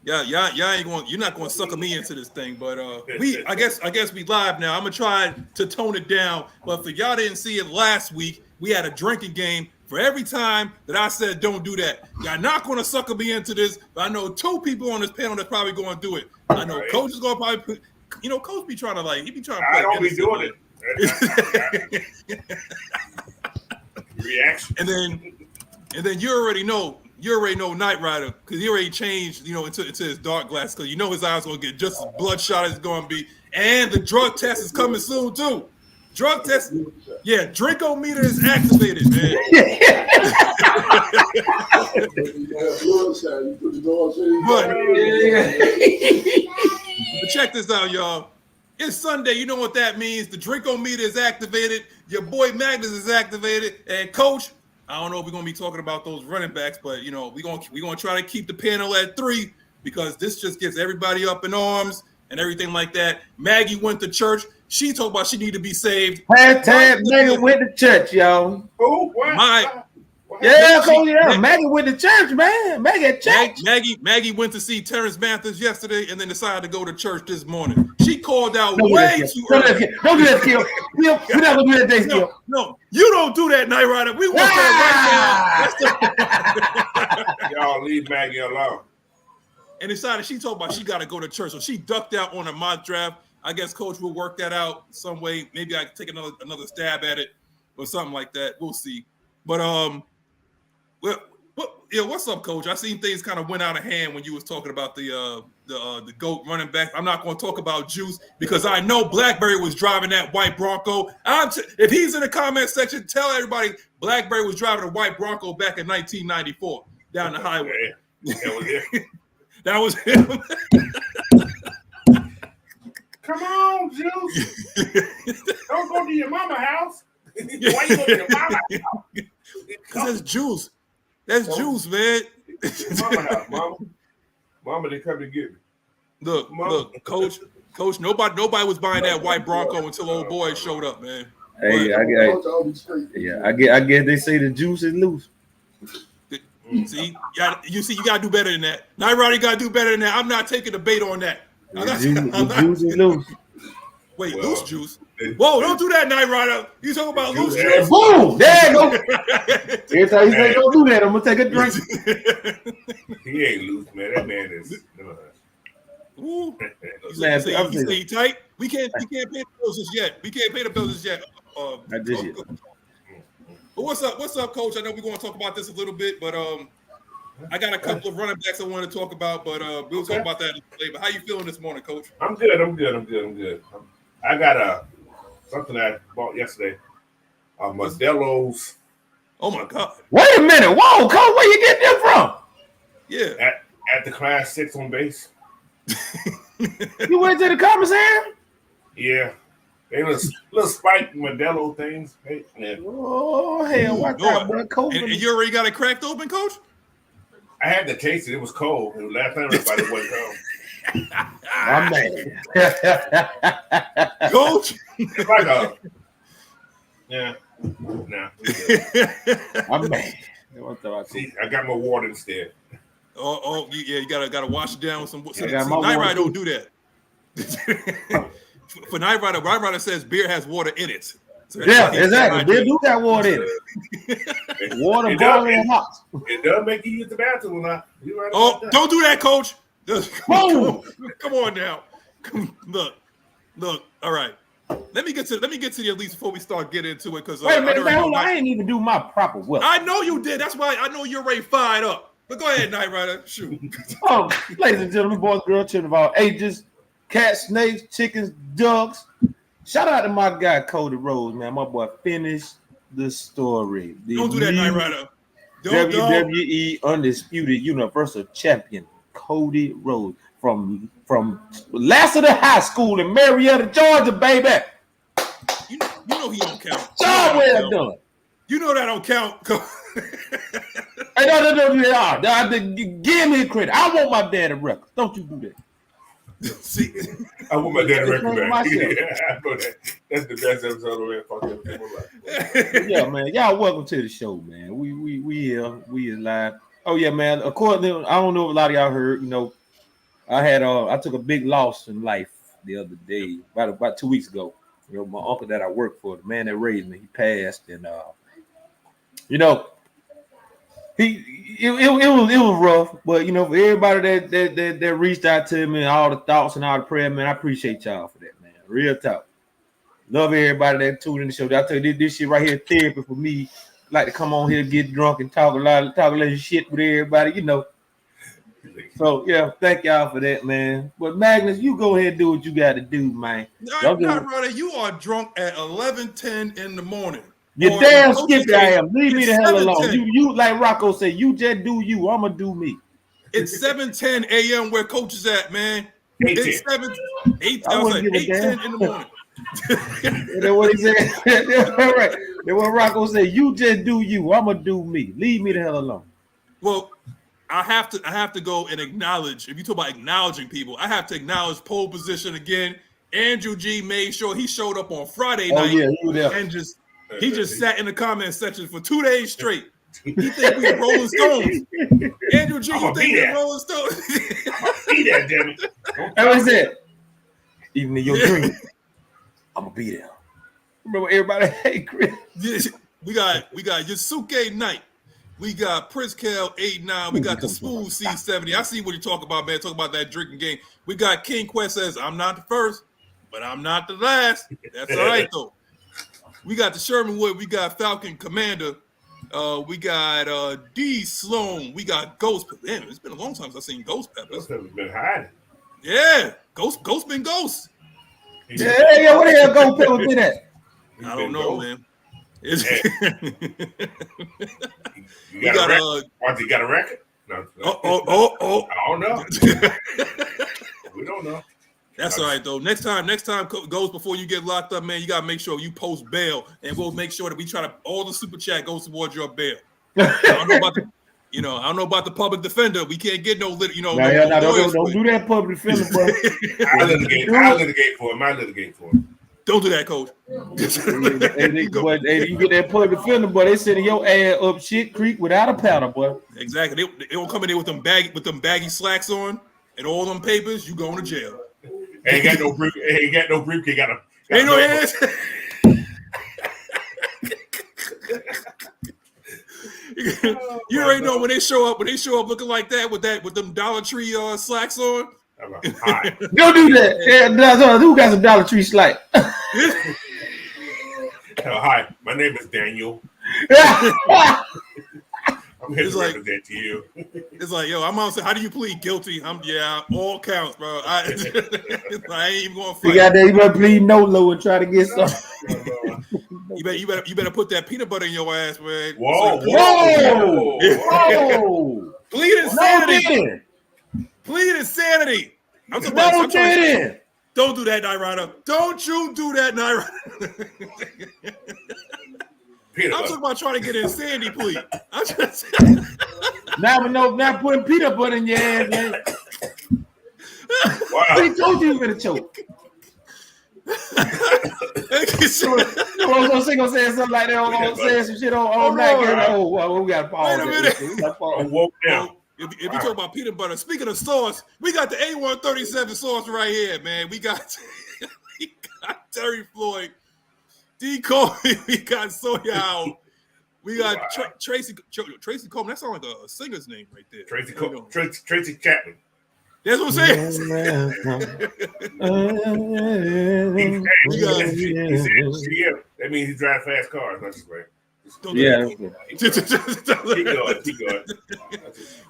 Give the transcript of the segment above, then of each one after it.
Yeah, y'all ain't going. You're not going to sucker me into this thing, but I guess we live now. I'm gonna try to tone it down. But for y'all didn't see it last week, we had a drinking game for every time that I said don't do that. Y'all not going to sucker me into this. But I know two people on this panel that's probably going to do it. I know Coach is going to probably put. Coach be trying to he be trying to play. I don't be doing it. Reaction. And then you already know Nyght Ryder because he already changed, into his dark glass because his eyes gonna get just as bloodshot as it's gonna be. And the drug test is coming soon too. Drug test, yeah, Drinkometer is activated, man. But check this out, y'all. It's Sunday. You know what that means. The Drinkometer is activated. Your boy Magnus is activated. And Coach, I don't know if we're going to be talking about those running backs, but, we're gonna try to keep the panel at 3 because this just gets everybody up in arms and everything like that. Maggie went to church. She talked about she needed to be saved. Hashtag Maggie went to church, y'all. Oh, what? Maggie went to church, man. Maggie at church. Maggie went to see Terrence Mathis yesterday and then decided to go to church this morning. She called out way too early. Don't do that, Kiel. We're not going to do that, Dave, Kiel. No, you don't do that, Nyght Ryder. We want that right now. Y'all leave Maggie alone. And decided she told about she got to go to church. So she ducked out on a mock draft. I guess Coach will work that out some way. Maybe I can take another stab at it or something like that. We'll see. But what's up, Coach? I seen things kind of went out of hand when you was talking about the GOAT running back. I'm not going to talk about Juice because I know Blackberry was driving that white Bronco. If he's in the comment section, tell everybody Blackberry was driving a white Bronco back in 1994 down the highway. That was him. Come on, Juice. Don't go to your mama house. Why you go to your mama house? Because that's Juice. That's Juice, man. Mama house, mama, they come to get me. Look, Coach, nobody was buying that white Bronco until old boy showed up, man. Hey, I guess they say the juice is loose. See, you gotta do better than that. Nyght Ryder gotta do better than that. I'm not taking the bait on that. Juice is loose. Wait, loose juice? Whoa, don't do that, Nyght Ryder. You talking about loose juice? Boom! There you go. Every time you say don't do that, I'm gonna take a drink. He ain't loose, man. That man is. Ooh. You say he tight? We can't pay the bills just yet. I did it. But what's up, Coach? I know we're going to talk about this a little bit, but I got a couple of running backs I want to talk about, but we'll talk about that later. How you feeling this morning, Coach? I'm good. I got something I bought yesterday. Modelo's. Oh my God! Wait a minute! Whoa, Coach, where you get them from? Yeah, at the Class 6 on base. You went to the commissary? Yeah. They was little spiked Modelo things. Yeah. Oh, hell, watch out, boy. Coach. And you already got it cracked open, Coach? I had to taste it. It was cold. And last time everybody wasn't cold. My man. Coach? It's like a... Yeah. Nah. My man. See, I got my water instead. Oh, yeah, you gotta wash it down with some. Nyght Ryder don't do that. For Nyght Ryder says beer has water in it. So exactly. Beer do got water in it. Water boiling and hot. It does make you use the bathroom or not. Right don't do that, Coach. Come on now. Look. All right. Let me get to the at least before we start getting into it because wait a minute, I didn't even do my proper work. I know you did. That's why I know you're already fired up. But go ahead, Nyght Ryder. Shoot. Ladies and gentlemen, boys, girls, children of all ages, cats, snakes, chickens, ducks. Shout out to my guy Cody Rhodes, man. My boy finished the story. Don't do that, Nyght Ryder. WWE Undisputed Universal Champion Cody Rhodes from Lassiter High School in Marietta, Georgia, baby. You know he don't count. Job well done. You know that don't count. Hey, no. Give me credit. I want my daddy record. Don't you do that. See, I want my daddy record back. I know that. That's the best episode of that. Yeah, man. Y'all welcome to the show, man. We here. We is live. Oh yeah, man. According to, I don't know if a lot of y'all heard. I took a big loss in life the other day, about 2 weeks ago. My uncle that I worked for, the man that raised me, he passed, and you know, it was rough. But for everybody that reached out to me, and all the thoughts and all the prayer, man, I appreciate y'all for that, man. Real talk. Love everybody that tuned in the show. I tell you, this shit right here, therapy for me. Like to come on here, get drunk, and talk a little shit with everybody, So yeah, thank y'all for that, man. But Magnus, you go ahead and do what you got to do, man. Not Ryder, you are drunk at 11:10 in the morning. You damn skippy I am. Leave me the hell alone. You like Rocco said, you just do you. I'ma do me. It's 7:10 a.m. where coach is at, man. It's 8:10 in the morning. That's what he said. Right. That's what Rocco said. You just do you. I'ma do me. Leave me the hell alone. Well, I have to go and acknowledge. If you talk about acknowledging people, I have to acknowledge pole position again. Andrew G made sure he showed up on Friday night and he just sat in the comment section for 2 days straight. He think we Rolling Stones. Andrew G, you think we Rolling Stones? I'll be that, damn it. That was it. Even in your dream, I'm gonna be there. Remember everybody? Hey, Chris. We got Yasuke Nyght. We got Prince-Kel 8-9. We got the Smooth C70. I see what you talk about, man. Talk about that drinking game. We got King Quest says, I'm not the first, but I'm not the last. That's all right, though. We got the Sherman Wood. We got Falcon Commander. We got D Sloan. We got Ghost. Man, it's been a long time since I've seen Ghost Peppers. Ghost Peppers been hiding. Yeah, Ghost been Ghost. Yeah, where the hell Ghost Peppers been at? I don't know, man. You got a record? You got a record? No. I don't know. We don't know. That's all right though. Next time goes before you get locked up, man. You gotta make sure you post bail, and we'll make sure that we try to all the super chat goes towards your bail. I don't know about the public defender. We can't get no don't do that public defender, bro. I litigate for him. Don't do that, coach. You get that public defender, boy. They sending your ass up shit creek without a paddle, boy. Exactly. They don't come in there with them baggy slacks on and all them papers. You going to jail. Ain't got no brief. Ain't got no brief. Got no hands. You already know when they show up looking like that with them Dollar Tree slacks on. Don't do that. Yeah, who got some Dollar Tree slack? Hi, my name is Daniel. I'm here to represent you. It's like, yo, I'm on. How do you plead guilty? All counts, bro. I ain't even going to fight. You better plead no and try to get some. You better put that peanut butter in your ass, man. Whoa! Plead insanity. Plead insanity. I'm talking about. Don't do that, Nyght Ryder. Don't you do that, Nyght Ryder. I'm talking about trying to get insanity plea. Now putting peanut butter in your ass, man. Wow. He told you gonna choke. I'm gonna say something like that. I'm gonna say some shit on night. Oh, we gotta pause. Wait a minute. I'm woke down. If you talk about peanut butter, speaking of sauce, we got the A137 sauce right here, man. We got Terry Floyd, D. Coleman, we got Soya, we got Tracy Coleman. That sounds like a singer's name right there. Tracy Chapman. That's what I'm saying. That means he drives fast cars. That's just right. Keep going.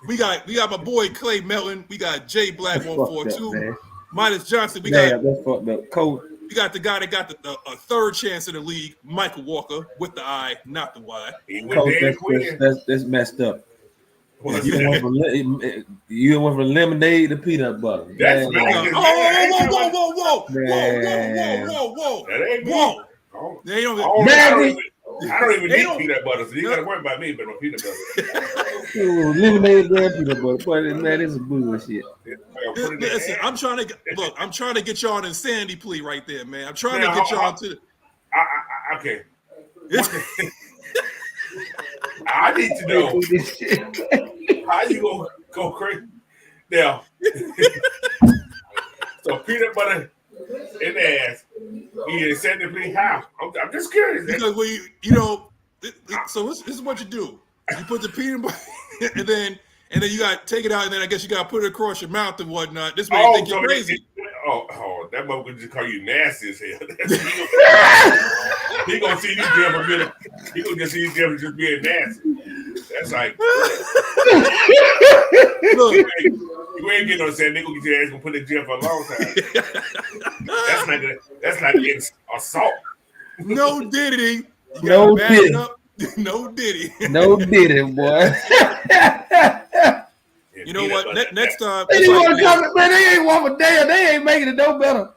We got my boy Clay Melton. We got Jay Black 142. Midas Johnson. That's fucked up. Cold. We got the guy that got a third chance in the league, Michael Walker, with the I, not the Y. That's messed up. You went from lemonade to peanut butter. That's whoa. Maggie. I don't even need peanut butter, so you gotta worry about me, but no peanut butter. Lemonade and peanut butter. But man, this is bullshit. Listen, I'm trying to get y'all an insanity plea right there, man. I'm trying to get y'all to. Okay. I need to know. How you gonna go crazy? Now, so peanut butter in the ass. He acceptably how? I'm just curious. Because so this is what you do. You put the peanut butter and then you got to take it out, and then I guess you got to put it across your mouth and whatnot. This way you think you're crazy. That motherfucker just call you nasty as hell. He gonna see you damn a minute. He gonna just see you damn just being nasty. That's like, look, you ain't getting no sense. They gonna get your ass gonna put in jail for a long time. That's like getting assault. No Diddy. No Diddy. No Diddy. No Diddy, boy. You know what? Next time, they ain't one for damn. They ain't making it no better.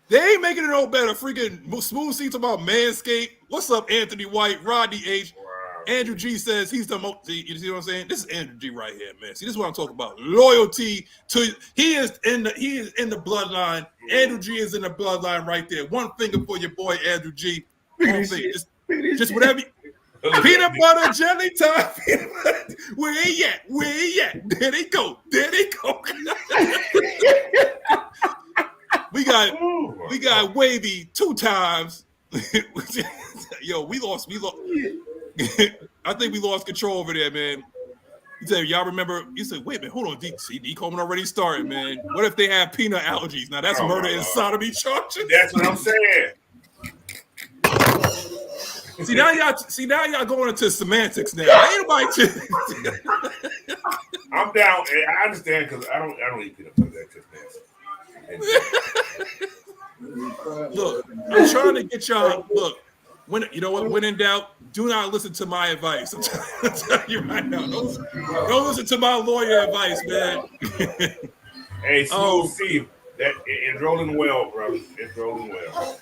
They ain't making it no better. Freaking Smooth Seats about Manscaped. What's up, Anthony White, Rodney H. Wow. Andrew G says he's the most. You see what I'm saying? This is Andrew G right here, man. See, this is what I'm talking about. Loyalty to he is in the bloodline. Andrew G is in the bloodline right there. One finger for your boy Andrew G. One finger. Just whatever. Peanut butter jelly time. Where he at? Where he at? There they go. There they go. We got Wavy 2 times. Yo, we lost. I think we lost control over there, man. He said, y'all remember? He said, wait a minute, hold on. D Coleman already started, man. What if they have peanut allergies? Now that's murder and sodomy charges. That's what I'm saying. See now y'all going into semantics now. Ain't nobody. I'm down. I understand because I don't eat peanut butter. Look, I'm trying to get y'all. Look, when you know what? When in doubt, do not listen to my advice. I'm telling you right now. Don't listen to my lawyer advice, man. Hey, Smooth C, that it's rolling well, bro. It's rolling well.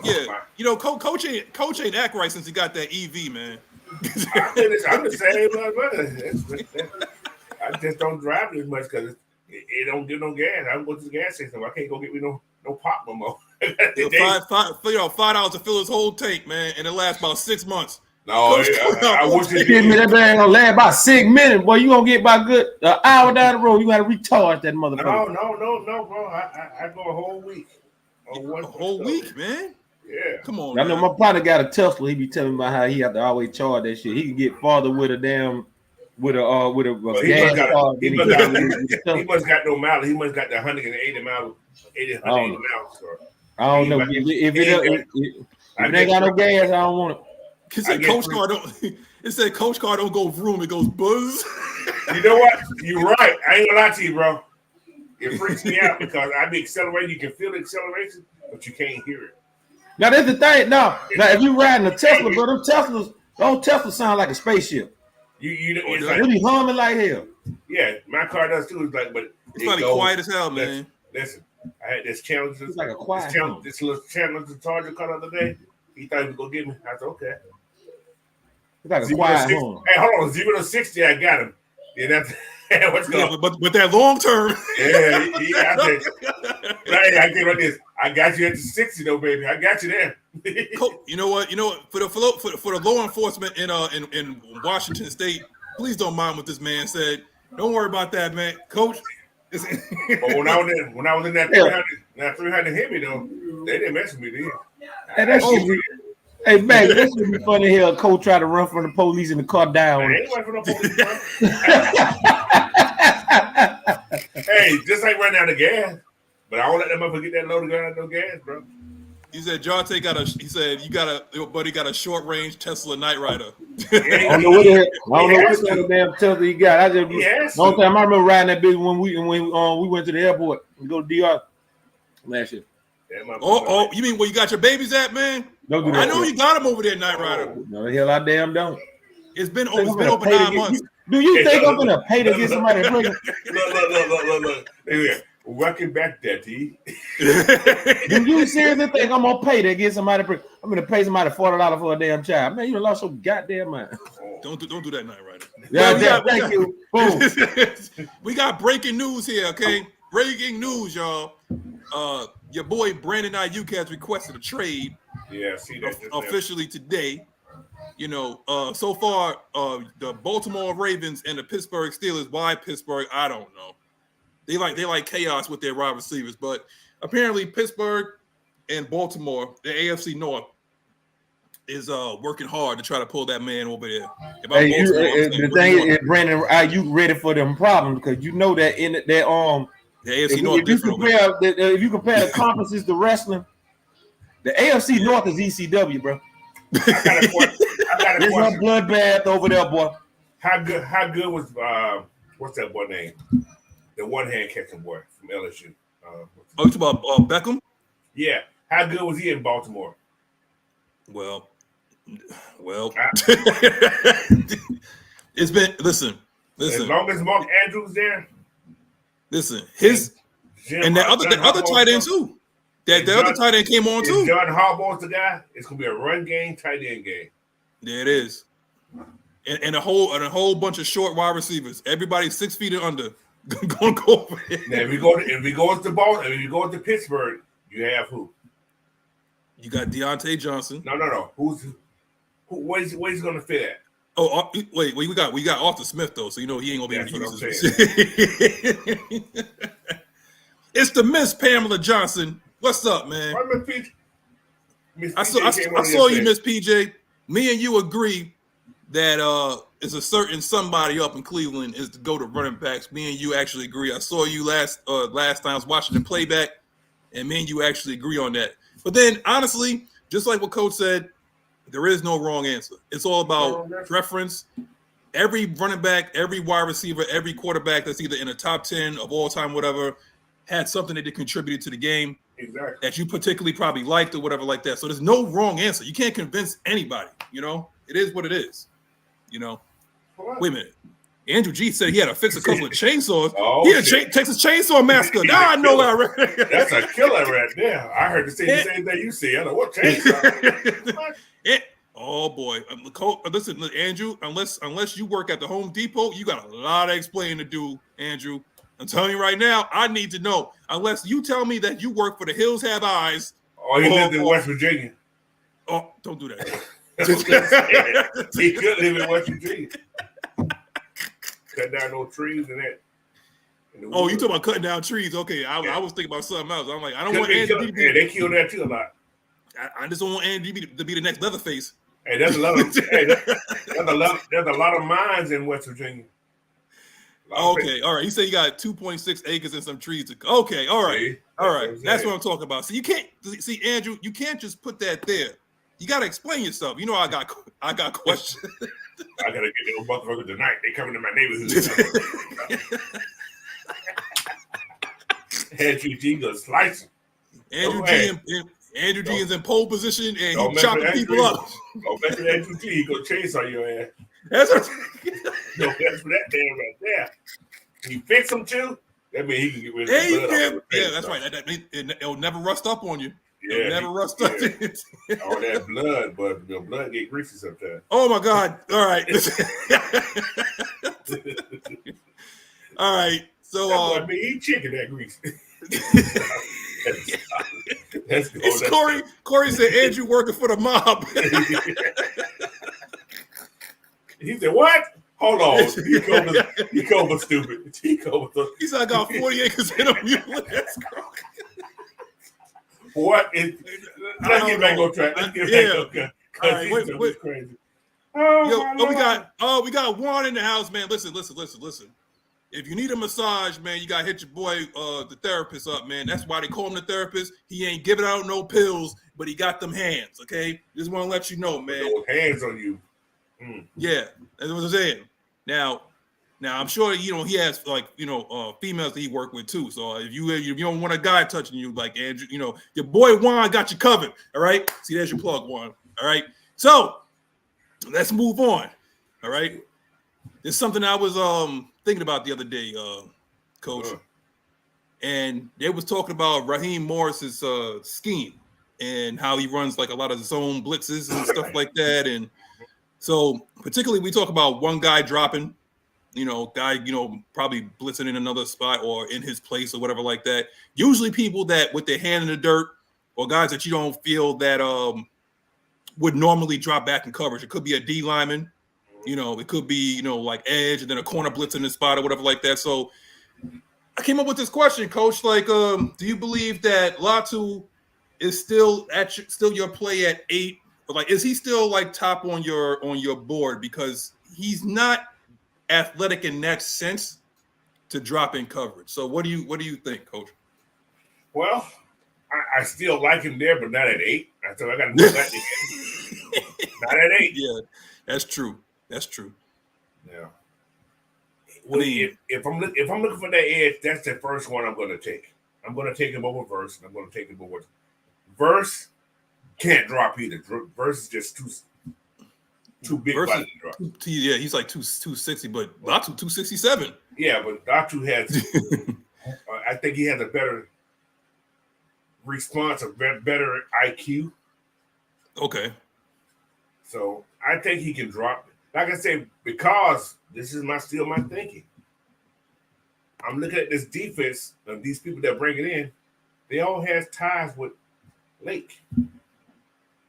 Yeah, you know, Coach ain't act right since he got that EV, man. I'm the same, brother. I just don't drive as much because it don't get no gas. I go to the gas station. I can't go get me no pop no more. $5 to fill his whole tank, man, and it lasts about 6 months. No, I wish it give me that thing gonna last about 6 minutes. Boy, you gonna get about good an hour down the road. You gotta recharge that motherfucker. No, bro. I go a whole week. A whole week, man. Yeah, come on. I know my partner got a Tesla. He be telling me about how he have to always charge that shit. He can get farther with a damn with a gas car. He must got no mileage. He must got the 180 miles. 80 miles. So. I don't know if it ain't got no gas. I don't want it. Cause Coach car don't. It said Coach car don't go vroom. It goes buzz. You know what? You're right. I ain't gonna lie to you, bro. It freaks me out because I be accelerating. You can feel the acceleration, but you can't hear it. Now that's the thing. Now if you riding a Tesla, bro, them Teslas sound like a spaceship. It's like, be humming like hell. Yeah, my car does too. It's like, but it's probably quiet as hell, man. Listen, I had this challenge. It's like a quiet. This little challenge to Charger car the other day. He thought he was gonna get me. I said, okay. It's like a quiet home. Hey, hold on, 0 to 60, I got him. Yeah, that's what's going on. But that long term. Yeah. I said, I get like this. I got you at the 60 though, baby. I got you there. You know what? For the law enforcement in Washington State, please don't mind what this man said. Don't worry about that, man. Coach. But when I was in that 300 hit me though, they didn't mess with me then. Hey, man, this would be funny here. Coach tried to run from the police and the car down. Hey, just ain't running out of gas. But I won't let them up and get that load of gun out no gas, bro. He said, Jonte your buddy got a short range Tesla Nyght Ryder. I don't know what kind of damn Tesla he got. The only time I remember riding that bitch when we went to the airport and go to DR last year. You mean where you got your babies at, man? Don't do that. I know you got them over there, Nyght Ryder. No, the hell I damn don't. It's been over 9 months. Do you think I'm gonna pay to get somebody pregnant? Look. Welcome back, Daddy. Do you seriously think I'm gonna pay to get somebody pregnant? I'm gonna pay somebody $40 for a damn child. Man, you lost your goddamn mind. Don't do that, Nyght Ryder. Yeah, thank you. Boom. We got breaking news here, okay? Breaking news, y'all. Your boy Brandon Ayuk has requested a trade. Yeah, see that officially today. So far, the Baltimore Ravens and the Pittsburgh Steelers. Why Pittsburgh? I don't know. They like chaos with their wide receivers, but apparently Pittsburgh and Baltimore, the AFC North, is working hard to try to pull that man over there. The thing is, Brandon, are you ready for them problems? Because you know that in that the AFC North. If you compare the conferences to wrestling, the AFC North is ECW, bro. I got a question. There's no bloodbath over there, boy. How good was what's that boy name? The one hand catching boy from LSU. You talking about Beckham? Yeah. How good was he in Baltimore? Well. It's been listen. As long as Mark Andrews there. Listen, and the other tight end too. The other tight end came on too. John Harbaugh's the guy. It's gonna be a run game, tight end game. There it is. And a whole bunch of short wide receivers. Everybody 6 feet and under. Gonna go over there. Now, if we go to Baltimore, if you go to Pittsburgh, you have who? You got Deontay Johnson. No. Where's he gonna fit at? Oh, wait. We got Arthur Smith though, so he ain't gonna be able to use this. It's the Miss Pamela Johnson. What's up, man? I saw you, Miss PJ. Me and you agree that it's a certain somebody up in Cleveland is to go to running backs. Me and you actually agree. I saw you last time I was watching the playback, and me and you actually agree on that. But then, honestly, just like what Coach said, there is no wrong answer. It's all about preference. Every running back, every wide receiver, every quarterback that's either in the top 10 of all time, whatever, had something that they contributed to the game that you particularly probably liked or whatever like that. So there's no wrong answer. You can't convince anybody, It is what it is, Wait a minute. Andrew G said he had to fix a couple of chainsaws. He had a Texas Chainsaw Massacre. I know that. That's a killer right there. I heard the same thing you see. I know what chainsaw. Oh boy, listen, Andrew. Unless you work at the Home Depot, you got a lot of explaining to do, Andrew. I'm telling you right now, I need to know. Unless you tell me that you work for the Hills Have Eyes. Oh, he lived in West Virginia. Oh, don't do that. He could live in West Virginia. Cut down no trees and that. Oh, you talking about cutting down trees? Okay, I was thinking about something else. I'm like, I don't want Andy to be. Yeah, they kill that too a lot. I just don't want Andy to be the next Leatherface. Hey, there's a lot of there's a lot of mines in West Virginia. Okay, all right. He said you got 2.6 acres and some trees. Okay, all right, all right. That's what I'm talking about. So you can't see, Andrew. You can't just put that there. You got to explain yourself. I got questions. I gotta get those motherfuckers tonight. They coming to my neighborhood. Andrew G gonna slice them. Andrew G is in pole position and he's chopping people up. Don't mess with Andrew G. He gonna chainsaw your ass. That's what. Don't mess with that man right there. He fix him too. That means he can get rid of the blood. Yeah, that's right. It'll never rust up on you. Yeah, it'll never rust up. All that blood, but your blood get greasy sometimes. Oh my God! All right. All right. So he eat chicken that greasy. It's Corey said Andrew working for the mob. He said, "What? Hold on." He called stupid. He said, "I got 40 acres in a mule." That's what? Let's get back on track. Let's get back on track. All right, wait. Crazy. We got Juan in the house, man. Listen. If you need a massage, man, you gotta hit your boy, the therapist up, man. That's why they call him the therapist. He ain't giving out no pills, but he got them hands. Okay, just want to let you know, man. Those hands on you. Yeah, that's what I'm saying. Now, I'm sure he has females that he work with too. So if you don't want a guy touching you, like Andrew, your boy Juan got you covered. All right, see, there's your plug, Juan. All right, so let's move on. All right, there's something I was thinking about the other day, Coach, and they was talking about Raheem Morris's scheme and how he runs like a lot of zone blitzes and stuff like that. And so particularly we talk about one guy dropping, probably blitzing in another spot or in his place or whatever like that. Usually people that with their hand in the dirt or guys that you don't feel that would normally drop back in coverage. It could be a D lineman, it could be, like edge and then a corner blitz in the spot or whatever like that. So I came up with this question, Coach. Like, do you believe that Latu is still your play at 8? Or like, is he still like top on your board because he's not athletic in that sense to drop in coverage? So what do you think, Coach? Well, I still like him there, but not at 8. So I got to do that again. Not at 8. Yeah, that's true. Yeah. Well, if I'm looking for that edge, that's the first one I'm going to take. I'm going to take him over Verse, and I'm going to take him over. Verse can't drop either. Verse is just too big body to drop. Yeah, he's like 260, but Latu 267. Yeah, but Latu has. I think he has a better response, a better IQ. Okay. So I think he can drop. Like I said, because this is my thinking. I'm looking at this defense of these people that bring it in. They all have ties with Lake.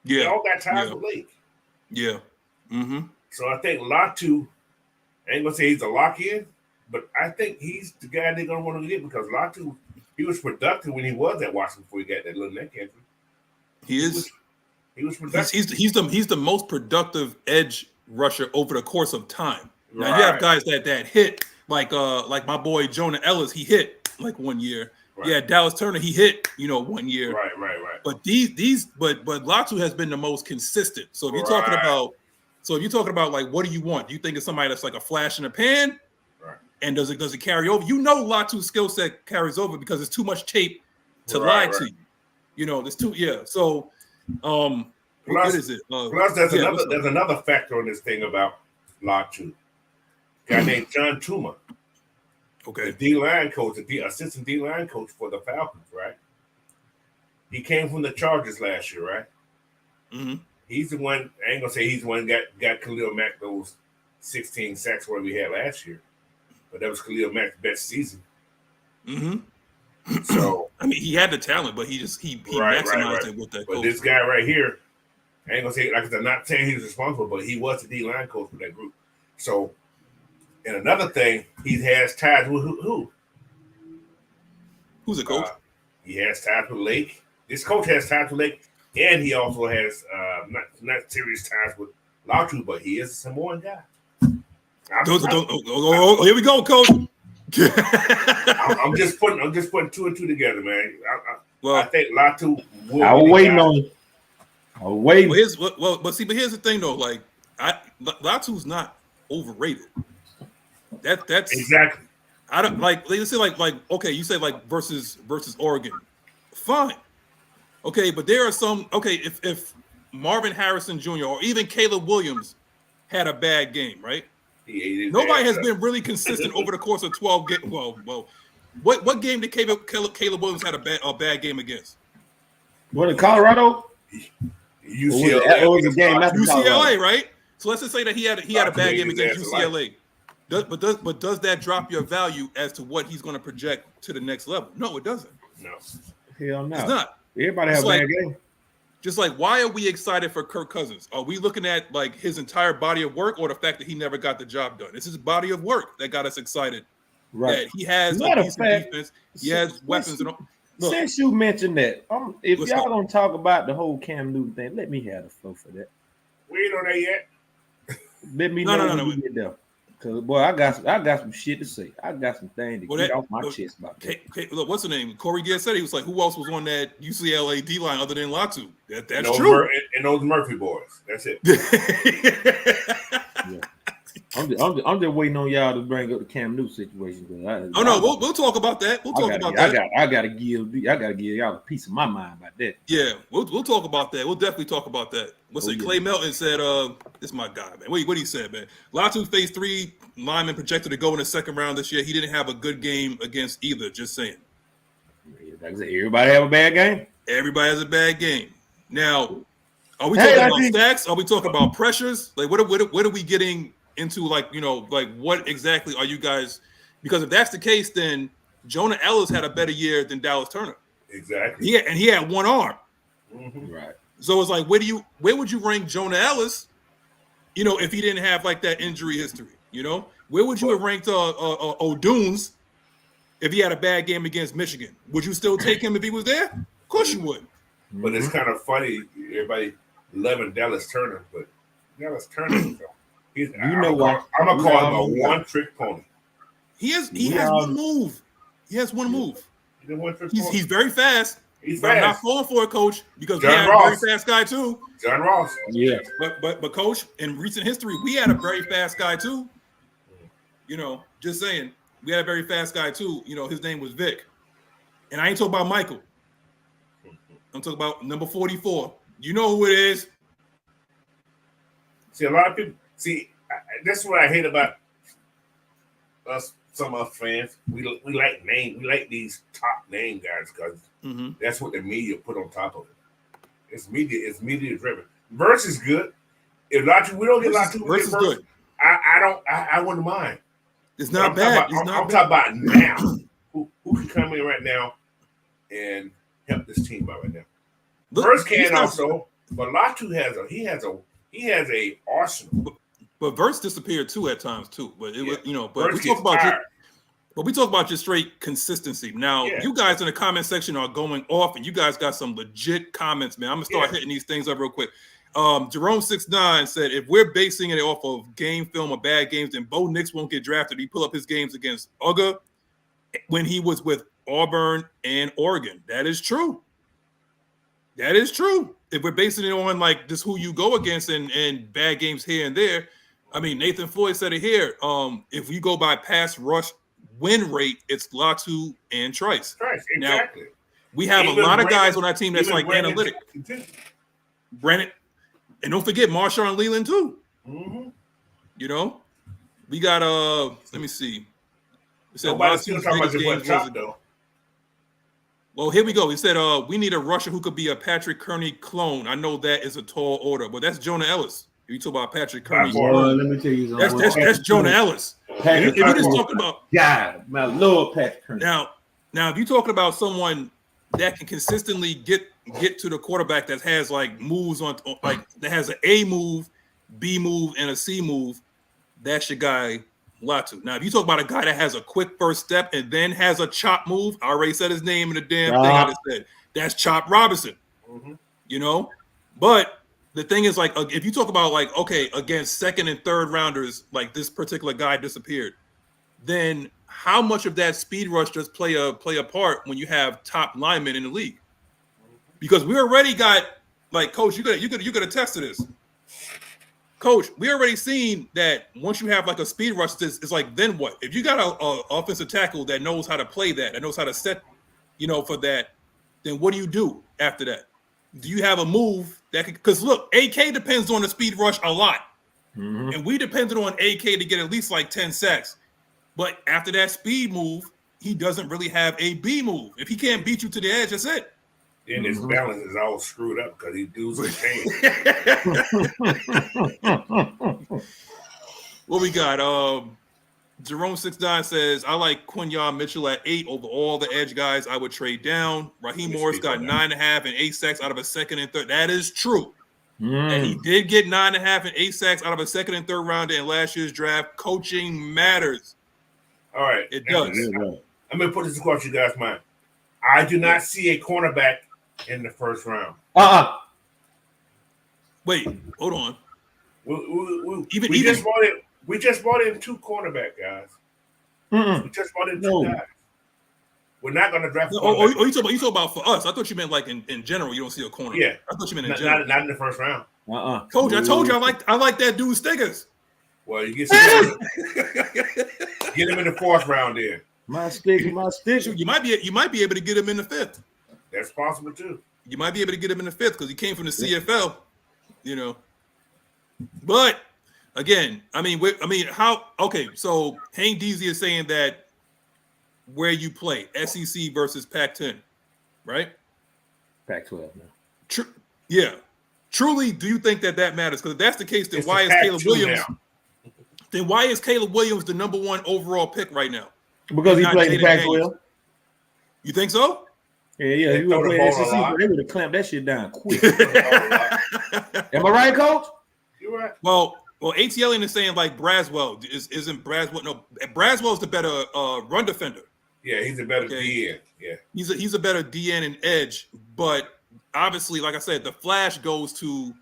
Yeah. They all got ties with Lake. Yeah. Mm-hmm. So I think Latu, I ain't gonna say he's a lock-in, but I think he's the guy they're gonna want to get because Latu, he was productive when he was at Washington before he got that little neck injury. He is. He was productive. He's the most productive edge rusher over the course of time. Now you have guys that hit like my boy Jonah Ellis. He hit like 1 year. Right. Yeah, Dallas Turner. He hit 1 year. Right. But but Latu has been the most consistent. So if you're talking about like what do you want? Do you think it's somebody that's like a flash in the pan? Right. And does it carry over? Latu's skill set carries over because there's too much tape to lie to you. There's too So what is it? Plus there's another factor on this thing about Latu. A guy named John Tuma. Okay. The D-line coach, the assistant D-line coach for the Falcons, right? He came from the Chargers last year, right? Mm-hmm. He's the one, I ain't going to say he's the one that got Khalil Mack those 16 sacks where we had last year. But that was Khalil Mack's best season. Mm-hmm. So I mean, he had the talent, but he maximized it with that. But this guy right here, I ain't gonna say like I'm not saying he's responsible, but he was the D-line coach for that group. So, and another thing, he has ties with who? Who's the coach? He has ties with Lake. This coach has ties with Lake, and he also has not serious ties with Latu, but he is a Samoan guy. Here we go, Coach. I'm just putting 2 and 2 together, man. I think Latu. I was waiting on you. I was waiting. But here's the thing though. Like, Latu's not overrated. That's exactly. I don't like. Let's say like okay, you say like versus Oregon, fine. Okay, but there are some. Okay, if Marvin Harrison Jr. or even Caleb Williams had a bad game, right? Nobody has been really consistent over the course of 12 games. Well, what game did Caleb Williams had a bad game against? What, in Colorado? UCLA, right? So let's just say that he had a bad game against UCLA. But does that drop your value as to what he's going to project to the next level? No, it doesn't. No, hell no. It's not. Everybody has a bad game. Just like, why are we excited for Kirk Cousins? Are we looking at like his entire body of work or the fact that he never got the job done? It's his body of work that got us excited. Right. That he has a decent defense. He has weapons. Since you mentioned that, if y'all don't talk about the whole Cam Newton thing, let me have the flow for that. We ain't on that yet. Let me know when we get there. Cause boy, I got some shit to say. I got some things to get off my chest about that. Look, what's the name? Corey Gill said he was like, who else was on that UCLA D line other than Latu? That's true. And those Murphy boys. That's it. Yeah. I'm just waiting on y'all to bring up the Cam Newton situation. We'll talk about that. I gotta give y'all a piece of my mind about that. Yeah, we'll talk about that. We'll definitely talk about that. Clay Melton said, "This is my guy, man." What he said, man. Latu faced 3 linemen projected to go in the second round this year. He didn't have a good game against either. Just saying. Everybody have a bad game. Everybody has a bad game. Now, are we talking about stacks? Are we talking about pressures? Like, what are we getting into? Like, what exactly are you guys? Because if that's the case, then Jonah Ellis had a better year than Dallas Turner. Exactly. He had one arm. Mm-hmm. Right. So it's like, where would you rank Jonah Ellis? If he didn't have like that injury history, where would you have ranked O'Dunes if he had a bad game against Michigan? Would you still take him if he was there? Of course you would. But it's kind of funny. Everybody loving Dallas Turner, but Dallas Turner, I'm gonna call him a one-trick pony. He has one move. He has one move. He's very fast. He's fast. I'm not falling for it, Coach, because John we had Ross. a very fast guy too. John Ross. Yeah. But Coach, in recent history, we had a very fast guy too. Just saying, we had a very fast guy too. His name was Vic, and I ain't talking about Michael. I'm talking about number 44. You know who it is. See, a lot of people. See, that's what I hate about us. Some of us fans, we like name. We like these top name guys because that's what the media put on top of it. It's media driven. Verse is good. If Latu, we don't get Latu. Verse is good. I wouldn't mind. It's not bad. I'm talking about now. Who can come in right now and help this team out right now? Verse can also, but Latu has a arsenal. But Verse disappeared too at times too. But it was But Verse we talk about just straight consistency. Now you guys in the comment section are going off, and you guys got some legit comments, man. I'm gonna start hitting these things up real quick. Jerome69 said, if we're basing it off of game film or bad games, then Bo Nix won't get drafted. He pull up his games against Uga when he was with Auburn and Oregon. That is true. That is true. If we're basing it on like just who you go against and bad games here and there, I mean, Nathan Floyd said it here. If we go by pass rush win rate, it's Latu and Trice. Exactly. Now, we have a lot of guys on our team that's like analytic. Brandon. And don't forget Marshawn Leland too. We got let me see. It said well, here we go. He said we need a rusher who could be a Patrick Kearney clone. I know that is a tall order, but that's Jonah Ellis. If you talk about Patrick Kearney, let me tell you something. That's Jonah Ellis. If you're just talking about my Lord Patrick Kearney. Now if you're talking about someone that can consistently get to the quarterback that has like moves on like that has an A move, B move, and a C move, that's your guy Latu. Now, if you talk about a guy that has a quick first step and then has a chop move, I already said his name in the damn thing I just said. That's Chop Robinson. But the thing is, like, if you talk about like, okay, against second and third rounders, like this particular guy disappeared, then how much of that speed rush does play a part when you have top linemen in the league? Because we already got, like, Coach, you could attest to this. Coach, we already seen that once you have like a speed rush, it's like, then what? If you got a offensive tackle that knows how to play that knows how to set, for that, then what do you do after that? Do you have a move that could, because look, AK depends on the speed rush a lot. And we depended on AK to get at least like 10 sacks. But after that speed move, he doesn't really have a B move. If he can't beat you to the edge, that's it. Then his balance is all screwed up because he does his hands. What we got? Jerome69 says, I like Quinyon Mitchell at 8 over all the edge guys. I would trade down. Raheem Morris got 9.5 and 8 sacks out of a second and third. That is true. And he did get 9.5 and 8 sacks out of a second and third rounder in last year's draft. Coaching matters. All right. It does. I'm going to put this across you guys' mind. I do not see a cornerback in the first round. Wait, hold on. We just brought in 2 cornerback guys. We just brought in 2 guys. We're not going to draft. You talking about for us? I thought you meant like in general. You don't see a corner. Yeah, I thought you meant in general. Not in the first round. Coach, I told you I like that dude Stiggers. Well, you get him in the 4th round there. My stick. You might be able to get him in the 5th. That's possible too. You might be able to get him in the 5th because he came from the CFL, But again, how? Okay, so Hank Deasy is saying that where you play SEC versus Pac-10, right? Pac-12 now. Yeah. Truly, do you think that matters? Because if that's the case, then why is Caleb Williams? Now. Then why is Caleb Williams the -- 1 overall pick right now? Because he played in Pac-12. You think so? Yeah. They You would throw the play ball a SEC, lot. but they would have clamped that shit down quick. They throw the ball a lot. Am I right, Coach? You're right. Well, ATL is saying like Braswell isn't Braswell. No, Braswell's the better run defender. Yeah, he's a better DN. Yeah, he's a better DN and edge, but obviously, like I said, the flash goes to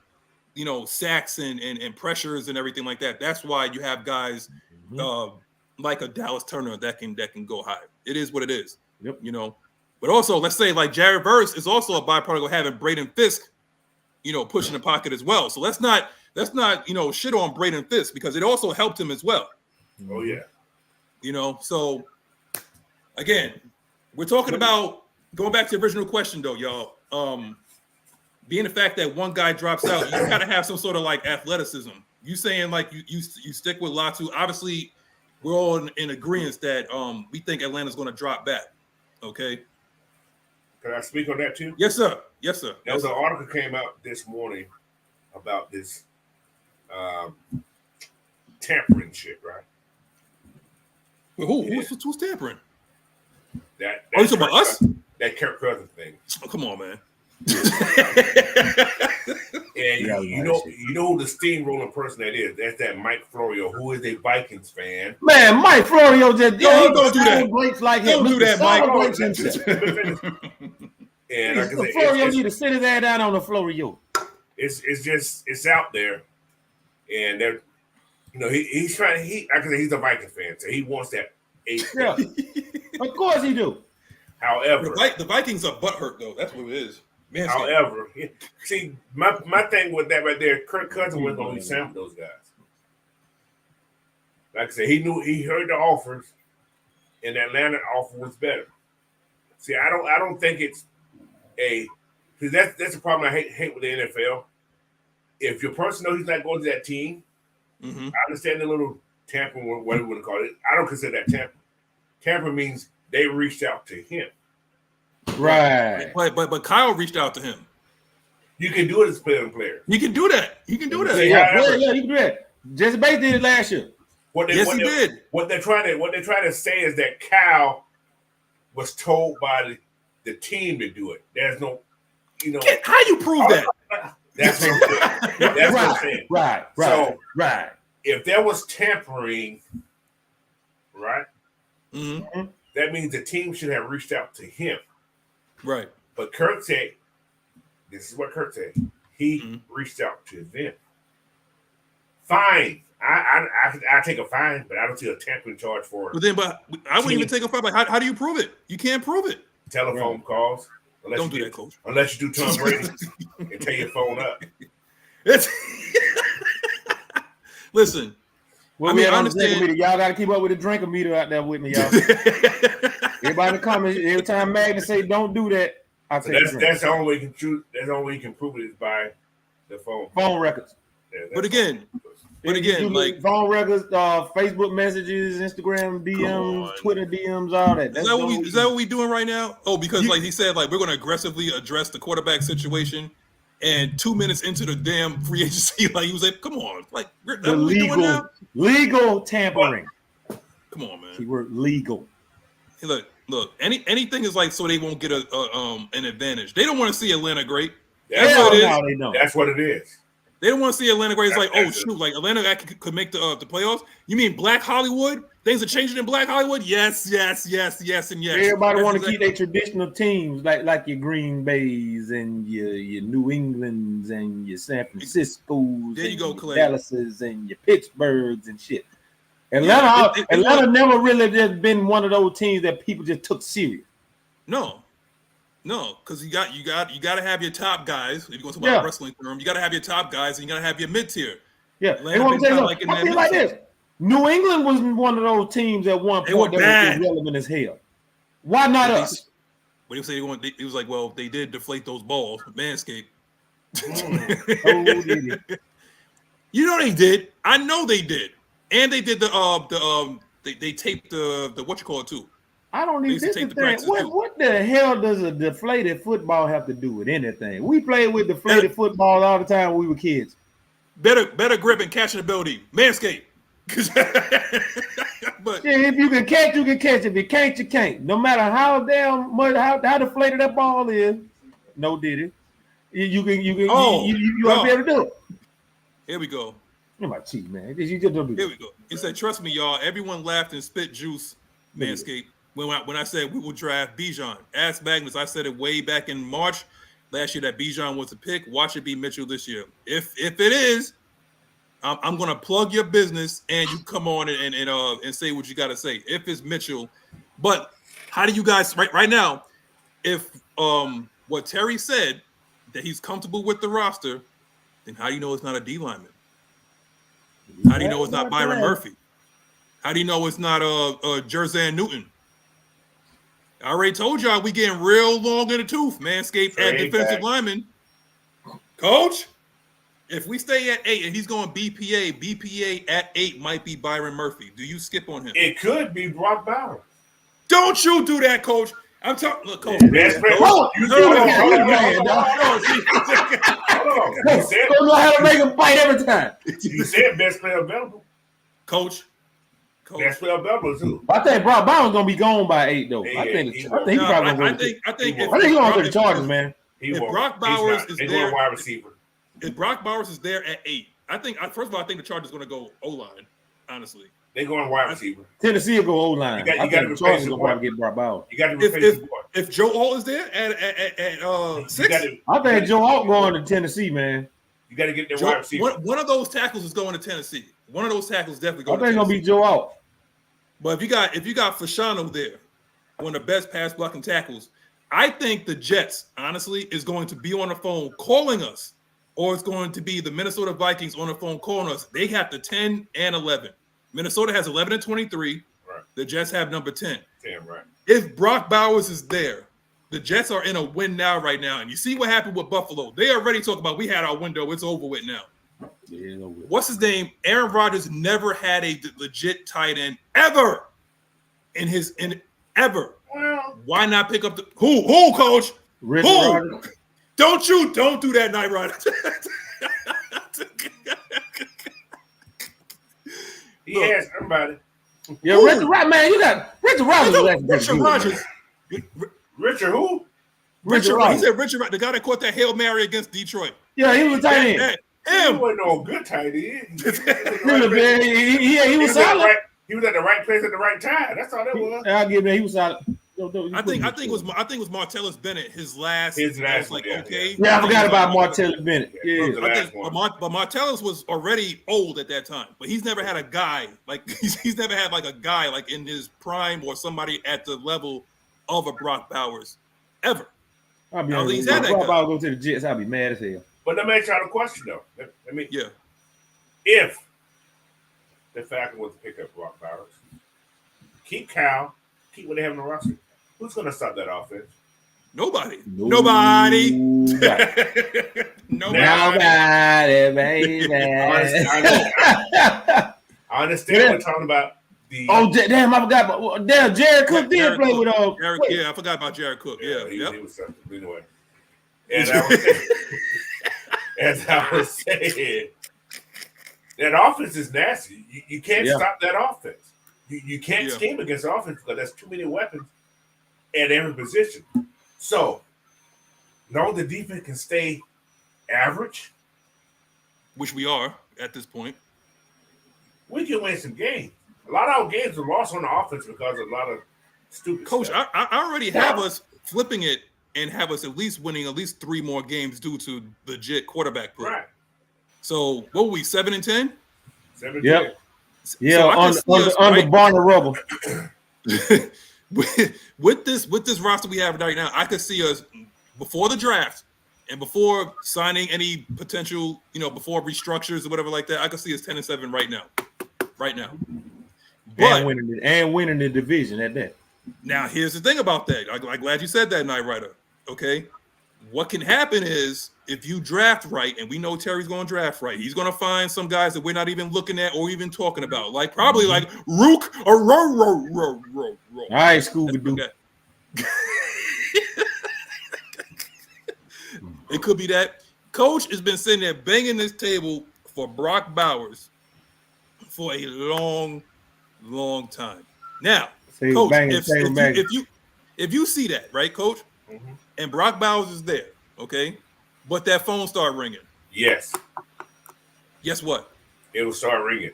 sacks and pressures and everything like that. That's why you have guys like a Dallas Turner that can go high. It is what it is. Yep. But also let's say like Jared Verse is also a byproduct of having Braden Fisk, pushing the pocket as well. So let's not shit on Braden Fisk because it also helped him as well. Oh yeah. So again, we're talking about going back to the original question though, y'all. Being the fact that one guy drops out, you gotta have some sort of like athleticism. You saying like you stick with Latu. Obviously, we're all in agreement that we think Atlanta's gonna drop back. Okay. Can I speak on that too? Yes, sir. There was an article came out this morning about this tampering shit, right? Well, who's tampering? That you talking about us? That Kirk Cousins thing. Oh, come on, man. And you know who the steamrolling person that is? That's that Mike Florio, who is a Vikings fan. Man, Mike Florio just don't do that. Like don't do that, Mike. And like I said, Florio need to sit his ass down on the Florio. It's out there, and they're he's trying. He's a Vikings fan, so he wants that. Yeah, of course he do. However, the Vikings are butthurt though. That's what it is. Man, however, see my thing with that right there, Kirk Cousins wasn't going to be Sam with those guys. Like I said, he heard the offers, and the Atlanta offer was better. See, I don't think it's because that's the problem I hate with the NFL. If your person knows he's not going to that team, I understand the little tampering, whatever you want to call it. I don't consider that tampering. Tampering means they reached out to him. Right. But Kyle reached out to him. You can do it as player. He can do that. He can do that. Yeah, you can do that. Jesse Bates did it last year. He did. What they're trying to say is that Kyle was told by the team to do it. There's no, how you prove that? That's what I'm saying. That's what I'm saying. Right. So, right. If there was tampering, right, mm-hmm. that means the team should have reached out to him. Right. But Kurt said, this is what Kurt said. He reached out to them. Fine. I take a fine, but I don't see a tampering charge for it. But I wouldn't even take a fine. Like, how do you prove it? You can't prove it. Telephone calls. Don't do that, Coach. Unless you do Tom Brady and tear your phone up. Listen. Well, I understand. Y'all got to keep up with the drinker meter out there with me, y'all. Everybody in the comments, every time Maggie say don't do that, I say that's the only way you can That's the only way you can prove it is by the phone records. Yeah, but again, like phone records, Facebook messages, Instagram DMs, Twitter DMs, all that. Is that what we doing right now? Oh, because like he said, like we're going to aggressively address the quarterback situation. And 2 minutes into the damn free agency, like he was like, "Come on, like the legal tampering." Come on, man. Keyword legal. Hey, look. Anything is like so they won't get an advantage. They don't want to see Atlanta great. That's what it is. They don't. That's what it is. They don't want to see Atlanta great. It's like, oh shoot, like Atlanta could make the playoffs. You mean Black Hollywood? Things are changing in Black Hollywood. Yes, and yes. Everybody want to keep their traditional teams, like your Green Bays and your New Englands and your San Franciscos. There you go, Clay. Your Dallases and your Pittsburghs and shit. Atlanta never really just been one of those teams that people just took serious. No, because you got to have your top guys. If you're going to talk about a wrestling term, you got to have your top guys and you got to have your mid tier. Yeah, I feel like this. New England was one of those teams at one point that was irrelevant as hell. Why not us? What do you say? He was like, well, they did deflate those balls, Manscaped. You know they did. I know they did, and they did they taped the what you call it too. I don't even think what the hell does a deflated football have to do with anything? We played with deflated football all the time when we were kids. Better grip and catching ability, Manscaped. But yeah, if you can catch, you can catch. If you can't, you can't. No matter how damn much how deflated that ball is, no diddy. You ought to be able to do it. Here we go. You're my cheat, man. You just don't do Here that. we go. He said, "Trust me, y'all. Everyone laughed and spit juice, Manscaped, when I said we will draft Bijan. Ask Magnus. I said it way back in March last year that Bijan was a pick. Watch it be Mitchell this year. If it is, I'm gonna plug your business and you come on and say what you got to say. If it's Mitchell, but how do you guys right now? If what Terry said that he's comfortable with the roster, then how do you know it's not a D lineman? How do you know it's not Byron Murphy? How do you know it's not Jerzan Newton? I already told y'all we getting real long in the tooth, Manscaped at defensive lineman. Coach, if we stay at 8 and he's going BPA at 8 might be Byron Murphy. Do you skip on him? It could be Brock Bowers. Don't you do that, Coach. I'm talking. Look, Coach. Hold on. You said, don't know how to make him fight every time. You said best player available. Coach. Best player available too. I think Brock Bowers gonna be gone by 8 though. I think he's probably gonna go. I think he's going to the Chargers, man. If Brock Bowers is there, wide receiver. If Brock Bowers is there at 8, I think first of all, I think the Chargers are going to go O-line. Honestly, they going wide receiver. Tennessee will go O-line. You got to Chargers will probably get Brock Bowers. You got to replace if Joe Alt is there at 6, I think Joe Alt going to Tennessee, man. You got to get their wide receiver. One of those tackles is going to Tennessee. One of those tackles definitely going. I think it's gonna be Joe Alt. But if you got Fashanu there, one of the best pass blocking tackles, I think the Jets honestly is going to be on the phone calling us. Or it's going to be the Minnesota Vikings on the phone calling us. They have the 10 and 11. Minnesota has 11 and 23. Right. The Jets have number 10. 10, right. If Brock Bowers is there, the Jets are in a win now right now. And you see what happened with Buffalo. They already talk about we had our window. It's over with now. Yeah, what's his name? Aaron Rodgers never had a legit tight end ever ever. Well, why not pick up the who coach? Who? Don't do that, Nyght Ryder. He has somebody. Yeah, Richard Rodgers, man. You got Richard Rodgers. Richard Rodgers. Richard who? Richard Rodgers. He said Richard Rodgers, the guy that caught that Hail Mary against Detroit. Yeah, he was tight end. He wasn't no good tight end. He was solid. He was at the right place at the right time. That's all that was. I'll give him. He was solid. I think it was Martellus Bennett. His last one, okay. Yeah, I forgot about Martellus Bennett. Yeah, but Martellus was already old at that time. But he's never had a guy like he's never had like a guy like in his prime or somebody at the level of a Brock Bowers ever. I'll be honest. If Brock Bowers go to the Jets, I'll be mad as hell. But let me ask y'all a question though. If the Falcons was to pick up Brock Bowers, keep Cal, keep what they have in the roster. Who's going to stop that offense? Nobody, baby. I understand what we're talking about. Damn! I forgot. Damn, Jared Cook did play with Yeah, I forgot about Jared Cook. Yeah, he was something anyway. And as I was saying, that offense is nasty. You can't stop that offense. You can't scheme against the offense because there's too many weapons at every position. So, no, the defense can stay average, which we are at this point. We can win some games. A lot of our games are lost on the offense because of a lot of stupid Coach, stuff. I already have us flipping it and have us at least winning at least 3 more games due to legit quarterback play. Right. So, what were we, 7 and 10? 7 and 10. Yep. Yeah, so on the barn of rubble. with this roster we have right now, I could see us before the draft and before signing any potential, before restructures or whatever like that. I could see us 10 and 7 right now. But winning the division at that. Now, here's the thing about that. I'm glad you said that, Nyght Ryder. Okay, what can happen is if you draft right, and we know Terry's going to draft right, he's going to find some guys that we're not even looking at or even talking about, like probably like Rook or Row. All right, Scooby-Doo. It could be that. Coach has been sitting there banging this table for Brock Bowers for a long time. Now, Say Coach, bang, if you see that, right, Coach, Mm-hmm. and Brock Bowers is there, okay, but that phone started ringing. Yes. Guess what? It will start ringing.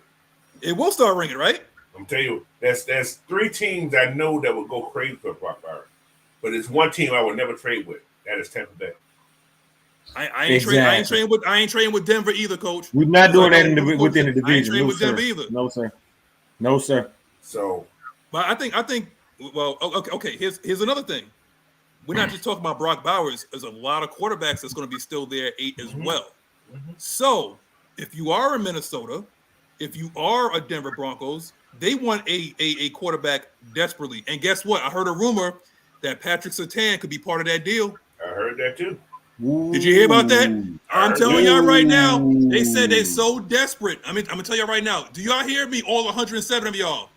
It will start ringing, right? I'm telling you, there's 3 teams I know that would go crazy for Brock Bowers, but it's one team I would never trade with. That is Tampa Bay. I ain't trading with Denver either, Coach. We're not doing that within the division. I ain't trading with Denver either. No, sir. So, but I think. Well, okay. Here's another thing. We're not just talking about Brock Bowers. There's a lot of quarterbacks that's going to be still there at 8 as well. Mm-hmm. So if you are in Minnesota, if you are a Denver Broncos, they want a quarterback desperately. And guess what? I heard a rumor that Patrick Surtain could be part of that deal. I heard that too. Ooh. Did you hear about that? I'm telling y'all right now. They said they're so desperate. I'm gonna tell y'all right now. Do y'all hear me? All 107 of y'all.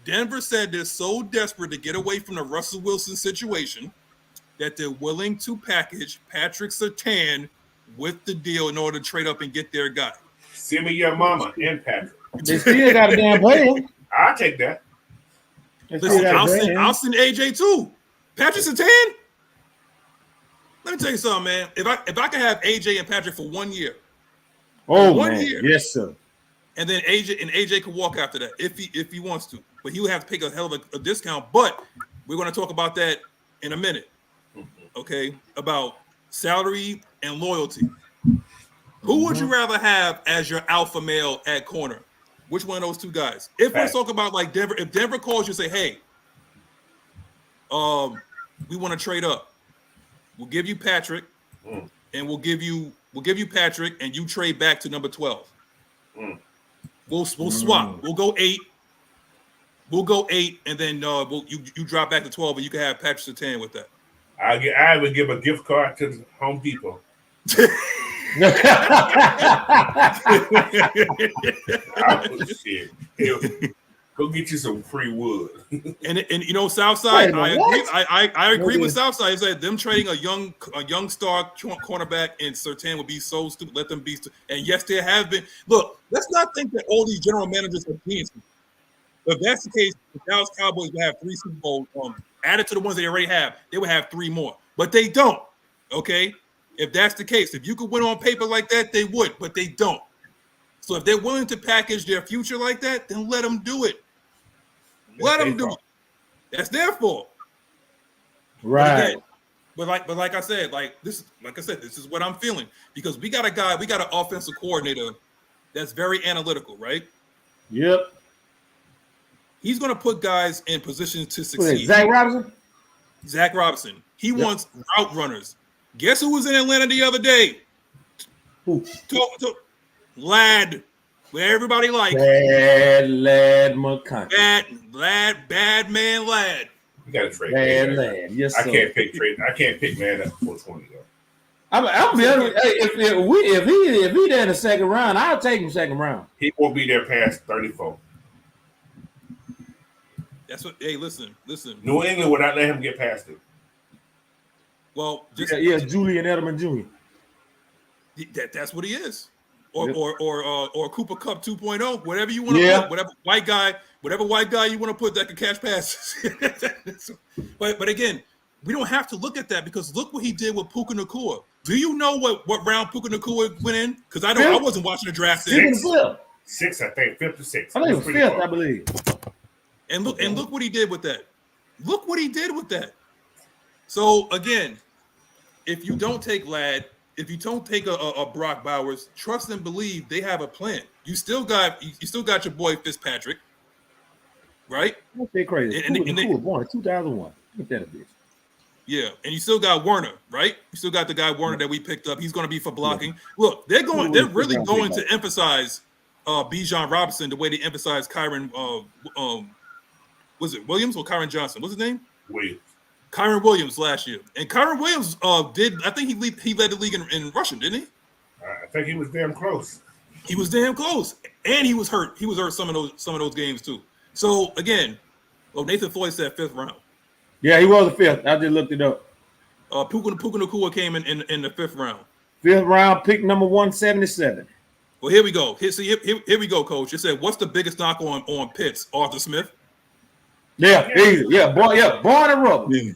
Denver said they're so desperate to get away from the Russell Wilson situation that they're willing to package Patrick Surtain with the deal in order to trade up and get their guy. Send me your mama and Patrick. They still got a damn play. I'll take that. Listen, I'll send AJ too. Patrick Surtain. Let me tell you something, man. If I can have AJ and Patrick for 1 year, year, yes, sir. And then AJ can walk after that if he wants to, but he would have to pay a hell of a discount. But we're going to talk about that in a minute, okay? About salary and loyalty. Who would you rather have as your alpha male at corner? Which one of those two guys? If we're talking about like Denver, if Denver calls you and say, "Hey, we want to trade up. We'll give you Patrick, and we'll give you Patrick, and you trade back to number 12. We'll swap. We'll go 8. We'll go 8, and then you drop back to 12, and you can have Patrick Surtain with that. I would give a gift card to Home Depot. Go get you some free wood. and you know, Southside, I agree with Southside. He said them trading a young star cornerback and Surtain would be so stupid. Let them be and yes, there have been. Look, let's not think that all these general managers are geniuses. If that's the case, the Dallas Cowboys would have 3 Super Bowls added to the ones they already have. They would have 3 more, but they don't. Okay, if that's the case, if you could win on paper like that, they would, but they don't. So if they're willing to package their future like that, then let them do it. Let them do it. That's their fault. Right. But like I said, this is what I'm feeling because we got an offensive coordinator that's very analytical, right? Yep. He's going to put guys in positions to succeed. Zach Robinson. He wants route runners. Guess who was in Atlanta the other day? Who? Lad. Where everybody likes. Bad Lad McConkey. Bad man Lad. You got to trade. Bad Lad. Yes, sir. I can't pick man up for 20 though. I'm be honest. If he there in the second round, I'll take him second round. He won't be there past 34. That's what. Hey, listen. New England would not let him get past it. Well, Julian Edelman Jr. That's what he is. Or Cooper Kupp 2.0, whatever you want to put, whatever white guy you want to put that can catch passes. but again, we don't have to look at that because look what he did with Puka Nacua. Do you know what round Puka Nacua went in? Because I wasn't watching the draft. 6, I think, 5th to 6. I think it was 5th, I believe. And look what he did with that. Look what he did with that. So again, if you don't take Lad, if you don't take a Brock Bowers, trust and believe they have a plan. You still got your boy Fitzpatrick, right? That's crazy. And they were born in 2001. Look at that bitch. Yeah, and you still got Werner, right? You still got the guy Werner that we picked up. He's going to be for blocking. Look, they're really going to emphasize Bijan Robinson the way they emphasize Kyron. Was it Williams or Kyron Johnson? What's his name? Williams. Kyron Williams last year, and Kyron Williams I think he led the league in rushing, didn't he? I think he was damn close. He was damn close, and he was hurt. He was hurt some of those games too. So again, Nathan Floyd said 5th round. Yeah, he was the 5th. I just looked it up. Puka Nacua came in the 5th round. 5th round, pick number 177. Well, here we go. Here we go, Coach. It said, "What's the biggest knock on Pitts?" Arthur Smith. Yeah, born a rubber. Yeah.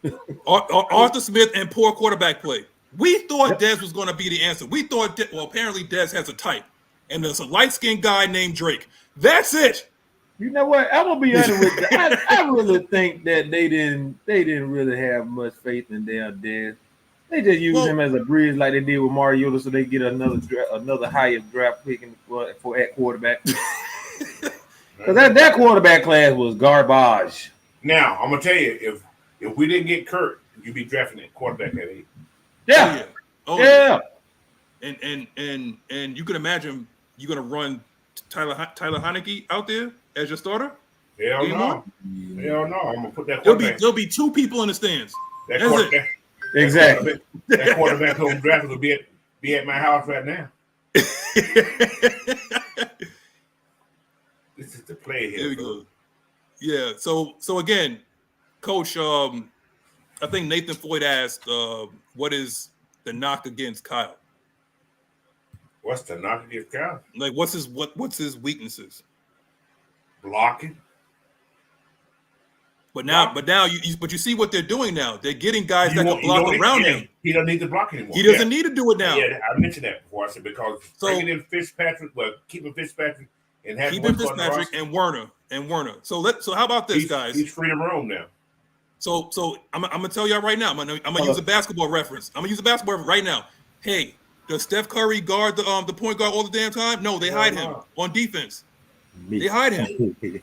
Arthur Smith and poor quarterback play. We thought Dez was going to be the answer. We thought, apparently Dez has a type, and there's a light-skinned guy named Drake. That's it. You know what? I'm gonna be honest with you. I really think that they didn't really have much faith in their Dez. They just used him as a bridge like they did with Mariota, so they get another higher draft pick for at quarterback. Because that quarterback class was garbage. Now I'm gonna tell you, if we didn't get Kurt, you'd be drafting that quarterback at 8. Yeah. Yeah. And you can imagine you're gonna run Tyler Heineke out there as your starter. Hell no. I'm gonna put that quarterback. There'll be 2 people in the stands. That quarterback. Exactly. That quarterback home draft will be at my house right now. This is the play here. Here we go. Yeah. So again, Coach, I think Nathan Floyd asked, what is the knock against Kyle? What's the knock against Kyle? Like, what's his weaknesses? Blocking. But now you see what they're doing now. They're getting guys that can block around him. He doesn't need to block anymore. He doesn't need to do it now. Yeah, I mentioned that before. I said because bringing in Fitzpatrick, keeping Fitzpatrick and having Fitzpatrick and Werner. So how about this, guys? He's free to roam now. So I'm gonna tell y'all right now. I'm gonna use a basketball reference. Right now. Hey, does Steph Curry guard the point guard all the damn time? No, they hide him on defense. They hide him. He's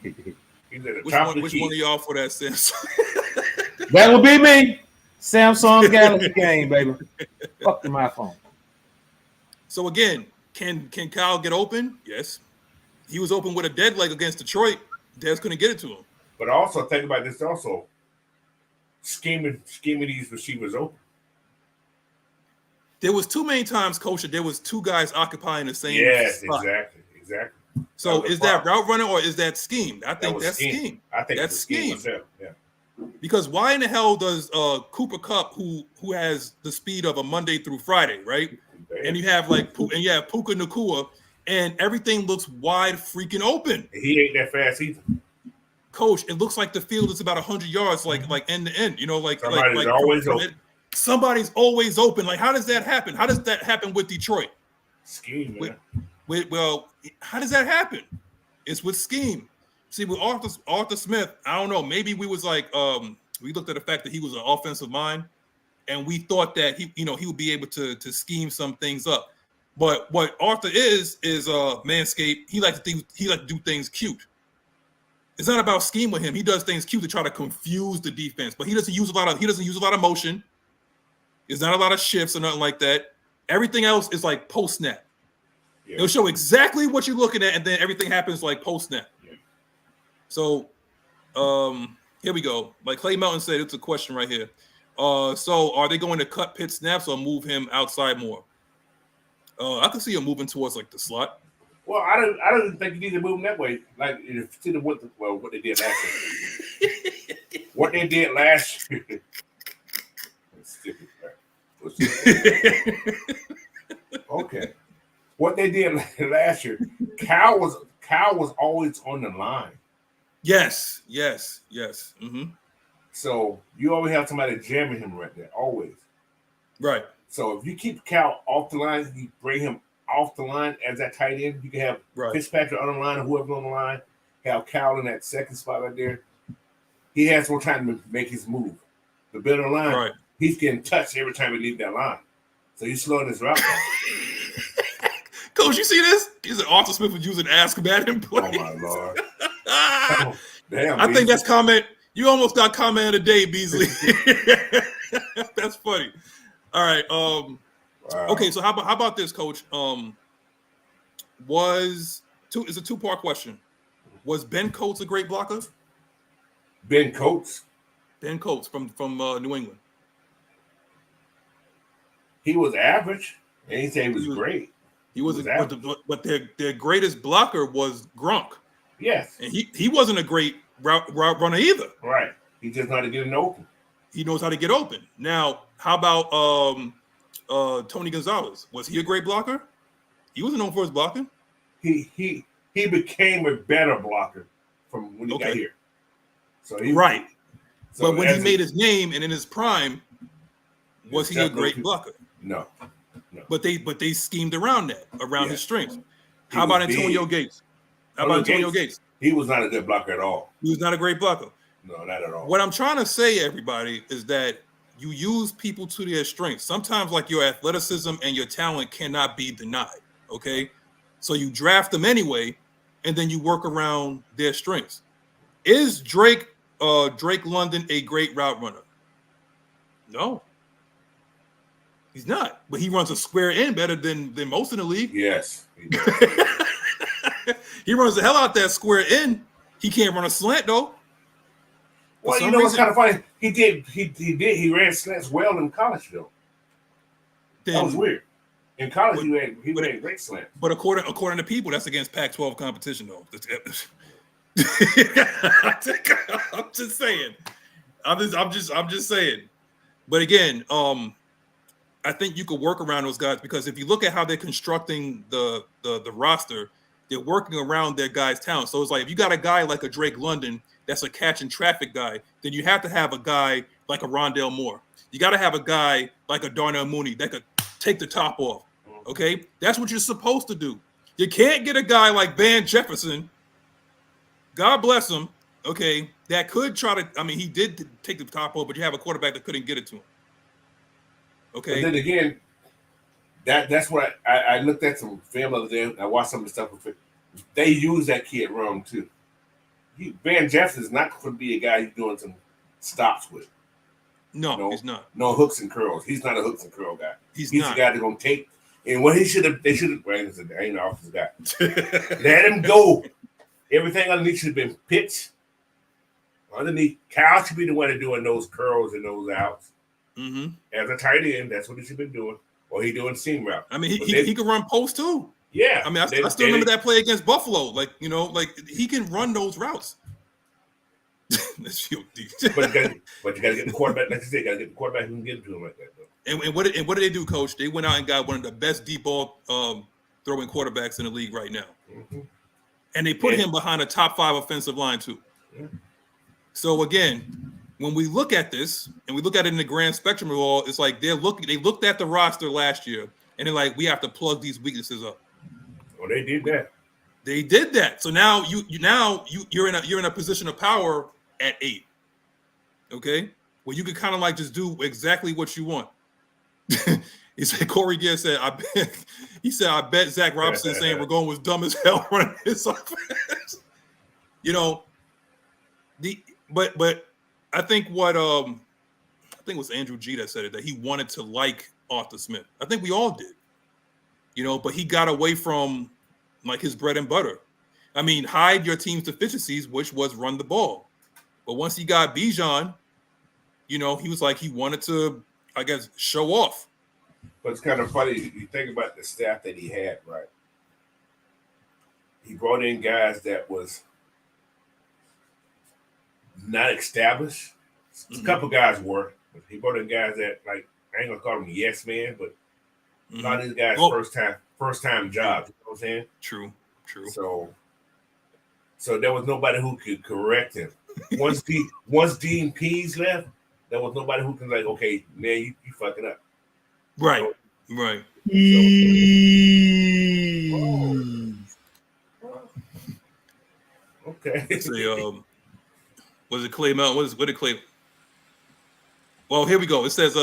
at the Which top one of y'all for that sense? That would be me. Samsung Galaxy game, baby. Fuck the my phone. So again, can Kyle get open? Yes. He was open with a dead leg against Detroit. Dez couldn't get it to him. But also think about this also. Scheming these receivers open. There was too many times, Coach, that there was 2 guys occupying the same spot. Exactly. So is that route runner or is that scheme? I think that's scheme. I think that's scheme. Myself. Yeah. Because why in the hell does Cooper Kupp, who has the speed of a Monday through Friday, right? Man. And you have Puka Nacua, and everything looks wide freaking open. He ain't that fast either. Coach, it looks like the field is about 100 yards, like end to end. You know, somebody's always open. Somebody's always open. Like, how does that happen? How does that happen with Detroit? Scheme, man. Well, how does that happen? It's with scheme. See, with Arthur Smith, I don't know. Maybe we was like, we looked at the fact that he was an offensive mind, and we thought that he would be able to scheme some things up. But what Arthur is Manscaped. He likes to do things cute. It's not about scheme with him. He does things cute to try to confuse the defense, but he doesn't use a lot of motion. There's not a lot of shifts or nothing like that. Everything else is like post snap. Yeah. It'll show exactly what you're looking at, and then everything happens like post snap. Yeah. So, here we go. Like Clay Melton said, it's a question right here. So are they going to cut Pitt snaps or move him outside more? I can see him moving towards like the slot. Well, I don't think you need to move him that way. Like instead of what they did last year. What they did last year. Okay. What they did last year, Cal was always on the line. Yes. Mm-hmm. So you always have somebody jamming him right there, always. Right. So if you keep Cal off the line, you bring him off the line as that tight end. You can have Fitzpatrick on the line or whoever's on the line. Have Cal in that second spot right there. He has more time to make his move. The better line, he's getting touched every time he leaves that line. So he's slowing his route down. Coach, you see this? He said Arthur Smith was using Azkaban in play. Oh, my Lord. Damn, I think that's comment. You almost got comment of the day, Beasley. That's funny. All right. Wow. Okay, so how about this, Coach? It's a 2-part question. Was Ben Coates a great blocker? Ben Coates? Ben Coates from New England. He was average. And he said he was great. He was but their greatest blocker was Gronk. Yes. And he wasn't a great route runner either. Right. He just knows how to get open. He knows how to get open. Now, how about Tony Gonzalez? Was he a great blocker? He wasn't known for his blocking. he became a better blocker from when he got here. So right. So but when he made his name and in his prime, was he a great blocker? No. But they schemed around that, his strengths. How about Antonio Gates? Gates? He was not a good blocker at all. He was not a great blocker. No, not at all. What I'm trying to say, everybody, is that you use people to their strengths. Sometimes, like, your athleticism and your talent cannot be denied. Okay, so you draft them anyway, and then you work around their strengths. Is Drake London a great route runner? No, he's not. But he runs a square in better than most in the league. Yes, he runs the hell out that square in. He can't run a slant though. Well, you know what's kind of funny? He ran slants well in college though. That was weird. In college, he ran great slants. But according to people, that's against Pac-12 competition though. I'm just saying. I'm just saying. But again, I think you could work around those guys because if you look at how they're constructing the roster, they're working around their guys' talent. So it's like if you got a guy like a Drake London that's a catch and traffic guy, then you have to have a guy like a Rondale Moore. You got to have a guy like a Darnell Mooney that could take the top off. Okay, that's what you're supposed to do. You can't get a guy like Van Jefferson. God bless him. Okay, that could try to. I mean, he did take the top off, but you have a quarterback that couldn't get it to him. Okay. But then again, that's what I looked at some film other day. I watched some of the stuff. They use that kid wrong too. Van Jefferson is not going to be a guy you're doing some stops with. No, he's not. No hooks and curls. He's not a hooks and curl guy. He's not. a guy that's going to take. And what they should have. I ain't an offensive guy. Let him go. Everything underneath should have been pitched. Underneath, Kyle should be the one doing those curls and those outs. Mm-hmm. As a tight end, that's what he should be doing. Or he doing seam route. I mean, he can run post too. Yeah. I mean, I still remember that play against Buffalo. Like, he can run those routes. Let's feel deep. but you got to get the quarterback. Like you said, got to get the quarterback who can get it to him like that. Though. And what did they do, Coach? They went out and got one of the best deep ball throwing quarterbacks in the league right now. Mm-hmm. And they put him behind a top 5 offensive line too. Yeah. So again, when we look at this and we look at it in the grand spectrum of all, it's like they looked at the roster last year and they're like, we have to plug these weaknesses up. Well, they did that. They did that. So now you're in a position of power at 8. Okay? Where you can kind of like just do exactly what you want. He said Corey Gill said, I bet Zach Robinson saying we're going was dumb as hell running his offense. But I think it was Andrew G that said it, that he wanted to like Arthur Smith. I think we all did. But he got away from like his bread and butter. I mean, hide your team's deficiencies, which was run the ball. But once he got Bijan, he was like he wanted to, I guess, show off. But it's kind of funny. You think about the staff that he had, right? He brought in guys that was not established. A couple guys were. But he brought in guys that, like, I ain't gonna call them yes man, but a lot of these guys first time jobs. You know what I'm saying? True. So there was nobody who could correct him. Once Dean Pease left, there was nobody who can like, okay, man, you fucking up. Right. So, right. Okay. So, was it Clay Mountain? What did Clay? Well, here we go. It says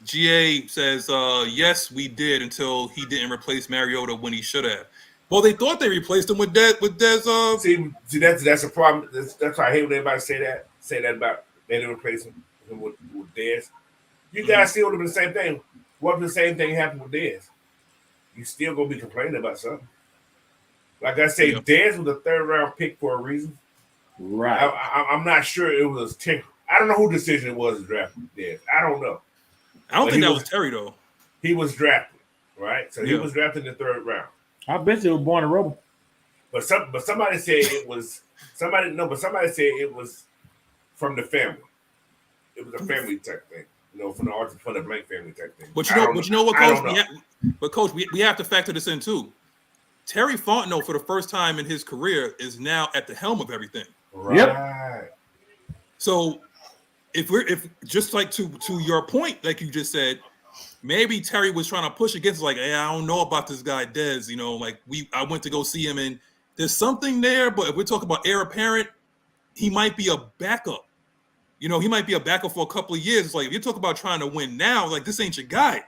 GA says yes, we did until he didn't replace Mariota when he should have. Well, they thought they replaced him with Dez. See, that's a problem. That's why I hate when everybody say that about they didn't replace him with Dez. You guys still doing the same thing. What if the same thing happened with Dez? You still gonna be complaining about something. Like I say, Dez was a 3rd round pick for a reason. Right. I'm not sure it was Terry. I don't know who decision it was to draft Dez. I don't know. I don't think that was Terry though. He was drafted, right? So he was drafted in the 3rd round. I bet you was born a rebel. But somebody said it was somebody said it was from the family. It was a family type thing. From the blank family type thing. But you know what, Coach? But Coach, we have to factor this in too. Terry Fontenot, for the first time in his career, is now at the helm of everything. Right. Yep. So if just like to your point, like you just said, maybe Terry was trying to push against, like, hey, I don't know about this guy Dez. You know, like I went to go see him, and there's something there. But if we're talking about heir apparent, he might be a backup. You know, he might be a backup for a couple of years. It's like if you talk about trying to win now, like this ain't your guy.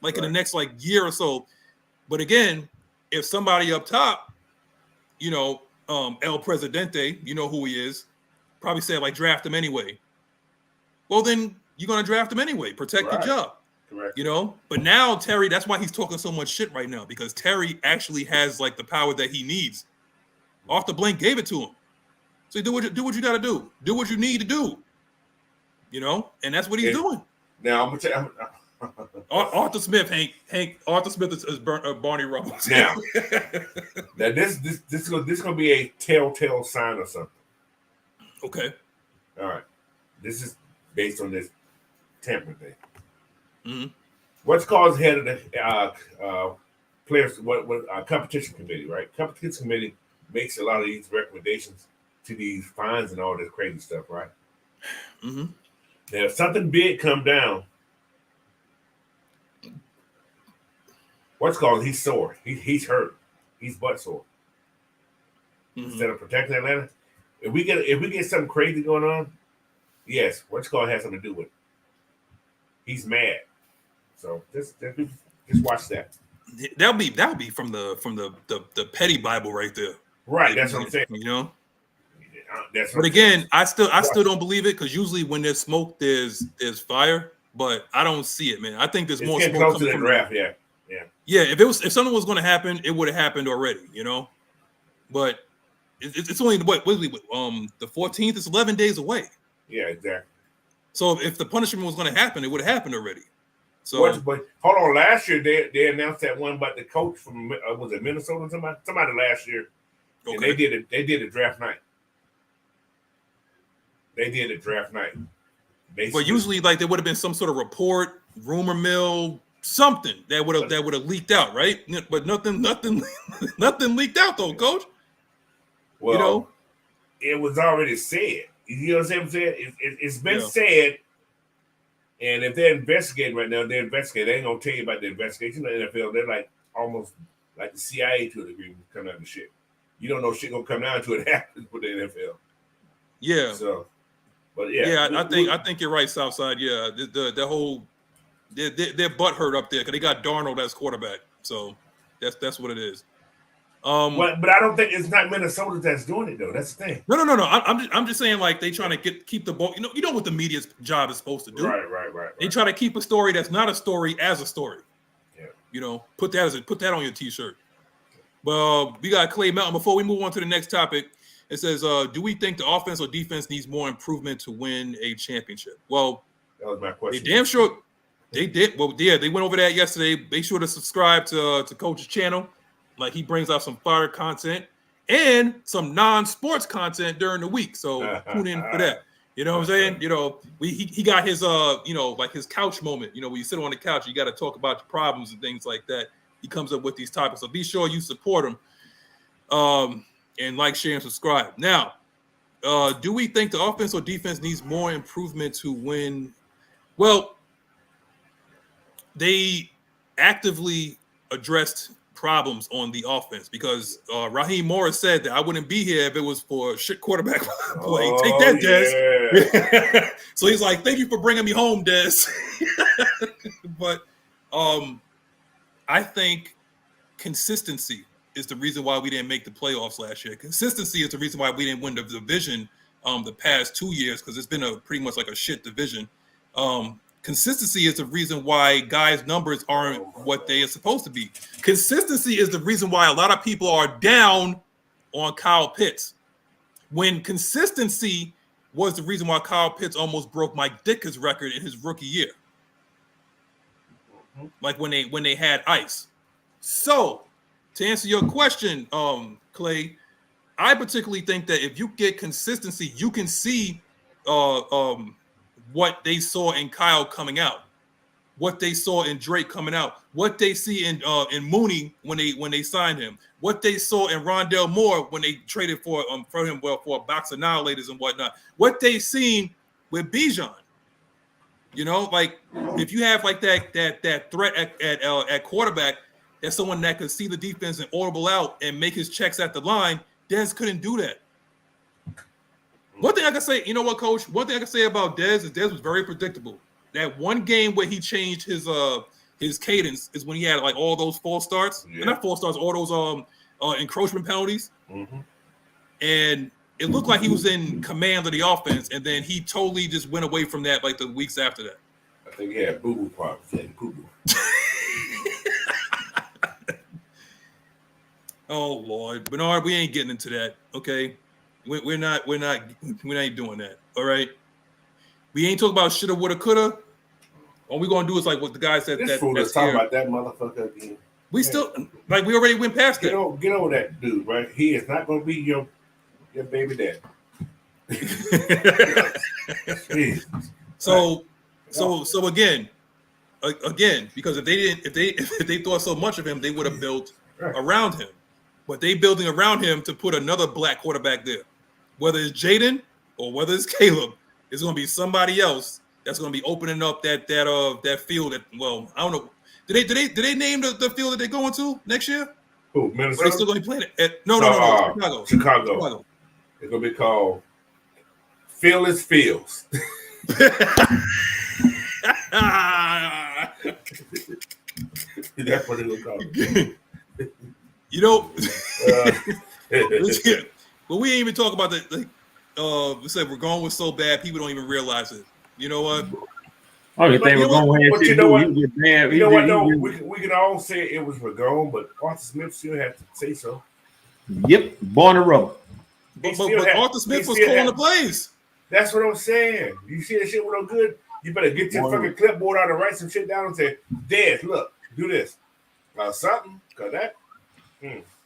Like in the next like year or so. But again, if somebody up top, you know, El Presidente, you know who he is, probably said like draft him anyway. Well, then you're gonna draft him anyway. Protect your job. Correct. You know, but now Terry, that's why he's talking so much shit right now, because Terry actually has like the power that he needs. Arthur Blank gave it to him. So do what you gotta do. Do what you need to do. You know, and that's what he's doing. Now I'm gonna tell you. Arthur Smith, Hank. Arthur Smith is Barney Rubbles. Now this gonna be a telltale sign or something. Okay. All right. This is based on this tampering thing. Mm-hmm. What's called head of the players? What competition committee? Right. Competition committee makes a lot of these recommendations to these fines and all this crazy stuff. Right. Mm-hmm. Now, if something big come down. What's called? He's sore. He's hurt. He's butt sore. Mm-hmm. Instead of protecting Atlanta, if we get something crazy going on, yes, what's called has something to do with it. He's mad. So just watch that. That'll be from the petty Bible right there. Right. That's what I'm saying. You know. But again, I still don't believe it, because usually when there's smoke, there's fire. But I don't see it, man. I think there's more smoke coming from the draft. Yeah. If something was going to happen, it would have happened already, you know. But it's only the 14th. It's 11 days away. Yeah, exactly. So if the punishment was going to happen, it would have happened already. So, but hold on. Last year they announced that one about the coach from was it Minnesota or somebody last year, and they did a draft night. They did a draft night. Basically. But usually, like, there would have been some sort of report, rumor mill, something that would have leaked out, right? But nothing leaked out though, Coach. Well, you know, it was already said. You know what I'm saying? It's been said, and if they're investigating right now, they're investigating. They ain't gonna tell you about the investigation of the NFL. They're like almost like the CIA to a degree coming out of shit. You don't know shit gonna come down to it happens with the NFL. Yeah. So. But I think you're right, Southside. Yeah, the whole their butt hurt up there because they got Darnold as quarterback. So that's what it is. But I don't think it's not Minnesota that's doing it though. That's the thing. No. I'm just saying, like, they trying to keep the ball. You know what the media's job is supposed to do. Right. They try to keep a story that's not a story as a story. Yeah. You know, put that on your T-shirt. Well, we got Clay Melton. Before we move on to the next topic. It says, do we think the offense or defense needs more improvement to win a championship? Well, that was my question. They damn sure they did. Well, yeah, they went over that yesterday. Make sure to subscribe to Coach's channel. Like, he brings out some fire content and some non-sports content during the week. So tune in for that. You know what I'm saying? You know, he got his like his couch moment. You know, when you sit on the couch, you got to talk about your problems and things like that. He comes up with these topics. So be sure you support him. And like, share, and subscribe. Now, do we think the offense or defense needs more improvement to win? Well, they actively addressed problems on the offense because Raheem Morris said that I wouldn't be here if it was for shit quarterback play. Take that, Dez. Yeah. So he's like, thank you for bringing me home, Dez. But I think consistency is the reason why we didn't make the playoffs last year. Consistency is the reason why we didn't win the division the past 2 years, because it's been a pretty much like a shit division. Consistency is the reason why guys' numbers aren't what they are supposed to be. Consistency is the reason why a lot of people are down on Kyle Pitts. When consistency was the reason why Kyle Pitts almost broke Mike Ditka's record in his rookie year. Like when they had ice. So, to answer your question, Clay, I particularly think that if you get consistency, you can see what they saw in Kyle coming out. what they saw in Drake coming out, what they see in Mooney when they signed him, what they saw in Rondell Moore when they traded for him for a box of annihilators and whatnot, what they seen with Bijan. You know, like if you have like that threat at quarterback, that's someone that could see the defense and audible out and make his checks at the line. Dez couldn't do that. One thing I can say, you know what, Coach? One thing I can say about Dez is Dez was very predictable. That one game where he changed his cadence is when he had like all those false starts, not false starts, all those encroachment penalties, and it looked like he was in command of the offense, and then he totally just went away from that like the weeks after that. I think he had boo-boo problems. He had boo-boo. Oh Lord, Bernard, we ain't getting into that. Okay, we're not doing that. All right, we ain't talking about shoulda, woulda, coulda. All we gonna do is like what the guy said. This fool is talking about that motherfucker again. We still like we already went past that. Get over that dude, right? He is not gonna be your baby dad. So again, because if they thought so much of him, they would have built around him. But they building around him to put another black quarterback there. Whether it's Jaden or whether it's Caleb, it's going to be somebody else that's going to be opening up that field. I don't know. Did they name the field that they're going to next year? Who, Minnesota? Or they still going to be playing it? No, Chicago. It's going to be called Fearless Fields. That's what it was called. You know, but we ain't even talk about that. We said we're going with so bad, people don't even realize it. You know what? Oh, you think we're going ahead? But you know what? You know what? No, we can all say it was Ragon, but Arthur Smith still had to say so. Yep, born a rubber. But Arthur Smith was calling the plays. That's what I'm saying. You see that shit went on good. You better get your fucking clipboard out and write some shit down and say, Dad, look, do this. Something, cause that.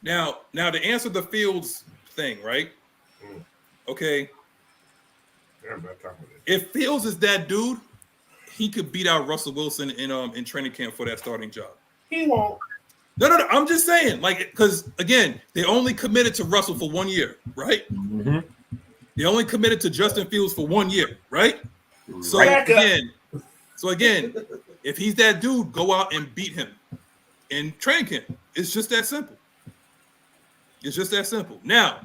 Now to answer the Fields thing, right? Okay. If Fields is that dude, he could beat out Russell Wilson in training camp for that starting job. He won't. No. I'm just saying, like, because again, they only committed to Russell for 1 year, right? Mm-hmm. They only committed to Justin Fields for 1 year, right? So again, if he's that dude, go out and beat him in training camp. It's just that simple. It's just that simple. Now,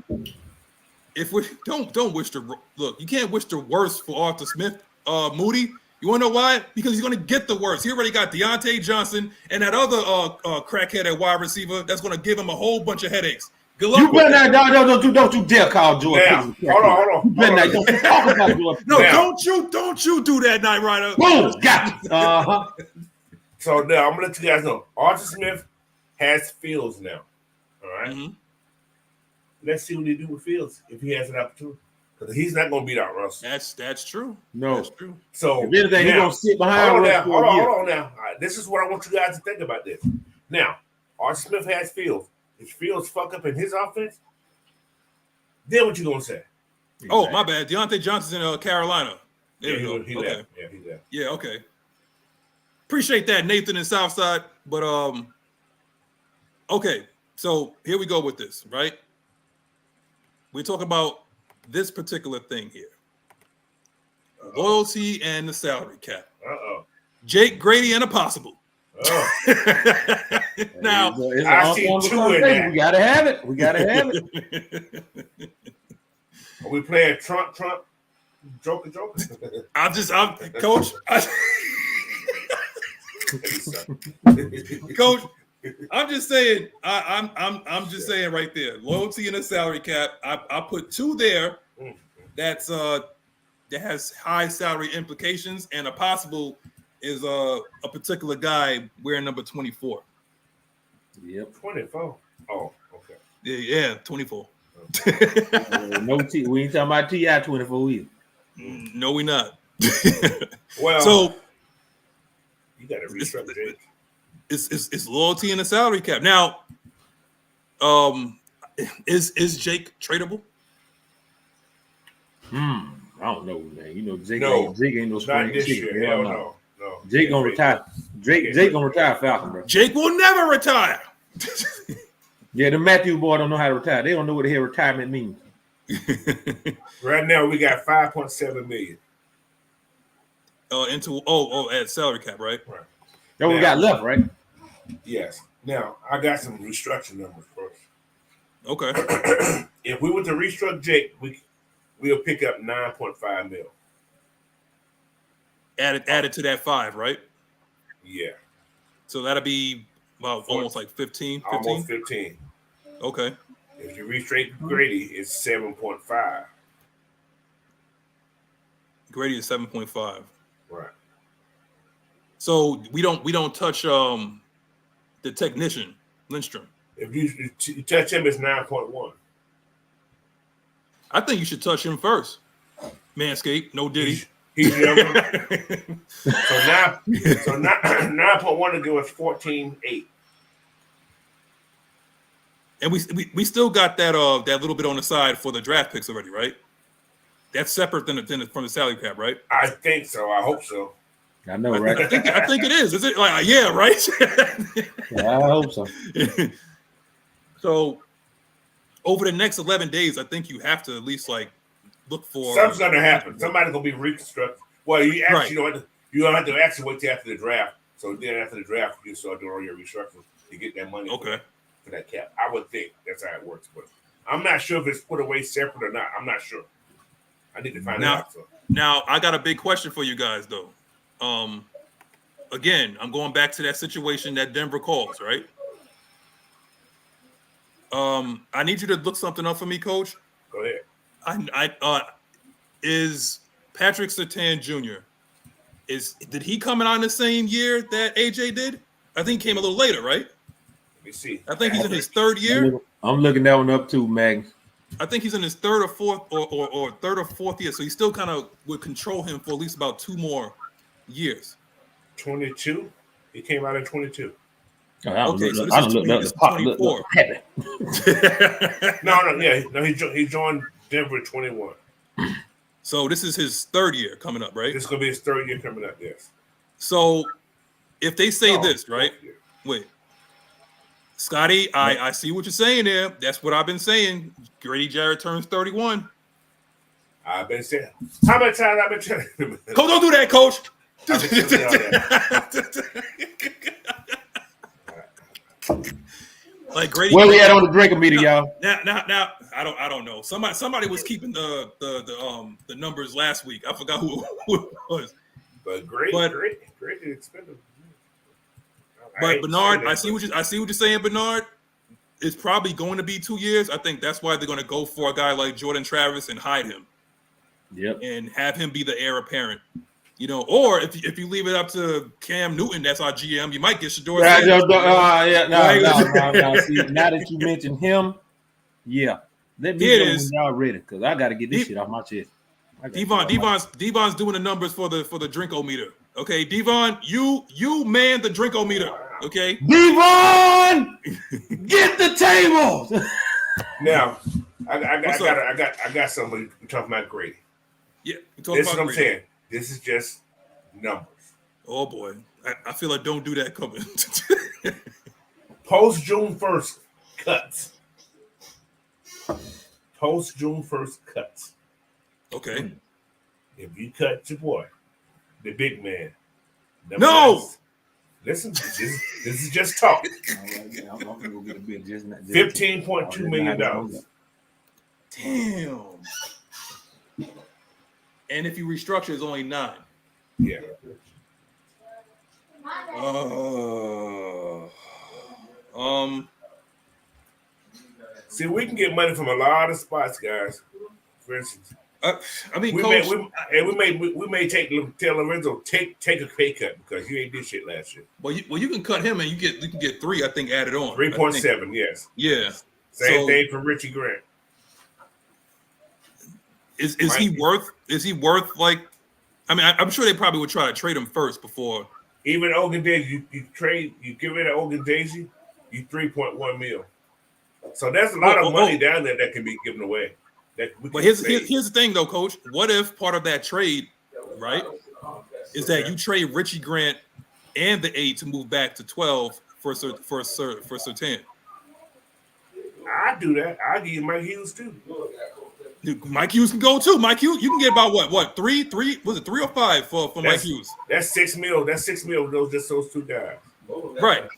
if we don't wish to look, you can't wish the worst for Arthur Smith, Moody. You want to know why? Because he's going to get the worst. He already got Deontay Johnson and that other crackhead at wide receiver that's going to give him a whole bunch of headaches. Good luck. You better not, don't you dare call Jordan. Hold on. You better not, don't you talk about Jordan. No, don't you do that, Nyght Ryder. Boom, got it. So now I'm going to let you guys know. Arthur Smith has Fields now. All right? Mm-hmm. Let's see what they do with Fields if he has an opportunity. Because he's not going to beat out Russell. That's true. No. That's true. So if anything, he's going to sit behind Russell. Hold on now. Right, this is what I want you guys to think about this. Now, Arthur Smith has Fields. If Fields fuck up in his offense, then what you going to say? Exactly. Oh, my bad. Deontay Johnson's in Carolina. There we go. He left. Yeah, he left. Yeah, okay. Appreciate that, Nathan in Southside. But, okay. So here we go with this, right? We're talking about this particular thing here. Loyalty and the salary cap. Jake Grady and a possible. Now, I see two in there. We gotta have it. Are we playing Trump, Joker? I'm Coach. Coach, I'm just saying. I'm just saying right there. Loyalty and a salary cap. I put two there. That's that has high salary implications, and a possible is a particular guy wearing number 24. Yep, 24. Oh, okay. Yeah, 24. No T. We ain't talking about TI 24 either. No, we not. Well, so you got to restructure it. It's loyalty and the salary cap. Now, is Jake tradable? I don't know, man. You know, Jake ain't no spring not this chicken. year. Hell no. Jake gonna retire. Jake gonna retire Falcon, bro. Jake will never retire. Yeah, the Matthew boy don't know how to retire. They don't know what the hell retirement means. Right now we got 5.7 million. At salary cap, right? Right. That we got left, right? Yes. Now I got some restructuring numbers first. Okay. If we were to restructure Jake, we'll pick up 9.5 mil. Added to that 5, right? Yeah. So that'll be about almost like 15. Almost 15. Okay. If you restraight Grady, it's 7.5. Grady is 7.5. Right. So we don't touch the technician, Lindstrom. If you touch him, it's 9.1. I think you should touch him first. Manscaped, no Diddy. He's younger. so 9.1 to give us 14.8. And we still got that little bit on the side for the draft picks already, right? That's separate from the salary cap, right? I think so. I hope so. I know, right? I think it is. Is it like yeah, right? Yeah, I hope so. So over the next 11 days, I think you have to at least like look for something's gonna happen. Somebody's gonna be reconstructed. Well, you actually you don't have to actually wait till after the draft. So then after the draft, you start doing all your restructuring to get that money. Okay. For that cap. I would think that's how it works, but I'm not sure if it's put away separate or not. I'm not sure. I need to find out. So. Now I got a big question for you guys though. Again, I'm going back to that situation that Denver calls, right? I need you to look something up for me, Coach. Go ahead. Is Patrick Surtain Jr. Did he come out in the same year that AJ did? I think he came a little later, right? Let me see. I think he's in his third year. I'm looking that one up too, Maggie. I think he's in his third or fourth or third or fourth year. So he still kind of would control him for at least about 2 more years. 22. He came out in 22. Okay, so this is 24. No, he joined Denver 21. So this is his third year coming up, right? This is gonna be his third year coming up, yes. So if they say this, right? Wait. Scotty, I see what you're saying there. That's what I've been saying. Grady Jarrett turns 31. I've been saying. How many times I've been telling him? Coach, don't do that, Coach. Like Grady. Where we at on the drinking meter, y'all? Now, I don't know. Somebody was keeping the numbers last week. I forgot who it was. But great expensive. But Bernard, I see what you're saying, Bernard. It's probably going to be 2 years. I think that's why they're going to go for a guy like Jordan Travis and hide him. Yep. And have him be the heir apparent. You know, or if you leave it up to Cam Newton, that's our GM, you might get Shador. No. See, now that you mentioned him, yeah. Let me know when y'all ready, because I got to get this shit off my chest. Devon's doing the numbers for the drinkometer. Okay, Devon, you man the drinkometer. Okay, Devon, get the table. Now, I got somebody talking about Grady. Yeah, this is what I'm saying. This is just numbers. Oh boy, I feel like don't do that coming. Post June 1st cuts. Post June 1st cuts. Okay. If you cut your boy, the big man. No. Listen, this is just talk. $15.2 million. Damn. And if you restructure, it's only 9. Yeah. See, we can get money from a lot of spots, guys. For instance, I mean, we Coach, may tell Lorenzo take a pay cut because you ain't did shit last year. Well, you can cut him and you can get 3. I think added on 3.7. Yes. Yeah. Same thing for Richie Grant. Is he worth like? I mean, I'm sure they probably would try to trade him first before. Even Ogundeji, you get rid of Ogundeji, you 3.1 mil. So that's a lot of money down there that can be given away. But here's the thing, though, Coach. What if part of that trade, right, is that you trade Richie Grant and the 8 to move back to 12 for Surtain. I do that. I give you Mike Hughes too. Mike Hughes can go too. Mike Hughes, you can get about what? Three? Was it 3 or 5 for Mike Hughes? That's $6 million. That's $6 million. Those two guys. Right.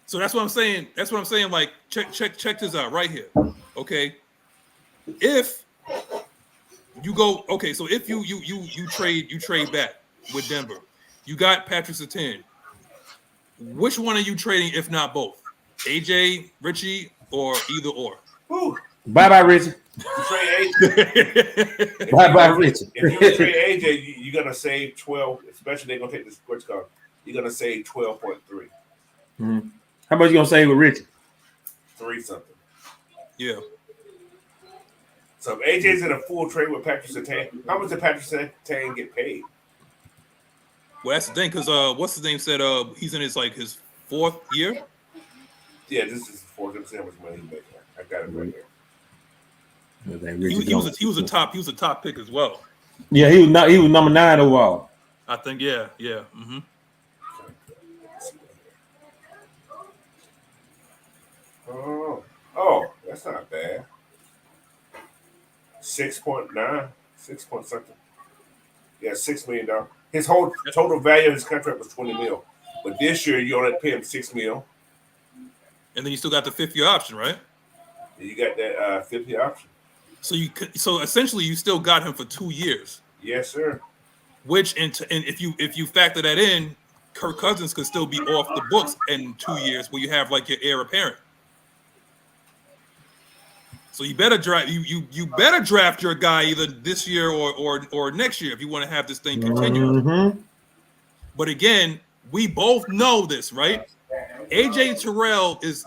So that's what I'm saying. That's what I'm saying. Like, check this out right here. Okay. If you go, okay, so if you trade back with Denver, you got Patrick Surtain. Which one are you trading, if not both? AJ, Richie, or either or? Ooh. Bye, Richie. Trade AJ. Bye, Richie. If you trade AJ, you're gonna save 12. Especially they're gonna take the sports card. You're gonna save 12.3. Mm-hmm. How much you gonna save with Richie? 3 something. Yeah. So if AJ's in a full trade with Patrick Surtain, how much did Patrick Surtain get paid? Well, that's the thing, because what's his name said he's in his 4th year. Yeah, this is 4th. Let me see how much money he made. I got it right here. He was a top pick as well. Yeah, he was number 9 overall. I think, yeah. Mm-hmm. Oh, that's not bad. 6.9, 6 point something. Yeah, $6 million. His whole total value of his contract was $20 million, but this year you only pay him $6 million. And then you still got the 5th year option, right? You got that 5th year option. So essentially you still got him for 2 years. Yes, sir. Which and if you factor that in, Kirk Cousins could still be off the books in 2 years, where you have your heir apparent. So you better draft you better draft your guy either this year or next year if you want to have this thing continue. Mm-hmm. But again, we both know this, right? AJ Terrell is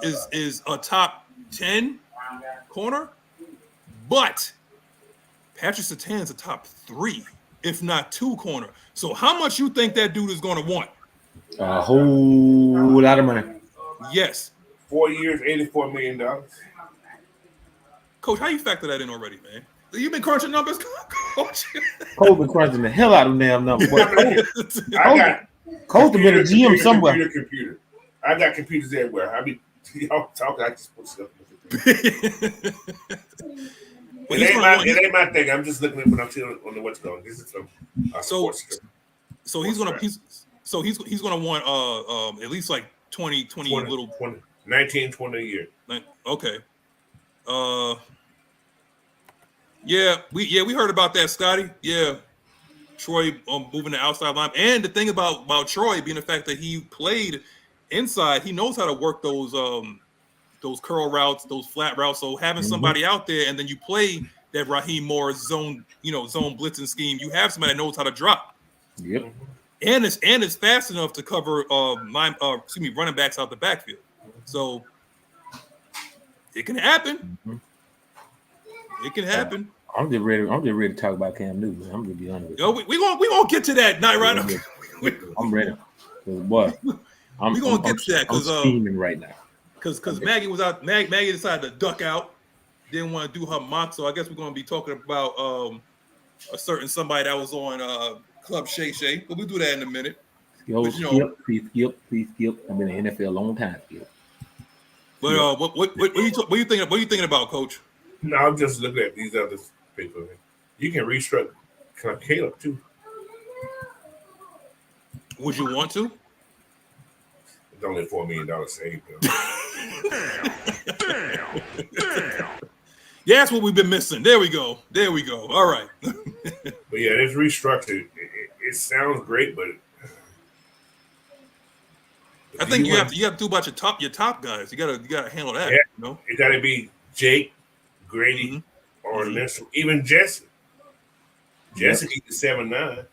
a top 10 corner, but Patrick Surtain is a top 3, if not 2 corner. So how much you think that dude is going to want? A whole lot of money. Yes. 4 years, $84 million. Coach, how you factor that in already, man? You've been crunching numbers, Coach. Coach been crunching the hell out of them damn numbers. Coach been a GM somewhere. Computer. I got computers everywhere. I mean, y'all talking. I just put stuff in the computer. It ain't my thing. I'm just looking at what I'm seeing on the what's going. This is some so he's gonna want at least 20 little 19, 20 a year. Okay. We heard about that, Scotty. Yeah, Troy moving the outside line, and the thing about Troy being the fact that he played inside, he knows how to work those curl routes, those flat routes. So having somebody out there, and then you play that Raheem Morris zone blitzing scheme, you have somebody that knows how to drop. Yep. And it's fast enough to cover running backs out the backfield. So it can happen. Mm-hmm. It can happen. I'm just ready to talk about Cam Newton. I'm gonna be honest with you. Yo, we gonna get to that night, right? I'm ready. What? We're gonna get to that because I'm steaming right now. Because Maggie was out. Maggie decided to duck out. Didn't want to do her mock. So I guess we're gonna be talking about a certain somebody that was on Club Shay Shay. But we'll do that in a minute. Yo, please skip. I've been in the NFL a long time. Skip. But what are you thinking? What are you thinking about, Coach? No, I'm just looking at these other people. You can restructure Caleb too. Would you want to? It's only $4 million saved. Damn. Yeah, that's what we've been missing. There we go. All right. But yeah, it's restructured. It sounds great, but I think you have to do about your top guys. You gotta handle that. Yeah, you know? It gotta be Jake, Grady, or even Jesse. Jesse can get 7-9.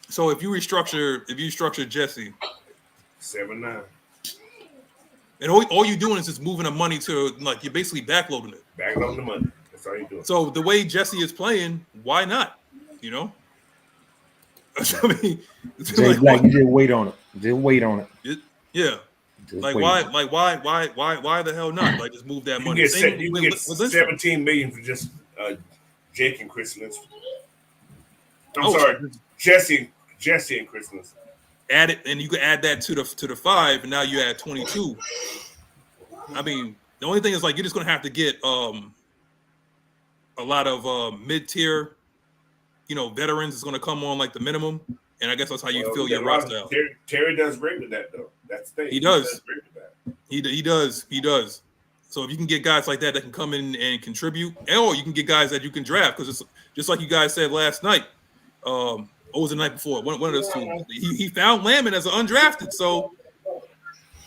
So if you restructure Jesse 7-9. And all you're doing is just moving the money to you're basically backloading it. Backloading the money. That's all you're doing. So the way Jesse is playing, why not? You know? I mean, you just wait on it. Just wait on it. Yeah. Just why the hell not? Just move that money. You can get $17 million for just Jake and Chris Lindstrom. I'm sorry, Jesse and Christmas. Add it, and you can add that to the 5, and now you add 22. I mean, the only thing is like you're just gonna have to get a lot of mid-tier, veterans is gonna come on like the minimum, and I guess that's how you fill your roster out. Terry does great with that though. That's the thing. He does. He does. So if you can get guys like that can come in and contribute, or you can get guys that you can draft, because it's just like you guys said last night. What was the night before? One of those two. He found Lamon as an undrafted, so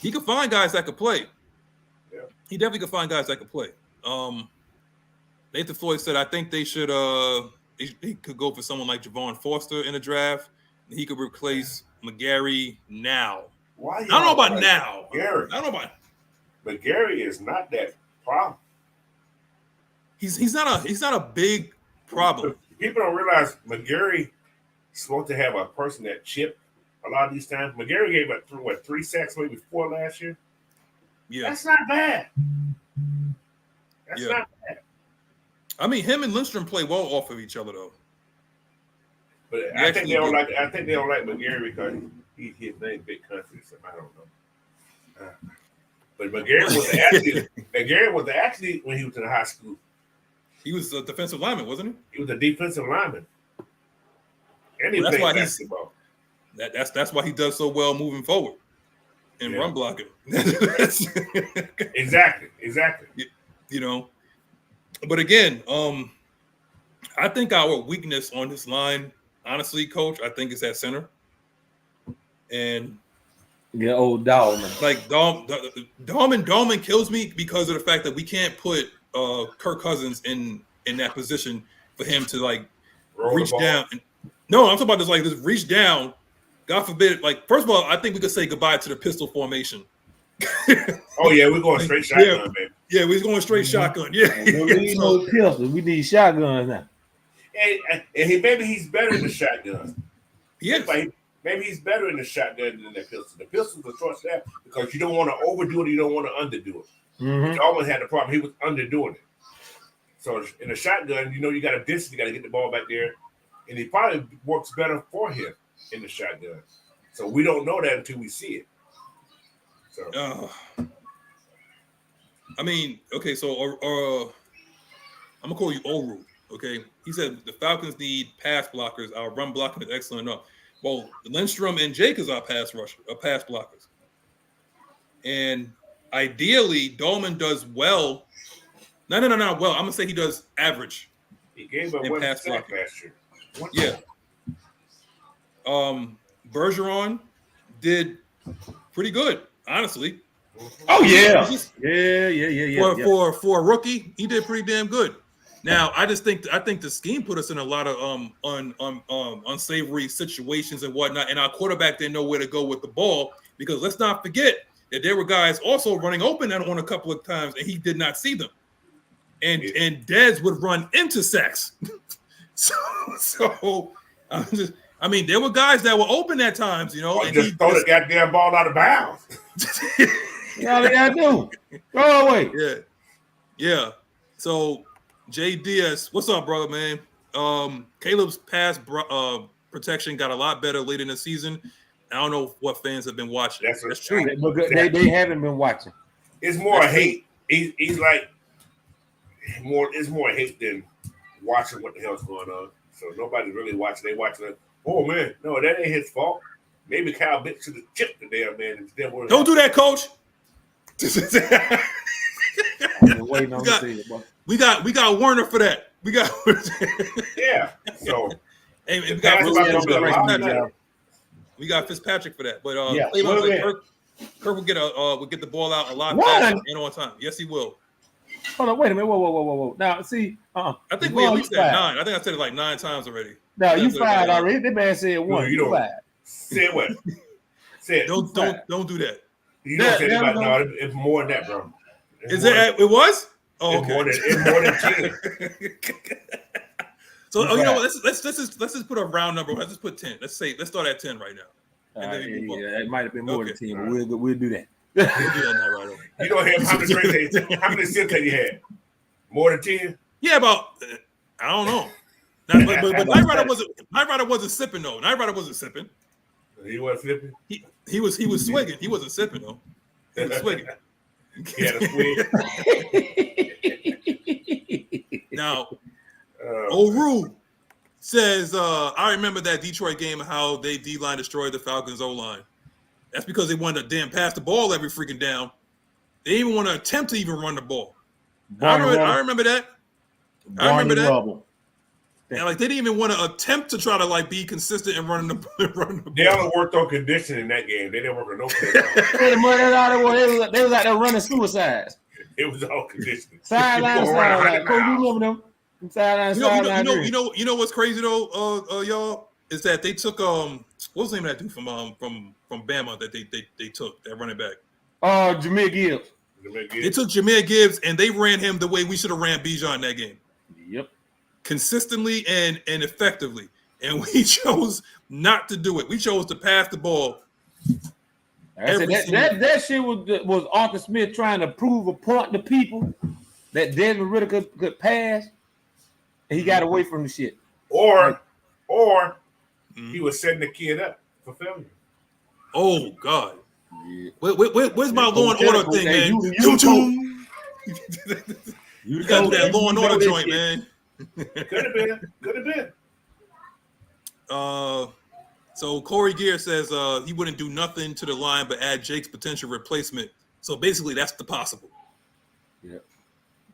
he could find guys that could play. Yeah. He definitely could find guys that could play. Nathan Floyd said, I think they should he could go for someone like Javon Foster in the draft. He could replace McGarry now. Why? I don't know about now. Gary. I don't know about. But Gary is not that problem. He's not a big problem. People don't realize McGarry supposed to have a person that chipped a lot of these times. McGarry gave up 3 sacks maybe 4 last year. Yeah, that's not bad. That's not bad. I mean, him and Lindstrom play well off of each other though. But I think they don't like McGarry because his name Big Country. So I don't know. But McGarry was actually when he was in high school. He was a defensive lineman, wasn't he? He was a defensive lineman. And he played basketball. That's why he does so well moving forward and run blocking. Exactly. But again, I think our weakness on this line, honestly, Coach, I think it's at center. And old Dahlman. Like Dahlman kills me because of the fact that we can't put Kirk Cousins in that position for him to like reach down. No, I'm talking about just reach down. God forbid, first of all, I think we could say goodbye to the pistol formation. Oh yeah, we're going straight shotgun, baby. Yeah, we're going straight shotgun. Yeah, we need no pistols. We need shotguns now. And maybe he's better in the shotgun. Yes. Maybe he's better in the shotgun than the pistol. The pistol's a short snap because you don't want to overdo it. You don't want to underdo it. Mm-hmm. He always had the problem. He was underdoing it. So in a shotgun, you got a distance. You got to get the ball back there. And it probably works better for him in the shotgun. So we don't know that until we see it. So I mean, okay, so I'm gonna call you Oru. Okay, he said the Falcons need pass blockers. Our run blocking is excellent enough. Well, Lindstrom and Jake is our pass blockers, and ideally, Dolman does well. No, well, I'm gonna say he does average. He gave up one pass sack last year. Yeah. Bergeron did pretty good, honestly. Oh yeah. Yeah. For a rookie, he did pretty damn good. Now, I think the scheme put us in a lot of unsavory situations and whatnot, and our quarterback didn't know where to go with the ball because let's not forget that there were guys also running open on a couple of times, and he did not see them. And Dez would run into sacks. So I mean, there were guys that were open at times, and just throw the goddamn ball out of bounds. All they gotta do, throw away. Yeah. So Jay Diaz, what's up, brother, man? Caleb's pass protection got a lot better late in the season. I don't know what fans have been watching. That's true. They haven't been watching. It's more hate. He's like more. It's more hate than watching what the hell's going on. So nobody's really watching. They watching it. Oh man, no, that ain't his fault. Maybe Kyle Pitts should have chipped the damn man. Don't do that, coach. We got Werner for that. We got yeah. So hey, we got Fitzpatrick for that. But Kirk will get the ball out a lot faster and on time. Yes, he will. Hold on, wait a minute. Whoa. Now, see, I think we at least said 9. I think I said it like 9 times already. No, you fired already. That man said 1. No, you don't. Say what? Say it. Don't do that. You don't say it about no. It's more than that, bro. It was? Oh, okay. It's more than 10. So you know what? Let's just put a round number. Let's just put 10. Let's start at 10 right now. And then it might have been more than 10, but we'll do that. You don't have how many sins have you had? More than 10? Yeah, about I don't know. But Nyght Ryder wasn't sipping though. Nyght Ryder wasn't sipping. He wasn't sipping. He was swigging. He wasn't sipping though. He was swigging. He had a swig. Now, Oru says, I remember that Detroit game, how they D-line destroyed the Falcons O-line. That's because they wanted to damn pass the ball every freaking down. They didn't even want to attempt to even run the ball. I remember that. I remember that. And like they didn't even want to attempt to try to like be consistent and running the ball. They only worked on conditioning in that game. They didn't work on no play. They was out there running suicides. It was all conditioning. Sideline. Coach, you remember them? Sideline. You know what's crazy though, y'all, is that they took what was the name of that dude from Bama that they took, that running back? Jameer Gibbs. They took Jameer Gibbs and they ran him the way we should have ran Bijan in that game. Yep. Consistently and effectively. And we chose not to do it. We chose to pass the ball. That shit was Arthur Smith trying to prove a point to people that Desmond Ritter could pass, and he got away from the shit. Or he was setting the kid up for failure. Oh God. Yeah. Where's my Law and Order thing, man? You gotta do that Law and Order joint, man. Could have been. So Corey Gear says he wouldn't do nothing to the line but add Jake's potential replacement. So basically, that's the possible. Yeah.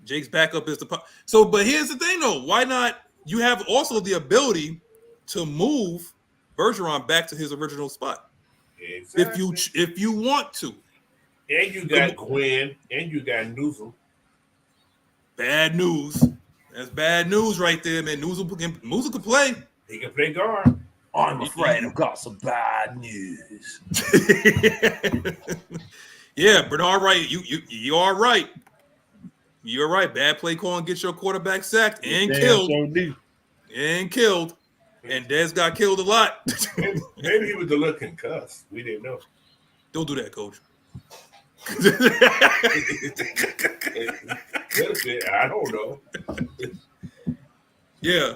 Jake's backup is the but here's the thing though. Why not? You have also the ability to move Bergeron back to his original spot. Exactly. If you want to. And you got Gwen and you got Newsel. Bad news. That's bad news right there, man. Newsel can play. He can play guard. I'm afraid I've got some bad news. Yeah, Bernard Wright, you are right. You're right. Bad play call and get your quarterback sacked and killed. And killed. And Dez got killed a lot. Maybe he was a little concussed. We didn't know. Don't do that, coach. I don't know. Yeah,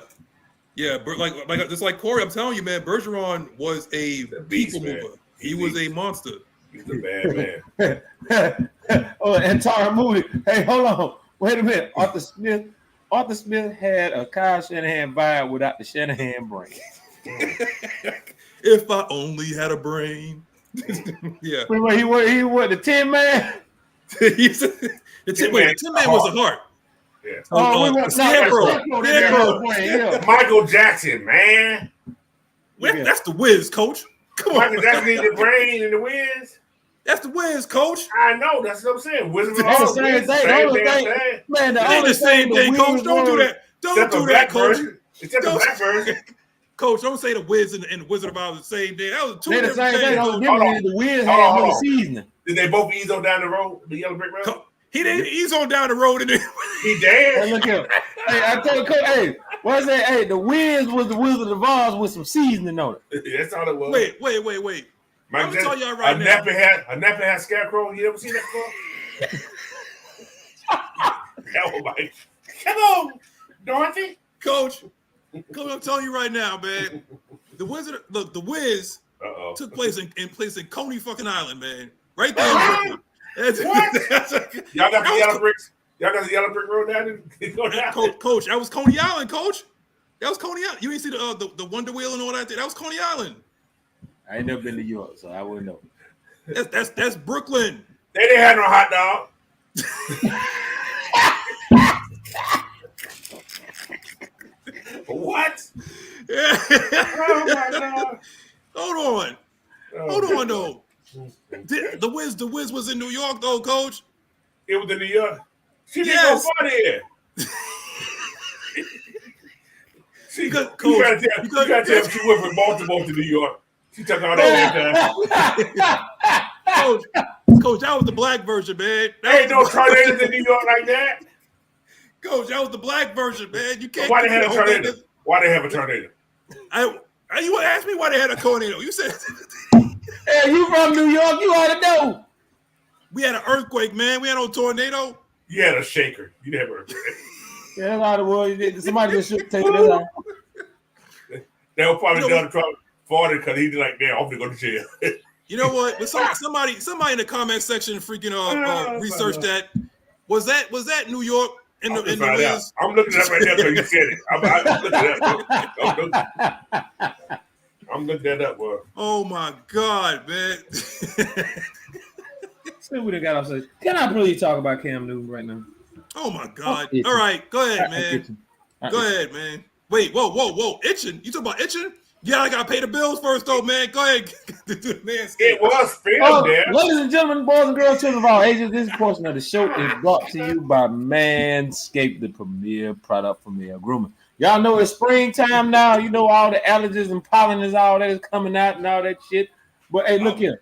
like just like Corey, I'm telling you, man, Bergeron was a people mover. He was a monster. He's a bad man. And Tara Moody. Hey, hold on. Wait a minute. Arthur Smith had a Kyle Shanahan vibe without the Shanahan brain. If I only had a brain. Yeah. Wait, he was the 10 man. The 10 man was a heart. Yeah. Scarecrow. Michael Jackson, man. That's the Wiz, coach. Come on. Michael Jackson needs the brain and the Wiz. That's the Wiz, coach. I know. That's what I'm saying. Wizard that's the same thing. Man, it ain't the same thing, coach. Don't do that. Don't do that, coach. It's just the black version. Coach, don't say the Wiz and the Wizard of Oz the same day. That was two different things. The Wiz had no seasoning. Did they both ease on down the road, the yellow brick road? He didn't ease on down the road. And he danced. Hey, look here. Hey, I tell you, Coach, hey, what's that? Hey, the Wiz was the Wizard of Oz with some seasoning on it. That's all it was. Wait. I'm gonna tell y'all right now. A nappy hat scarecrow. You ever seen that before? Oh my! Come on, Dorothy. Coach, I'm telling you right now, man. The Wiz took place in Coney fucking Island, man. Right there in Brooklyn. Y'all got the yellow bricks. Y'all got the yellow brick road down there? Coach, that was Coney Island, coach. That was Coney Island. You ain't see the Wonder Wheel and all that. That was Coney Island. I ain't never been to New York, so I wouldn't know. That's Brooklyn. They didn't have no hot dog. What? Oh my God! Hold on, though. The Wiz was in New York, though, coach. It was in New York. She didn't go far there. You gotta tell him she went from Baltimore to New York. She took all that time. Coach, that was the black version, man. Ain't no tornadoes in New York like that. Coach, that was the black version, man. You can't. Why they have a tornado? Why they have a tornado? You asked me why they had a tornado. You said, "Hey, you from New York? You ought to know." We had an earthquake, man. We had no tornado. You had a shaker. You never. Yeah, that's how it was. Somebody just should take it out. They were probably Donald Trump 40 because he's like, damn, I'm gonna go to jail. You know what? But somebody in the comment section freaking researched that. Was that New York in the Wiz? I'm looking it up right now because you said it. I'm looking it up. I'm looking that up, bro. Oh my God, man. So we got off. Can I please talk about Cam Newton right now? Oh my God. All right, go ahead, man. Go ahead, man. Wait, whoa. Itching? You talking about itching? Yeah, I gotta pay the bills first, though, man. Go ahead. It was filmed there. Ladies and gentlemen, boys and girls, children of all ages, this portion of the show is brought to you by Manscaped, the premier product for male grooming. Y'all know it's springtime now. You know all the allergies and pollen is all that is coming out and all that shit. But hey, look here.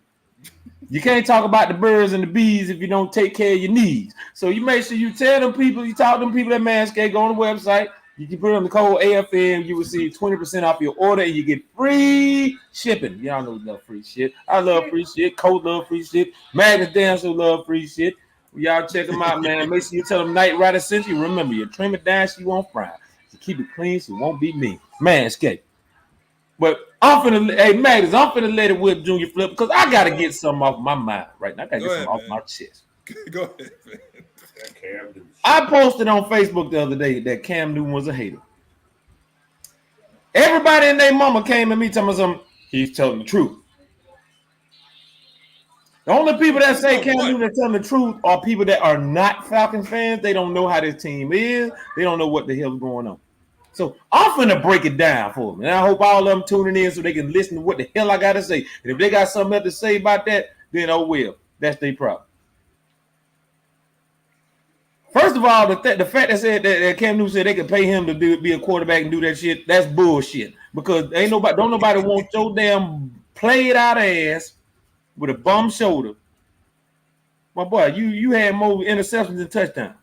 You can't talk about the birds and the bees if you don't take care of your needs. So you make sure you tell them people, you talk to them people at Manscaped, go on the website. You can put on the code AFM. You will receive 20% off your order, and you get free shipping. Y'all know we love free shit. I love free shit. Coach love free shit. Magnus damn so love free shit. Y'all check them out, man. Make sure you tell them Nyght Ryder sent you. Remember, you trim it down, she won't fry. So keep it clean, so it won't be mean. Manscaped. But I'm finna let it whip Junior Flip because I gotta get something off my mind right now. I gotta get something off my chest. Go ahead, man. I posted on Facebook the other day that Cam Newton was a hater. Everybody and their mama came to me telling me something. He's telling the truth. The only people that say Cam Newton is telling the truth are people that are not Falcons fans. They don't know how this team is. They don't know what the hell is going on. So I'm finna break it down for them. And I hope all of them tuning in so they can listen to what the hell I got to say. And if they got something else to say about that, then oh well. That's their problem. First of all, the fact that Cam Newton said they could pay him to be a quarterback and do that shit, that's bullshit. Because don't nobody want your damn played out ass with a bum shoulder. My boy, you had more interceptions than touchdowns.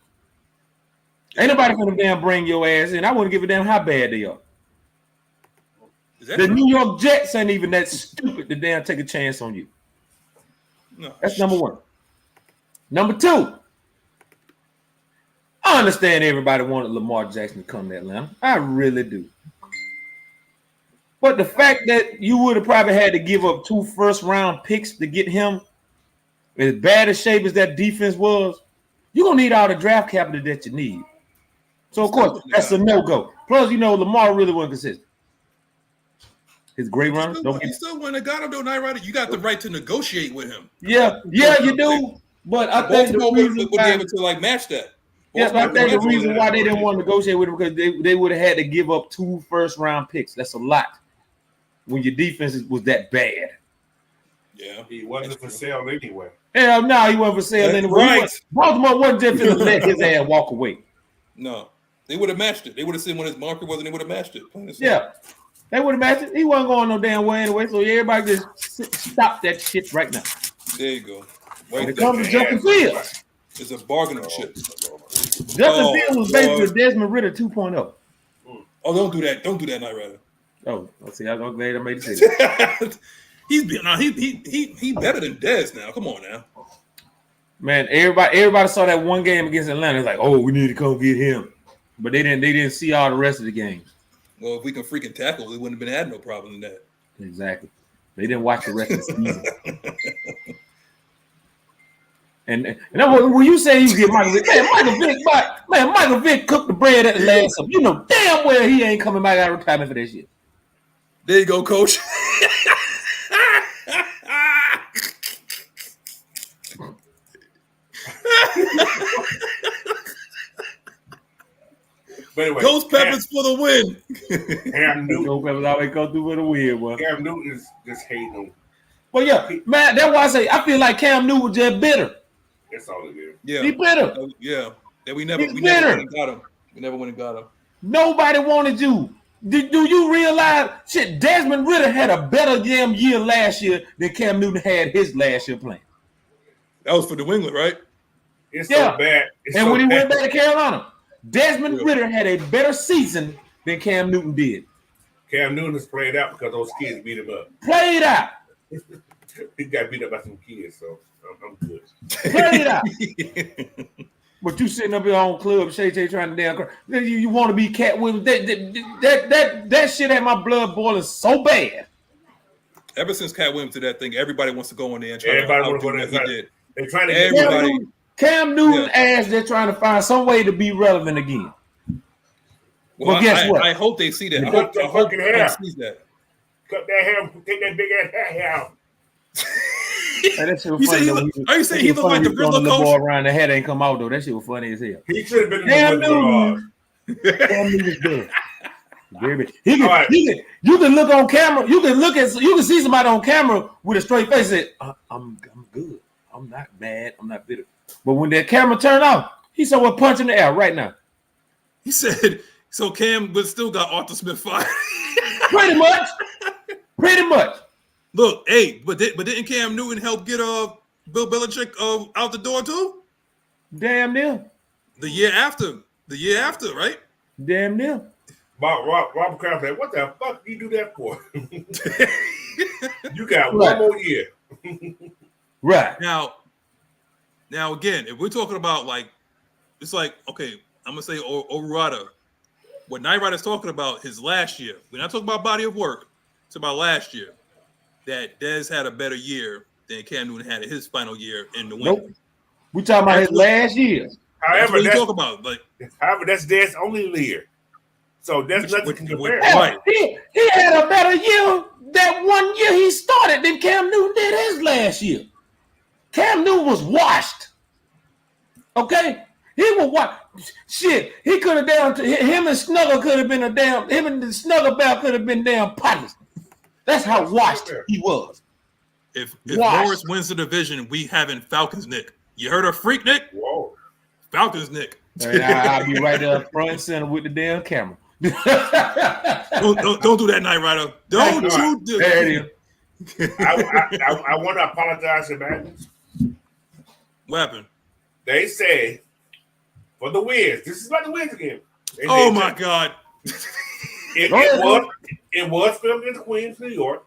Ain't nobody gonna damn bring your ass in. I wouldn't give a damn how bad they are. The New York Jets ain't even that stupid to damn take a chance on you. No. That's number one. Number two. I understand everybody wanted Lamar Jackson to come to Atlanta. I really do. But the fact that you would have probably had to give up 2 first-round picks to get him, as bad a shape as that defense was, you're going to need all the draft capital that you need. So, of course, that's a no-go. Plus, Lamar really wasn't consistent. His great run. You still wouldn't have got him, though, Nyght Ryder. You got the right to negotiate with him. Yeah, you do. But I think the reason would be able to, match that. Yeah, I think the reason why they didn't want to negotiate with him because they would have had to give up 2 first-round picks. That's a lot when your defense was that bad. Yeah, he wasn't for sale anyway. Hell no, he wasn't for sale anyway. Right. Baltimore wasn't just going to let his ass walk away. No, they would have matched it. They would have seen when his marker was, and they would have matched it. Yeah, they would have matched it. He wasn't going no damn way anyway. So everybody just stop that shit right now. There you go. When it comes to Justin Fields, it's a bargaining chip. Justin Fields was basically Desmond Ritter 2.0. Oh, don't do that. Don't do that, Nyght Ryder. Oh, see, I'm glad I made it say He better than Dez now. Come on now. Man, everybody saw that one game against Atlanta. It's like, oh, we need to come get him. But they didn't see all the rest of the games. Well, if we can freaking tackle, we wouldn't have had no problem in that. Exactly. They didn't watch the rest of the season. And when you say you get Michael Vick, Michael Vick cooked the bread at the last time. You know damn well he ain't coming back out of retirement for that shit. There you go, coach. But anyway, Ghost Peppers for the win. Cam Newton. Ghost Peppers always come through with a win, boy. Cam Newton is just hating on. Well, yeah, man, that's why I say I feel like Cam Newton was just bitter. That's all it is. Yeah, he bitter. Yeah, that we never went and got him. We never went and got him. Nobody wanted you. Do you realize shit? Desmond Ritter had a better damn year last year than Cam Newton had his last year playing. That was for New England, right? It's so bad. And when he went back to Carolina, Desmond Ritter had a better season than Cam Newton did. Cam Newton is played out because those kids beat him up. Played out. He got beat up by some kids, so I'm good. Played out. But you sitting up here on Club Shay trying to damn cry. You want to be Cat Williams. That shit had my blood boiling so bad. Ever since Cat Williams did that thing, everybody wants to go in there and try everybody to want to go outdo there. what he did. They're trying to everybody. Cam Newton asked they're trying to find some way to be relevant again. Well, guess what? I hope they see that. I Cut hope fucking hair. sees that. Cut that hair. Take that big ass hair out. That shit was You funny. are you saying he looked like the Riddler coach? Ball around the head ain't come out though. That shit was funny as hell. He should have been Cam in the Newton. Cam Newton's dead. You can look on camera. You can see somebody on camera with a straight face. And say, I'm good. I'm not mad. I'm not bitter. But when that camera turned off, he saw what punch in the air right now. He said, so Cam but still got Arthur Smith fired. Pretty much. Look, hey, but didn't Cam Newton help get Bill Belichick out the door too? Damn near. The year after, right? Damn near. Robert Kraft said, what the fuck do you do that for? You got one more year. Right. Now again, if we're talking about like, it's like, okay, I'm gonna say Ryder. What Nyght is talking about his last year. We're not talking about body of work. It's about last year. That Dez had a better year than Cam Newton had in his final year in the win. Nope. We talking about his last year. However, that's what you talk about. Like, however, that's Dez's only year. So that's nothing to compare. Right. He had a better year that 1 year he started than Cam Newton did his last year. Cam Newton was washed. Okay? He was washed. Shit, he could have down to him and Snuggle could have been him and the Snuggle Bell could have been damn partners. That's how washed he was. If Morris wins the division, we having Falcons Nick. You heard of Freak Nick? Whoa. Falcons Nick. And I'll be right there front and center with the damn camera. don't do that, Nyght Ryder. Don't you do there it is. I want to apologize to Magnus. What happened? They say for the Wiz. This is about the Wiz again. Oh my God. It was filmed in Queens, New York.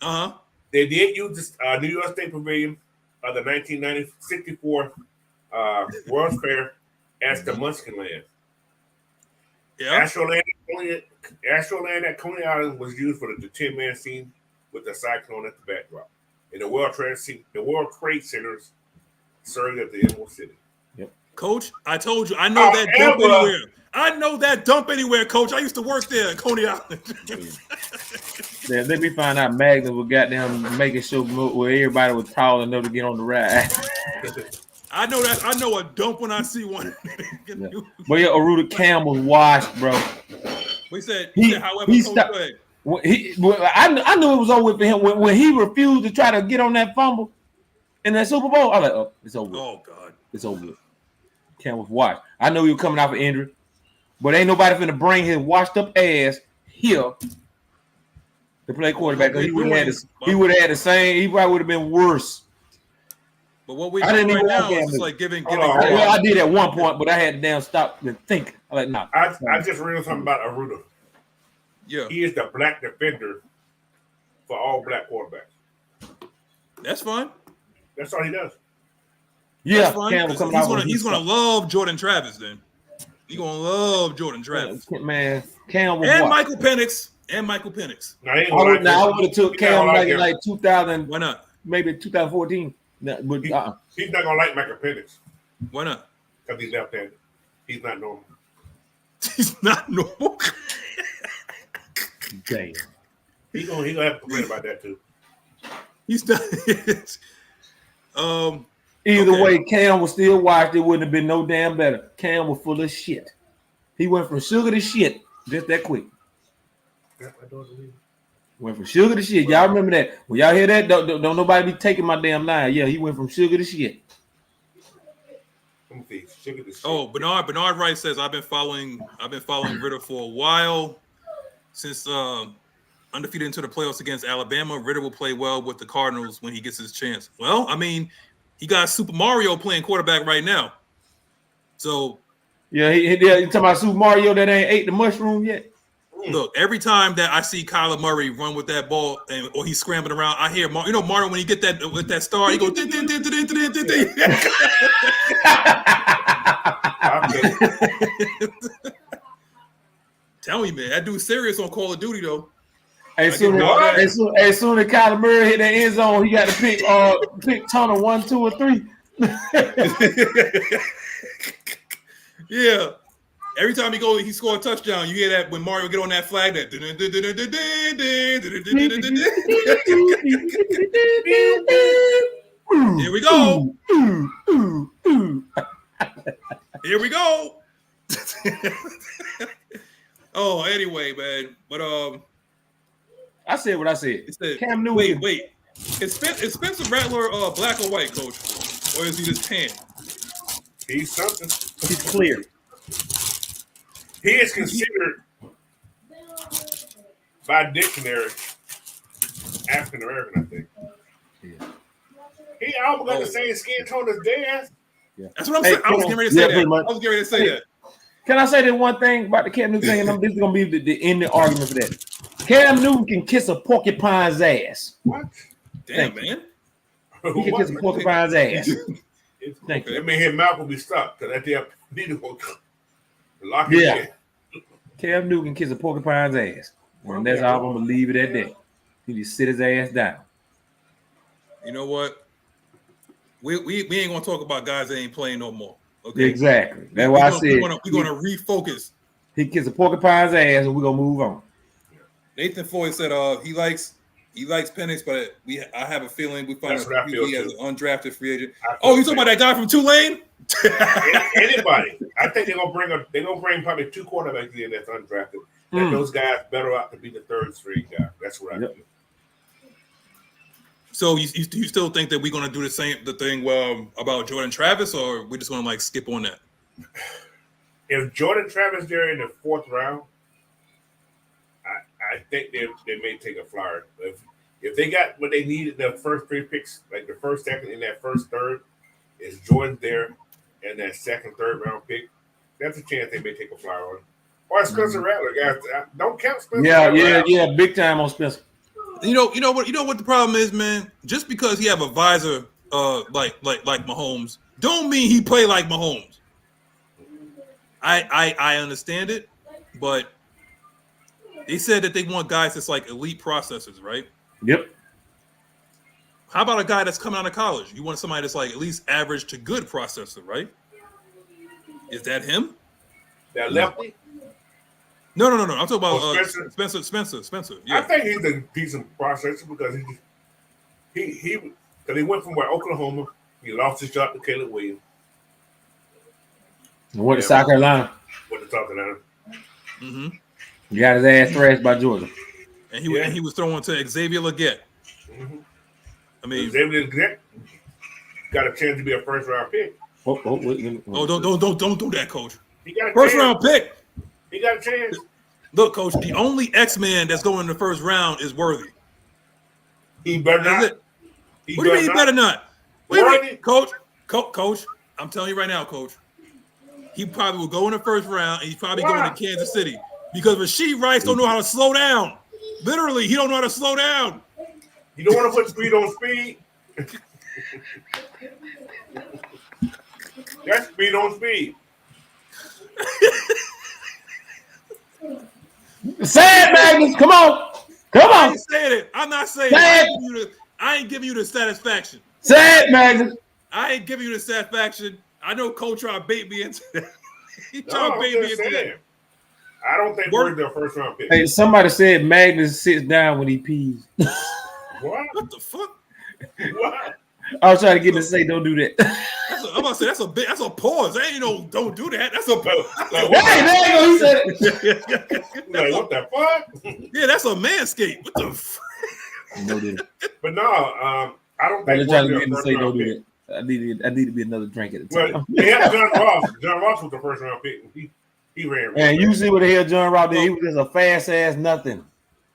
Uh-huh. They did use the New York State Pavilion of the 1964 World's Fair as the Munchkin Land. Yeah. Astroland at Coney Island was used for the 10-man scene with the cyclone at the backdrop. And the World Trade Centers served at the Emerald City. Yep. Coach, I told you, I know that dump anywhere. I know that dump anywhere, Coach. I used to work there at Coney Island. Yeah, let me find out Magnus was goddamn making sure where everybody was tall enough to get on the ride. I know that. I know a dump when I see one. Yeah. But yeah, Aruda Cam was washed, bro. We said, however, he Coach stopped. said. I knew it was over with for him when he refused to try to get on that fumble in that Super Bowl. I was like, oh, it's over. Oh God, it's over. Cam was washed. I know he was coming out for injury, but ain't nobody finna bring his washed up ass here to play quarterback. He would have had the same. He probably would have been worse. But what we doing right now is just like giving. Well, I did at one point, but I had to damn stop and think. I'm like, nah. I just read something about Aruda. Yeah, he is the black defender for all black quarterbacks. That's fine. That's all he does. Yeah, he's gonna love Jordan Travis. Then he's gonna love Jordan Travis. Man, Cam was and Michael Penix. I would have took Cam like 2000. Why not? Maybe 2014. No, but he's not gonna like Michael Penix. Why not? Because he's left-handed. He's not normal. He's not normal. Damn. He's gonna have to complain about that too. He's not. Either way, Cam was still washed. It wouldn't have been no damn better. Cam was full of shit. He went from sugar to shit just that quick. Went from sugar to shit. Y'all remember that? When y'all hear that, don't nobody be taking my damn line. Yeah, he went from sugar to shit. Sugar to shit. Oh, Bernard Rice says I've been following Ritter for a while. Since undefeated into the playoffs against Alabama, Ritter will play well with the Cardinals when he gets his chance. Well, I mean, he got Super Mario playing quarterback right now. So yeah, you talking about Super Mario that ain't ate the mushroom yet? Look, every time that I see Kyler Murray run with that ball or he's scrambling around, I hear Mario. You know, Mario when he get that with that star, he goes. Tell me, man, that dude's serious on Call of Duty though. As soon as Kyler Murray hit the end zone, he got to pick tunnel 1, 2, or 3. Yeah. Every time he score a touchdown, you hear that when Mario get on that flag. That here we go. Here we go. Oh, anyway, man. But I said what I said. Cam Newton. Wait. Is Spencer Rattler black or white, coach? Or is he just tan? He's something. He's clear. He is considered by dictionary African American, I think. Yeah. He almost got the same skin tone as Daz. Yeah. That's what I'm saying. I was getting ready to say that. I was getting ready to say that. Can I say this one thing about the Cam Newton thing? And this is going to be the end of the argument for that. Cam Newton can kiss a porcupine's ass. What? Damn, man. He can kiss a porcupine's ass. Thank you. It made his mouth will be stuck because at the need to lock his head. Cam Newton can kiss a porcupine's ass. And that's how I'm going to leave it at that. He just sit his ass down. You know what? We ain't going to talk about guys that ain't playing no more. Okay? Exactly. That's why I said we're going to refocus. He kiss a porcupine's ass and we're going to move on. Nathan Floyd said he likes Penix, but I have a feeling we find out he as an undrafted free agent. Oh, you talking about that guy from Tulane? Anybody. I think they're gonna bring probably 2 quarterbacks in that's undrafted. And those guys better out to be the third string guy. That's what I do. So you still think that we're gonna do the thing about Jordan Travis, or we're just gonna skip on that? If Jordan Travis there in the 4th round, I think they may take a flyer. If they got what they needed, the first 3 picks, like the first, second, and that first, third, is Jordan there, and that second, third round pick, that's a chance they may take a flyer on. Or Spencer Rattler, guys. Don't count Spencer. Yeah, big time on Spencer. You know what the problem is, man. Just because he have a visor, like Mahomes, don't mean he play like Mahomes. I understand it, but they said that they want guys that's like elite processors, right? Yep. How about a guy that's coming out of college? You want somebody that's like at least average to good processor, right? Is that him? That lefty? No. I'm talking about Spencer. Yeah. I think he's a decent processor because he went from Oklahoma. He lost his shot to Caleb Williams. And went to South Carolina. Mm-hmm. He got his ass thrashed by Georgia. And he was thrown to Xavier Legette. Mm-hmm. I mean, Xavier Legette got a chance to be a first round pick. Wait. Don't do that, coach. He got a first chance. Round pick. He got a chance. Look, coach, the only X-Man that's going in the first round is Worthy. He better not. What do you mean he better not? Wait, coach, I'm telling you right now, coach. He probably will go in the first round, and he's probably going to Kansas City because Rasheed Rice don't know how to slow down. Literally, he don't know how to slow down. You don't want to put speed on speed. That's speed on speed. Say it, Magnus. Come on. I ain't saying it. I'm not saying it. I ain't giving you the satisfaction. Say it, Magnus. I ain't giving you the satisfaction. I know Coach tried to bait me into that. He tried to bait me into that. I don't think we're the first round pick. Hey, somebody said Magnus sits down when he pees. What the fuck? What? I was trying to get to say don't do that. I'm about to say that's a pause. That ain't no don't do that. That's a pause. Hey, there you go. He said it. Like, what the fuck? Yeah, that's a manscape. What the fuck? But no, I don't think I'm trying to get to say don't do that. I need to be another drink at the time. Well, they had John Ross. John Ross was the first round pick. He ran. And you see what the hell John Ross did? He was just a fast ass nothing.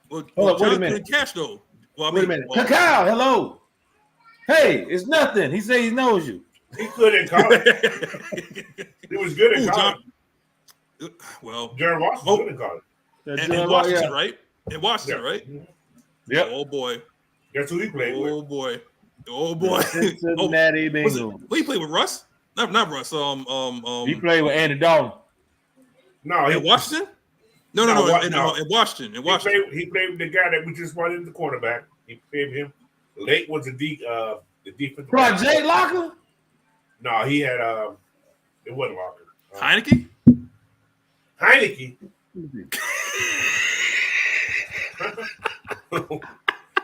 Well, hold up, wait a minute. Catch though. Well, wait a minute. Cacao, hello. Hey, it's nothing. He said he knows you. He could in college. He was good in college. John Ross was good in college. In Washington, right? In Washington, right? Yep. Oh boy. Guess who he played with? Oh boy. Cincinnati Bengals. Who he played with? Russ? Not Russ. He played with Andy Dalton. No, in Washington. No. In Washington. He played with the guy that we just brought in the quarterback. He played with him. Late was the defensive. What, Jay Locker? No, he had it wasn't Locker. Heineke.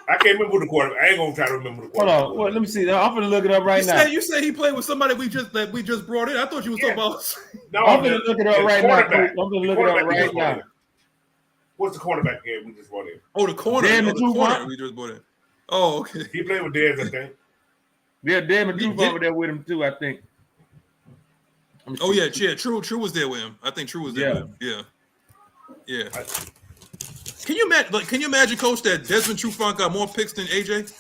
I can't remember who the quarterback. I ain't gonna try to remember the quarterback. Hold on, let me see. I'm gonna look it up right now. You said he played with somebody we just brought in. I thought you was talking about. No, I'm gonna look it up right now. I'm gonna look it up right now. What's the quarterback game we just brought in? Oh, the corner. The corner we just brought in. Oh, okay. He played with Dez, I think. Yeah, Damon Duke over there with him too, I think. Oh yeah, True was there with him. I think True was there with him. Yeah. Can you imagine, Coach, that Desmond Trufant got more picks than AJ?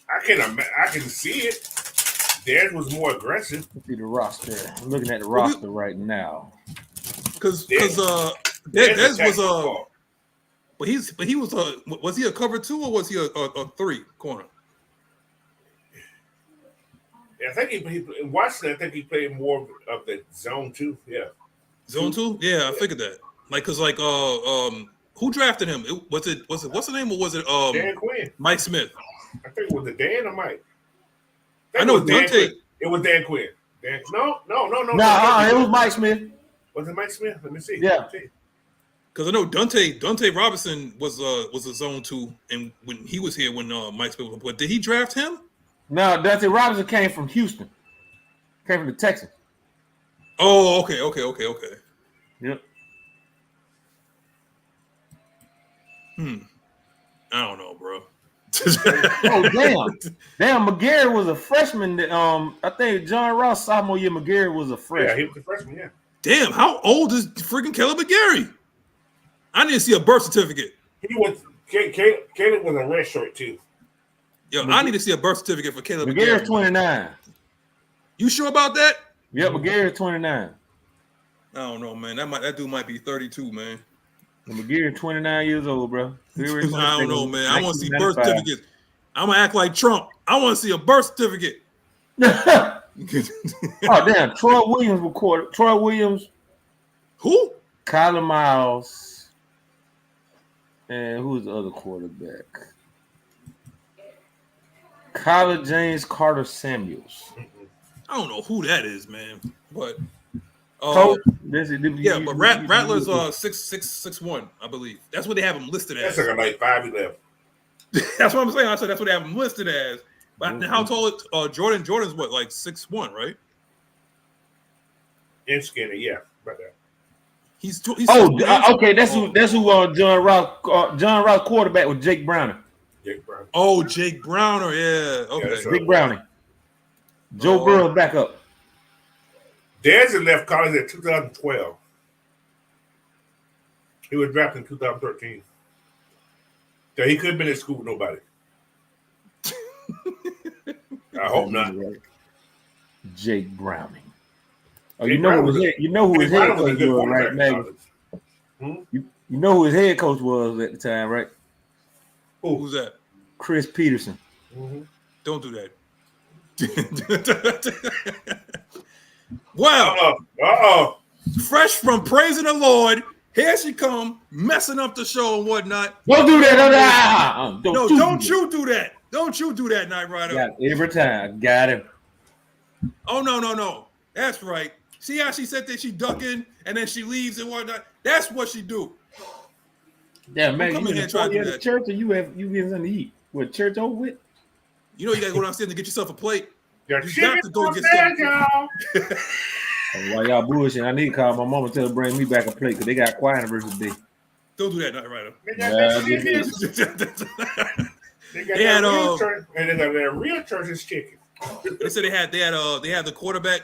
I can see it. Dez was more aggressive. Let's see the roster. I'm looking at the roster right now. Because Dez was but he was he a cover 2 or was he a 3 corner? Yeah, I think he in Washington. I think he played more of the zone 2. Yeah, zone 2. Yeah, I figured that. Who drafted him? Was it what's the name, or was it Dan Quinn? Mike Smith? I think it was it Dan or Mike. I know Dante. It was Dan Quinn. No. It was Mike Smith. Was it Mike Smith? Let me see. Yeah. Because I know Dante Robinson was a zone 2, and when he was here when Mike Smith was, but did he draft him? No, Dante Robinson came from Houston. Came from the Texans. Oh, okay. Yep. I don't know, bro. Oh, damn! McGarry was a freshman. I think John Ross sophomore year. McGarry was a freshman. Yeah, he was a freshman. Yeah. Damn, how old is freaking Caleb McGarry? I need to see a birth certificate. He was. Caleb was a red shirt too. Yo, I need to see a birth certificate for Caleb McGarry. McGarry's 29. You sure about that? Yep, McGarry's 29. I don't know, man. That dude might be 32, man. McGarry 29 years old, bro. I don't know, man. I want to see birth certificates. I'm gonna act like Trump. I want to see a birth certificate. Oh damn! Troy Williams recorded. Troy Williams. Who? Kyler Miles. And who's the other quarterback? Kyler James Carter Samuels. I don't know who that is, man. But but Rattler's 6'1", I believe. That's what they have him listed as. That's like 5'11". That's what I'm saying. I said that's what they have him listed as. But how tall is Jordan? Jordan's what, like 6'1", right? And skinny, yeah, about that. He's okay. That's who. John Ross quarterback with Jake Browning. Oh, Jake Browner, yeah. Okay, yeah, Jake Browning. Joe Burrow back up. Dez left college in 2012. He was drafted in 2013. So he couldn't have been in school with nobody. I hope not. Jake Browning. Oh, you know who his head coach was, right, Maggie? You know who his head coach was at the time, right? Who's that? Chris Peterson. Mm-hmm. Don't do that. Wow. Fresh from praising the Lord, here she come, messing up the show and whatnot. Don't do that. Don't you do that. Don't you do that, Knight Rider. Yeah, every time. Got him. Oh, no. That's right. See how she said that she ducking and then she leaves and whatnot? That's what she do. Yeah, man. You in the church or you getting something to eat? What, church over with? You know you got to go downstairs and get yourself a plate. You got to go get something. While y'all bullshit, I need to call my mama, tell her to bring me back a plate because they got choir anniversary today. Don't do that, Knight Rider. They got that real church's chicken. They said they had the quarterback.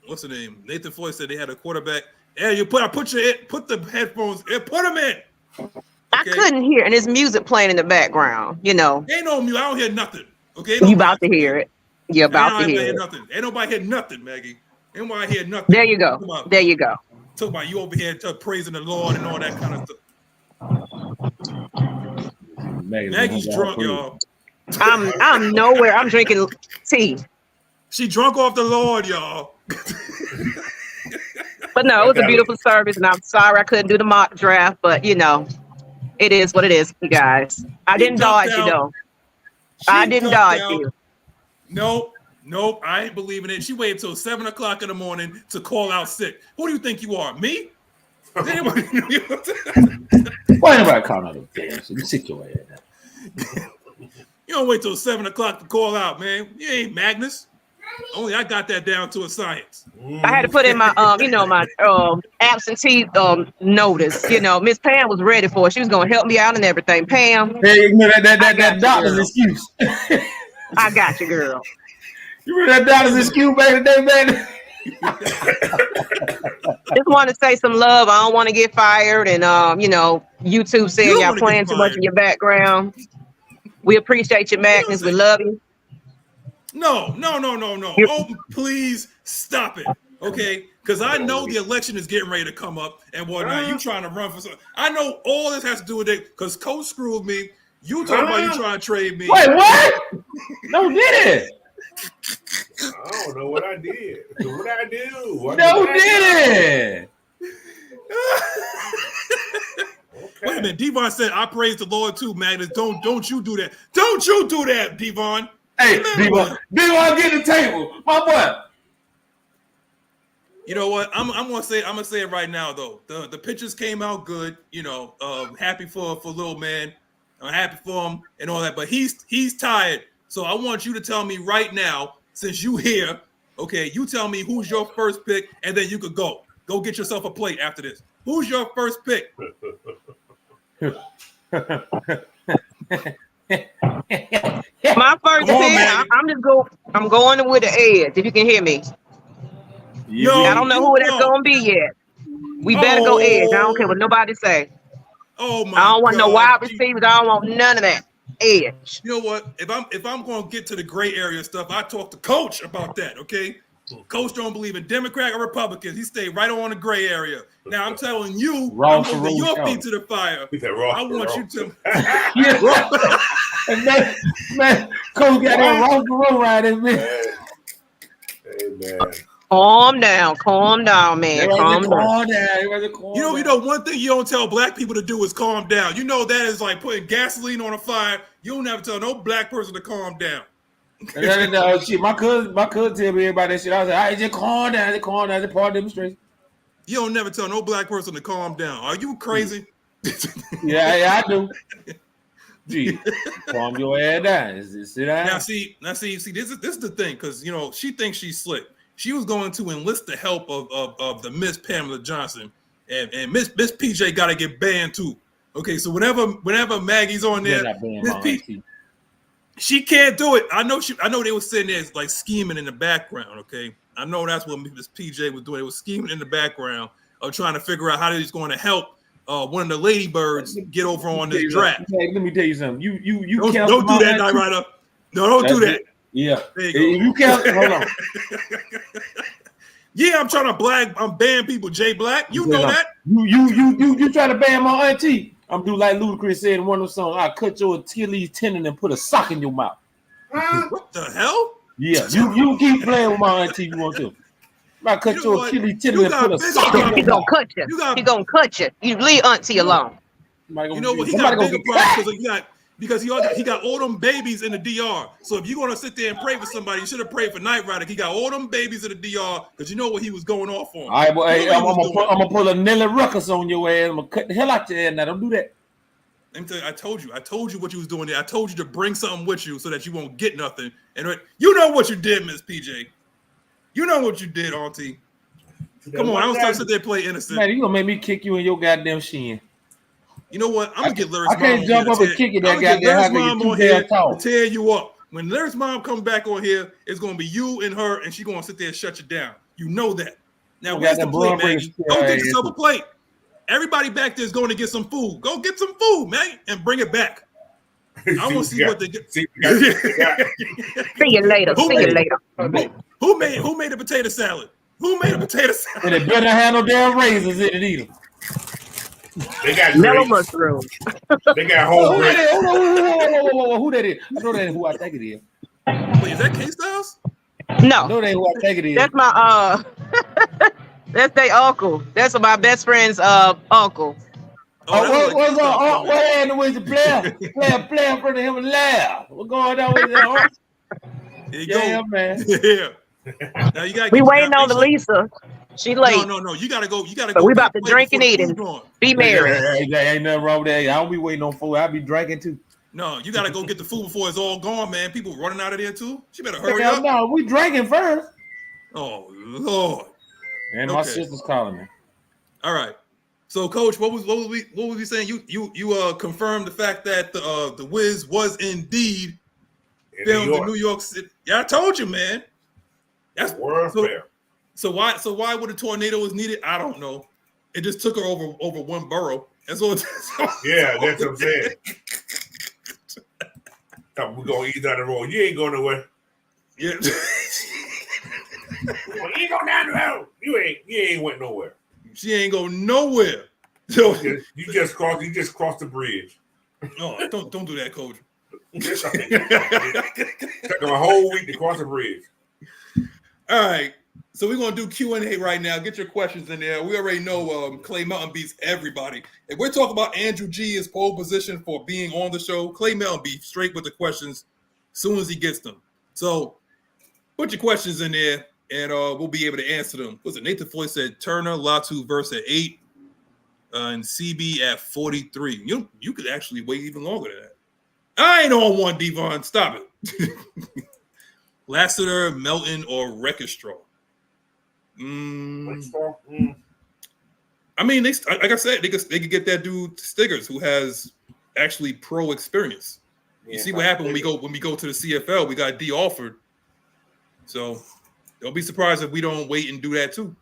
What's the name? Nathan Floyd said they had a quarterback. Yeah, put the headphones in, put them in. Okay? I couldn't hear, and there's music playing in the background. You know, ain't no music. I don't hear nothing. Okay, you about to hear it. You're about to hear it. Nothing. Ain't nobody hear nothing, Maggie. Ain't nobody hear nothing. There you go. There you go. Talk about you over here praising the Lord and all that kind of stuff. Maggie's drunk, y'all. I'm nowhere. I'm drinking tea. She drunk off the Lord, y'all. But no, it was a beautiful service, and I'm sorry I couldn't do the mock draft, but you know, it is what it is, you guys. I didn't dodge you though. I didn't dodge you. Nope, I ain't believing it. She waited till 7 o'clock in the morning to call out sick. Who do you think you are? Me? Why anybody calling out a damn? You sit your ass down. You don't wait till 7 o'clock to call out, man. You ain't Magnus. Only I got that down to a science. I had to put in my my absentee notice. You know, Miss Pam was ready for it. She was gonna help me out and everything. Pam. Hey, you know that doctor's excuse. I got you, girl. You remember that doctor's excuse back in the day, man? Just want to say some love. I don't want to get fired, and YouTube saying y'all playing too much in your background. We appreciate you, Magnus. We love you. No. Oh, please stop it. Okay? Because I know the election is getting ready to come up and whatnot. You trying to run for something. I know all this has to do with it because Coach screwed me. You talking about you trying to trade me. Wait, what? No, did it? I don't know what I did. What I do? No, did it? Okay. Wait a minute. Devon said, I praise the Lord too, Magnus. Don't you do that. Don't you do that, Devon. Hey, Devon, get the table. My boy. You know what? I'm gonna say it right now though. The pictures came out good. You know, happy for little man. I'm happy for him and all that. But he's tired. So I want you to tell me right now, since you here, okay? You tell me who's your first pick, and then you could go. Go get yourself a plate after this. Who's your first pick? My first pick. I'm going with the edge. If you can hear me. No, I don't know who that's gonna be yet. We better go edge. I don't care what nobody say. Oh my! I don't want God. no wide receivers. I don't want none of that. Edge. You know what? If I'm going to get to the gray area stuff, I talk to Coach about that. Okay, Coach don't believe in Democrat or Republicans. He stayed right on the gray area. Now I'm telling you, I'm holding your feet to the fire. I want you to. man, Coach got that Ross Perot right in me. Hey man. Calm down, man. Calm down. You know, one thing you don't tell black people to do is calm down. You know that is like putting gasoline on a fire. You don't ever tell no black person to calm down. No, shit. My cousin tell me everybody that shit. I was like, all right, just calm down. It's part of the demonstration. You don't never tell no black person to calm down. Are you crazy? Yeah, I do. Gee, calm your ass down. Sit down. Now see. This is the thing, because you know she thinks she's slick. She was going to enlist the help of the Miss Pamela Johnson, and Miss PJ got to get banned too. Okay, so whenever Maggie's on there, Miss PJ, she can't do it. I know they were sitting there like scheming in the background. Okay, I know that's what Miss PJ was doing. They were scheming in the background of trying to figure out how they're going to help one of the ladybirds get over on this draft. Let me tell you something. You don't do that, Nyght Ryder. No, don't do that. Yeah. You can't hold on. Yeah, I'm trying to ban people, Jay Black. You know that. You trying to ban my auntie. I'm do like Ludacris said in one of the songs, I'll cut your Achilles tendon and put a sock in your mouth. What the hell? Yeah, you keep playing with my auntie you want to. I cut your Achilles tendon and put a sock in your mouth. He's gonna cut you. He's gonna cut you. You leave auntie alone. You know what? He got bigger problems because he got all them babies in the DR. So if you're gonna sit there and pray for somebody, you should have prayed for Nyght Ryder. He got all them babies in the DR because you know what he was going off on. All right, well, hey, I'm gonna pull a Nelly Ruckus on your ass. I'm gonna cut the hell out your ass. Now don't do that. Let me tell you, I told you what you was doing there. I told you to bring something with you so that you won't get nothing. And you know what you did, Miss PJ. You know what you did, Auntie. Come on, I was trying to sit there and play innocent. Man, you gonna make me kick you in your goddamn shin. You know what? I'm gonna get Larry's mom. I can't jump up and kick it. That goddamn mom on here to tear you up. When Larry's mom comes back on here, it's gonna be you and her, and she's gonna sit there and shut you down. You know that. Now where's the plate, Maggie? Go get yourself a plate. Everybody back there is going to get some food. Go get some food, man, and bring it back. I want to see what they get. See you later. Who made a potato salad? Who made a potato salad? And it better have no damn raisins in it either. They got mellow mushroom. They got whole grapes. Who that is? I know that is who I think it is. Wait, is that K-Styles? I No, know they who I think it is. that's my that's their uncle. That's my best friend's uncle. What's on? What happened with the player? Player in front of him and laugh. What's going on with that? There you Yeah, go. man. Yeah. Now you gotta We get waiting on the Lisa. She late. No. You gotta go. But we Get about to away drink before and the eat food and gone. be married. Ain't nothing wrong with that. I don't be waiting on food. I be drinking too. No, you gotta go get the food before it's all gone, man. People running out of there too. She better hurry up. No, we drinking first. Oh Lord. And my sister's calling me. All right. So, Coach, what was we saying? You confirmed the fact that the Wiz was indeed filmed in New York City. Yeah, I told you, man. That's World fair. So why would a tornado was needed? I don't know. It just took her over one borough. That's all. Yeah, that's what I'm saying. We're gonna ease down the road. You ain't going nowhere. Yeah. You ain't going down the road. You ain't went nowhere. She ain't go nowhere. So you just crossed the bridge. No, don't do that, Coach. Took a whole week to cross the bridge. All right. So we're gonna do Q&A right now. Get your questions in there. We already know Clay Melton beats everybody. If we're talking about Andrew G, his pole position for being on the show, Clay Melton be straight with the questions as soon as he gets them. So put your questions in there, and we'll be able to answer them. What's it? Nathan Floyd said Turner, Latu verse at 8, and CB at 43. You could actually wait even longer than that. I ain't on one, Devon. Stop it. Lassiter, Melton, or Rekistraw. I mean, like I said, they could get that dude Stiggers, who has actually pro experience. You see what happened when we go to the CFL? We got D offered, so don't be surprised if we don't wait and do that too.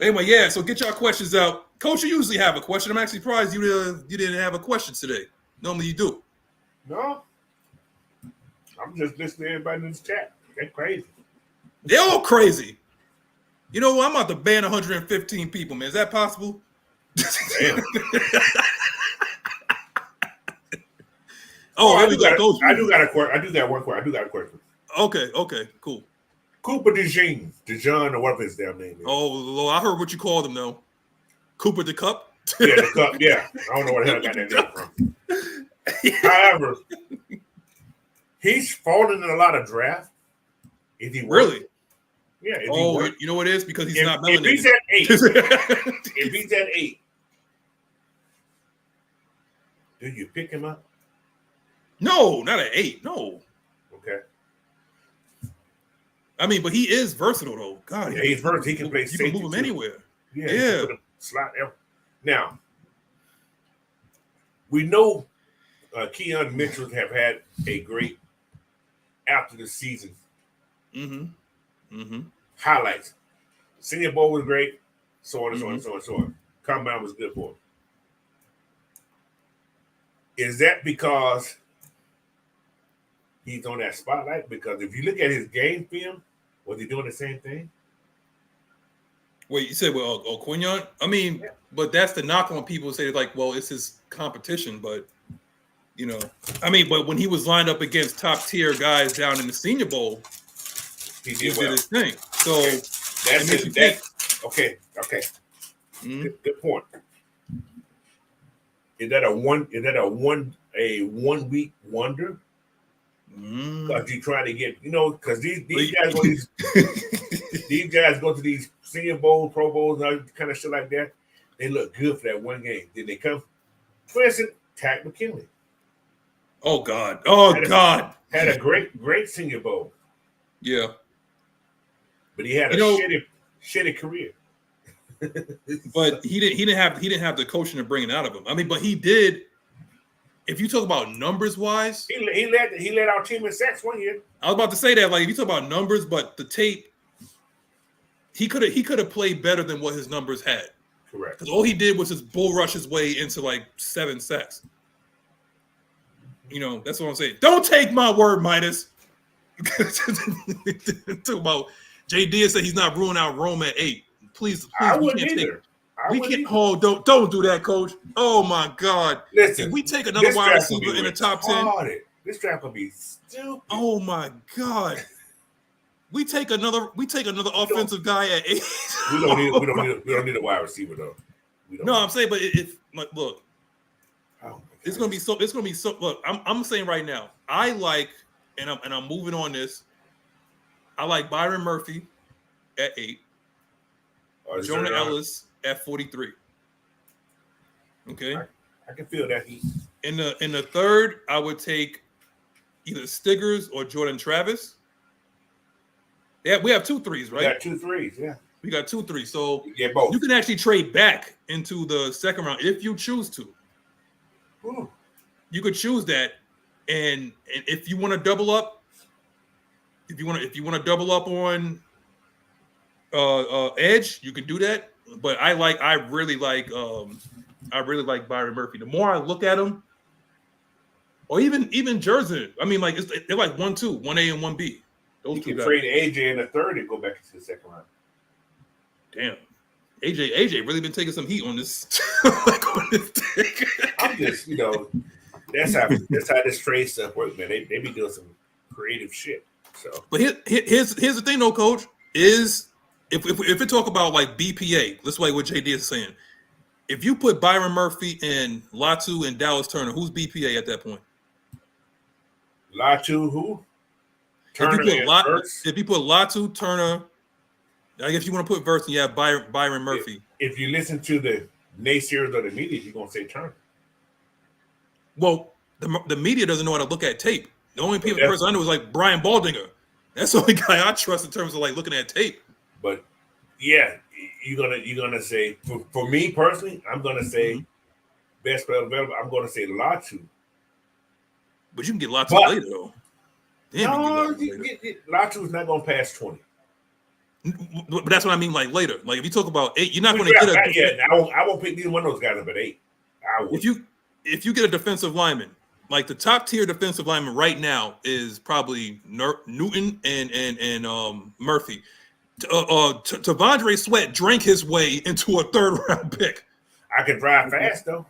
Anyway, yeah. So get y'all questions out, Coach. You usually have a question. I'm actually surprised you didn't have a question today. Normally you do. No, I'm just listening to everybody in this chat. They're crazy. They're all crazy. You know what? I'm about to ban 115 people, man. Is that possible? Damn. Here we go. I do got one question. Okay, cool. Cooper DeJean, or whatever his damn name is. Oh, Lord, I heard what you called him though. Cooper the Cup. Yeah, the Cup. Yeah, I don't know where the hell I got that name from. However, he's fallen in a lot of drafts. If he really. Yeah. You know what it is? Because he's not melanated. If he's at 8, do you pick him up? No, not at 8. No. Okay. I mean, but he is versatile though. God, yeah, he's versatile. He can play safety. You can move him anywhere. Yeah. Slot. Now, we know Keon Mitchell have had a great after the season. Highlights. Senior Bowl was great. So on and so on. Combine was good for him. Is that because he's on that spotlight? Because if you look at his game film, was he doing the same thing? Wait, you said Quinion? I mean, but that's the knock on people who say like, well, it's his competition, but but when he was lined up against top tier guys down in the Senior Bowl, he did his thing. So that's it. Okay. Good point. Is that a 1 week wonder? Because you trying to get, because these guys these guys go to these Senior Bowls, Pro Bowls, and all kind of shit like that. They look good for that one game. Then they come, for instance, Tack McKinley. Oh God! Had a great Senior Bowl. Yeah, but he had a shitty career. But he didn't have the coaching to bring it out of him. I mean, but he did. If you talk about numbers wise, he led our team in sacks one year. I was about to say that, like, if you talk about numbers, but the tape, he could have played better than what his numbers had. Correct. Because all he did was just bull rush his way into like 7 sacks. That's what I'm saying. Don't take my word, Midas. Talk about JD said he's not ruling out Rome at 8. Please, I we wouldn't can't either. take. Don't do that, Coach. Oh my God! Listen, if we take another wide receiver in the top 10, this draft will be stupid. Oh my God! we take another offensive guy at 8. We don't need a wide receiver though. No, I'm saying, but if look, oh, it's gonna be so. Look, I'm saying right now, I like, and I'm moving on this. I like Byron Murphy at 8. Jonah Ellis at 43. Okay, I can feel that heat. In the third, I would take either Stiggers or Jordan Travis. Yeah, we have 2 3s, right? We got 2 3s, yeah. We got 2 3. So both. You can actually trade back into the second round if you choose to. Ooh. You could choose that, and if you want to double up, if you want to double up on edge, you can do that. But I really like Byron Murphy. The more I look at him, or even Jersey, I mean, like they're like 1-2, 1A and 1B. Those you two can guys. trade AJ in the third and go back into the second round. Damn, AJ really been taking some heat on this. On this take. I'm just, that's how this trade stuff works, man. They be doing some creative shit. So, but here's the thing, though, Coach, is if we talk about like BPA, that's like what JD is saying. If you put Byron Murphy and Latu and Dallas Turner, who's BPA at that point? Latu, who? Turner if you put Latu, Turner, I guess you want to put Verse, and you have Byron Murphy. If you listen to the naysayers of the media, you're gonna say Turner. Well, the media doesn't know how to look at tape. The only person I know is like Brian Baldinger. That's the only guy I trust in terms of like looking at tape. But yeah, you're gonna say for me personally, I'm gonna say best player available. I'm gonna say Latu. But you can get Latu later though. Latu's not gonna pass 20. But that's what I mean, like later. Like if you talk about 8, you're not going to get a. Yeah, I won't pick neither one of those guys up at 8. I would. If you get a defensive lineman, like the top tier defensive lineman right now is probably Newton and Murphy. Tavondre Sweat drank his way into a 3rd round pick. I can drive fast though.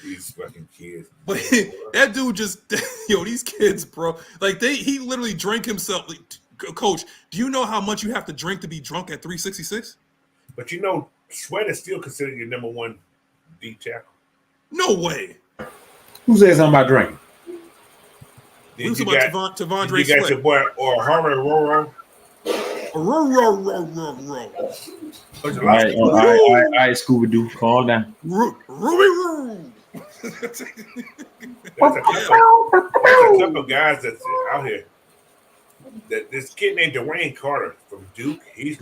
These fucking kids. But that dude just, these kids, bro. Like he literally drank himself. Like, Coach, do you know how much you have to drink to be drunk at 366? But Sweat is still considered your number 1 deep tackle. No way. Who said something about drinking? You got Tavondre Sweat. You got your boy or Harvey Roro. All right, Scooby Doo, calm down. There's a couple of guys that's out here. This kid named Dwayne Carter from Duke. He's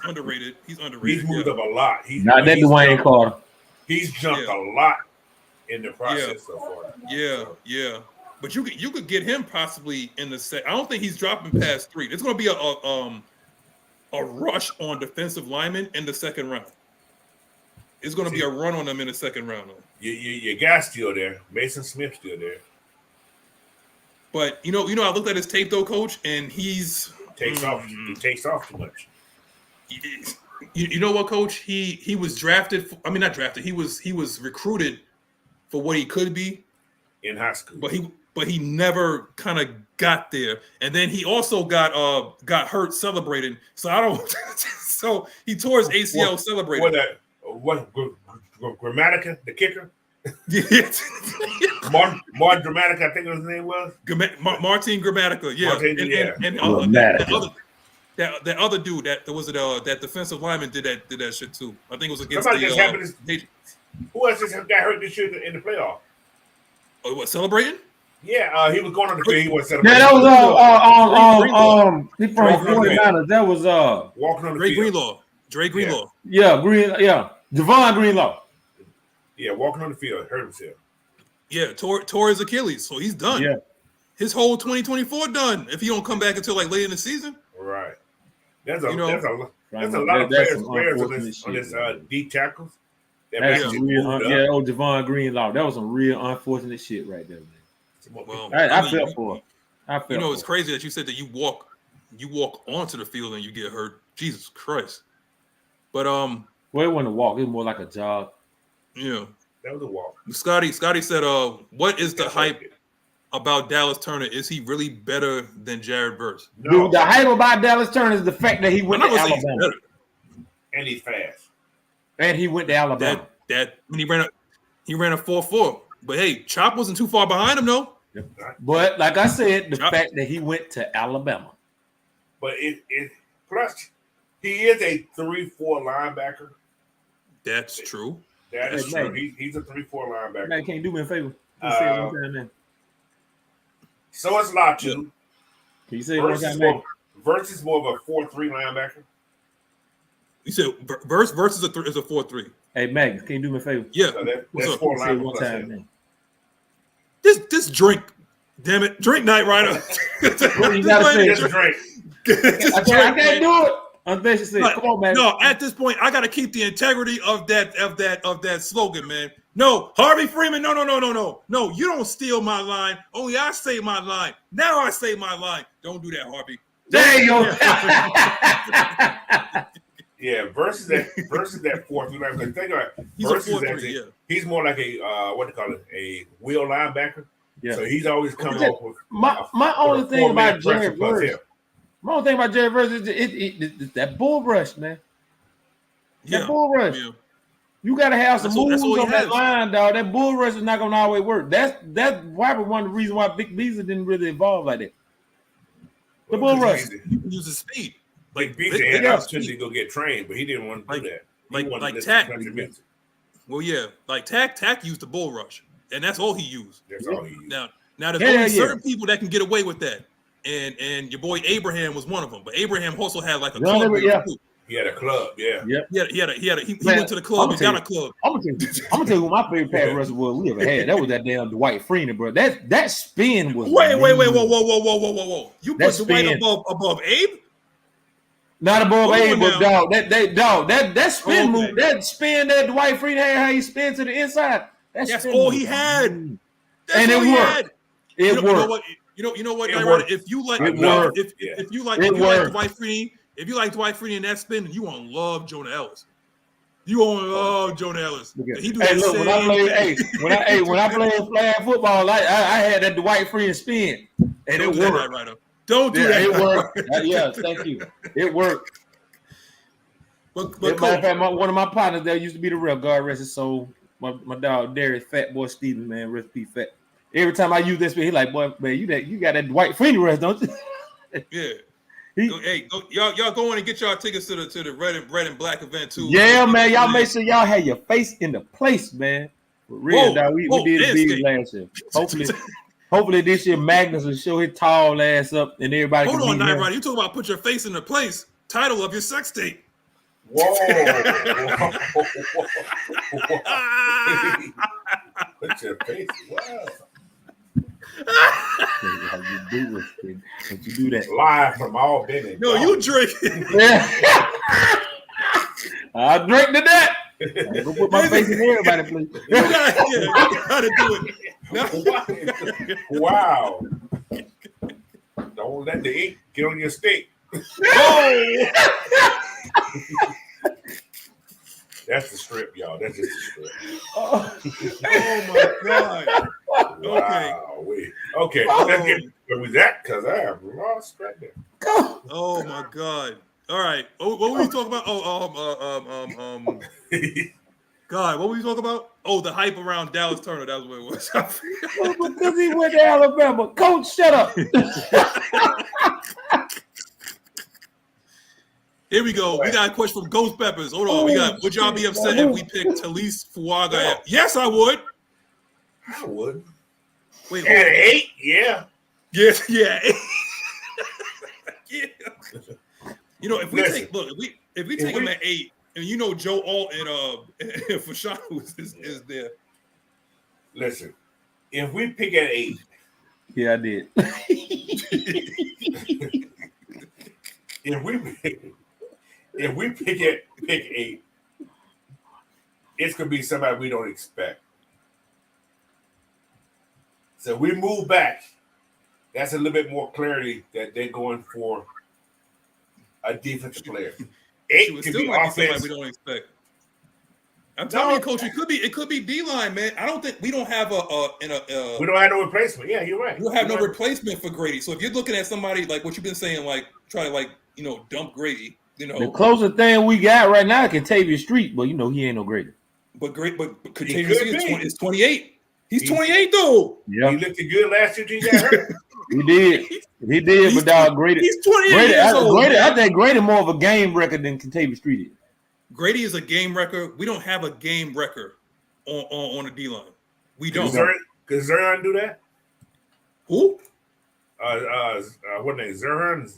underrated. He's moved up a lot. Not that Dwayne Carter. He's jumped a lot in the process so far. Yeah. But you could get him possibly in the set. I don't think he's dropping past 3. It's going to be a rush on defensive linemen in the second round. It's going to be a run on them in the second round. Your guy's still there. Mason Smith's still there. But I looked at his tape though, Coach, and he's takes off. He takes off too much. You know what, Coach? He was drafted. Not drafted. He was recruited for what he could be in high school. But he never kind of got there. And then he also got hurt celebrating. So I don't. So he tore his ACL celebrating. What Grammatica, the kicker? Yeah. Martin Grammatica, I think his name was. Martin Grammatica, yeah. That other dude that defensive lineman did that shit too. I think it was against who else just got hurt this year in the playoff? Oh, what, celebrating? Yeah, he was going on the field. He was celebrating. Yeah, that was he from 49ers. That was walking on the field. Dre Greenlaw. Yeah, Javon Greenlaw. Yeah, walking on the field, hurt himself. Yeah, tore his Achilles, so he's done. Yeah, his whole 2024 done. If he don't come back until like late in the season, right? There's a lot of players on this deep tackles. Javon Greenlaw. That was some real unfortunate shit right there, man. Well, I felt for him. It's crazy that you said that you walk onto the field and you get hurt. Jesus Christ. But well, it wasn't a walk. It was more like a jog. Yeah. That was a walk. Scotty said, what is the hype about Dallas Turner? Is he really better than Jared Verse? No. Dude, the hype about Dallas Turner is the fact that he went to Alabama. And he's fast. And he went to Alabama. That when he ran a 4.4. But hey, Chop wasn't too far behind him though. Yep. But like I said, the fact that he went to Alabama. But it plus he is a 3-4 linebacker. That's true. That is true. He's a 3-4 linebacker. Man, can you do me a favor? Say it one time, man. So it's Latu. Can you say it one time, man? Versus more of a 4-3 linebacker. You said versus a 4-3. Hey, Maggie, can you do me a favor? Yeah. So that's 4 linebackers. One time, man. This drink, damn it, drink Nyght, Ryder. You gotta say just drink. I can't do it. Unless you say, come on, man. No, at this point, I gotta keep the integrity of that slogan, man. No, Harvey Freeman, no. No, you don't steal my line. Only I say my line. Now I say my line. Don't do that, Harvey. There you go. Yeah, versus that 4-3 linebacker. Think about it. He's more like a a wheel linebacker. Yeah. So he's always coming up with my only thing about Jared Verse. My only thing about Jared Verse is that bull rush, man. That bull rush. Yeah. You gotta have some moves on that line, dog. That bull rush is not gonna always work. That's probably one of the reasons why Vic Beasley didn't really evolve like that. The bull rush. You can use his speed. Like Beasley had an opportunity to go get trained, but he didn't want to do that. Like Tack. Well, yeah, like Tack used the bull rush, and that's all he used. That's all he used. Now there's only certain people that can get away with that, and your boy Abraham was one of them. But Abraham also had like a club. He had a club, yeah. Yep. He went to the club and got a club. I'm gonna tell you who my favorite pass rusher was we ever had. That was that damn Dwight Freeney, bro. That spin was wait, whoa. You put Dwight above Abe? Not above Abe, but dog. That spin move, that spin that Dwight Freeney had, how he spin to the inside. That's all he had. And it worked. It worked. You know what, if you like Dwight Freeney. If you like Dwight Freeney in that spin, you won't love Jonah Ellis. You won't love Jonah Ellis. He do hey, look, when I played flag football, I had that Dwight Freeney spin, and it worked. Don't do that. It worked. Yeah, thank you. It worked. But matter of fact, one of my partners there used to be the rep guard, rest his soul. My dog Darius, Fat Boy Steven, man, recipe Fat. Every time I use this spin, he like, boy, man, you got that Dwight Freeney rest, don't you? Yeah. Y'all go in and get y'all tickets to the red and black event too. Yeah, man. Y'all make sure y'all have your face in the place, man. For real, dog. We did it big last year. Hopefully this year Magnus will show his tall ass up and everybody. Hold on, Nyght, Ryder. You talking about put your face in the place? Title of your sex tape. Whoa. Put your face. Wow. How you do that live from all Benny. No, you drink. I drink to that. I go put my face in everybody, please. You gotta do it. Wow. Don't let the ink get on your steak. Oh. That's the strip, y'all. That's just the strip. Oh my God. Wow. Okay. Let's get with that because I have lost right there. Oh my God. All right. Oh, what were we talking about? God, what were we talking about? Oh, the hype around Dallas Turner. That was what it was. Because he went to Alabama. Coach, shut up. Here we go. We got a question from Ghost Peppers. Hold on. Would y'all be upset if we picked Talise Fuaga? Yes, I would. I would. Wait, at 8? Yeah. Yes, yeah. Yeah. You know, if we take him at 8, and you know Joe Alton and Fashanu is there. Listen, if we pick at 8. Yeah, I did. If we pick 8, it's gonna be somebody we don't expect. So we move back. That's a little bit more clarity that they're going for a defensive player. 8 could be offense. We don't expect. I'm telling you, Coach, it could be D-line, man. I don't think we don't have we don't have no replacement. Yeah, you're right. We don't have no replacement for Grady. So if you're looking at somebody like what you've been saying, like try to dump Grady, the closest thing we got right now is Kentavious Street, but he ain't no Grady. But Kentavious Street is 28. He's 28 though. Yeah, he looked good last year. He got hurt. He did, but dog, Grady. He's 28 years old. Grady, I think Grady more of a game record than Kentavious Street is. Grady is a game record. We don't have a game record on the D-line. We don't. Could Zerhan do that? Who? What name? Zerhan?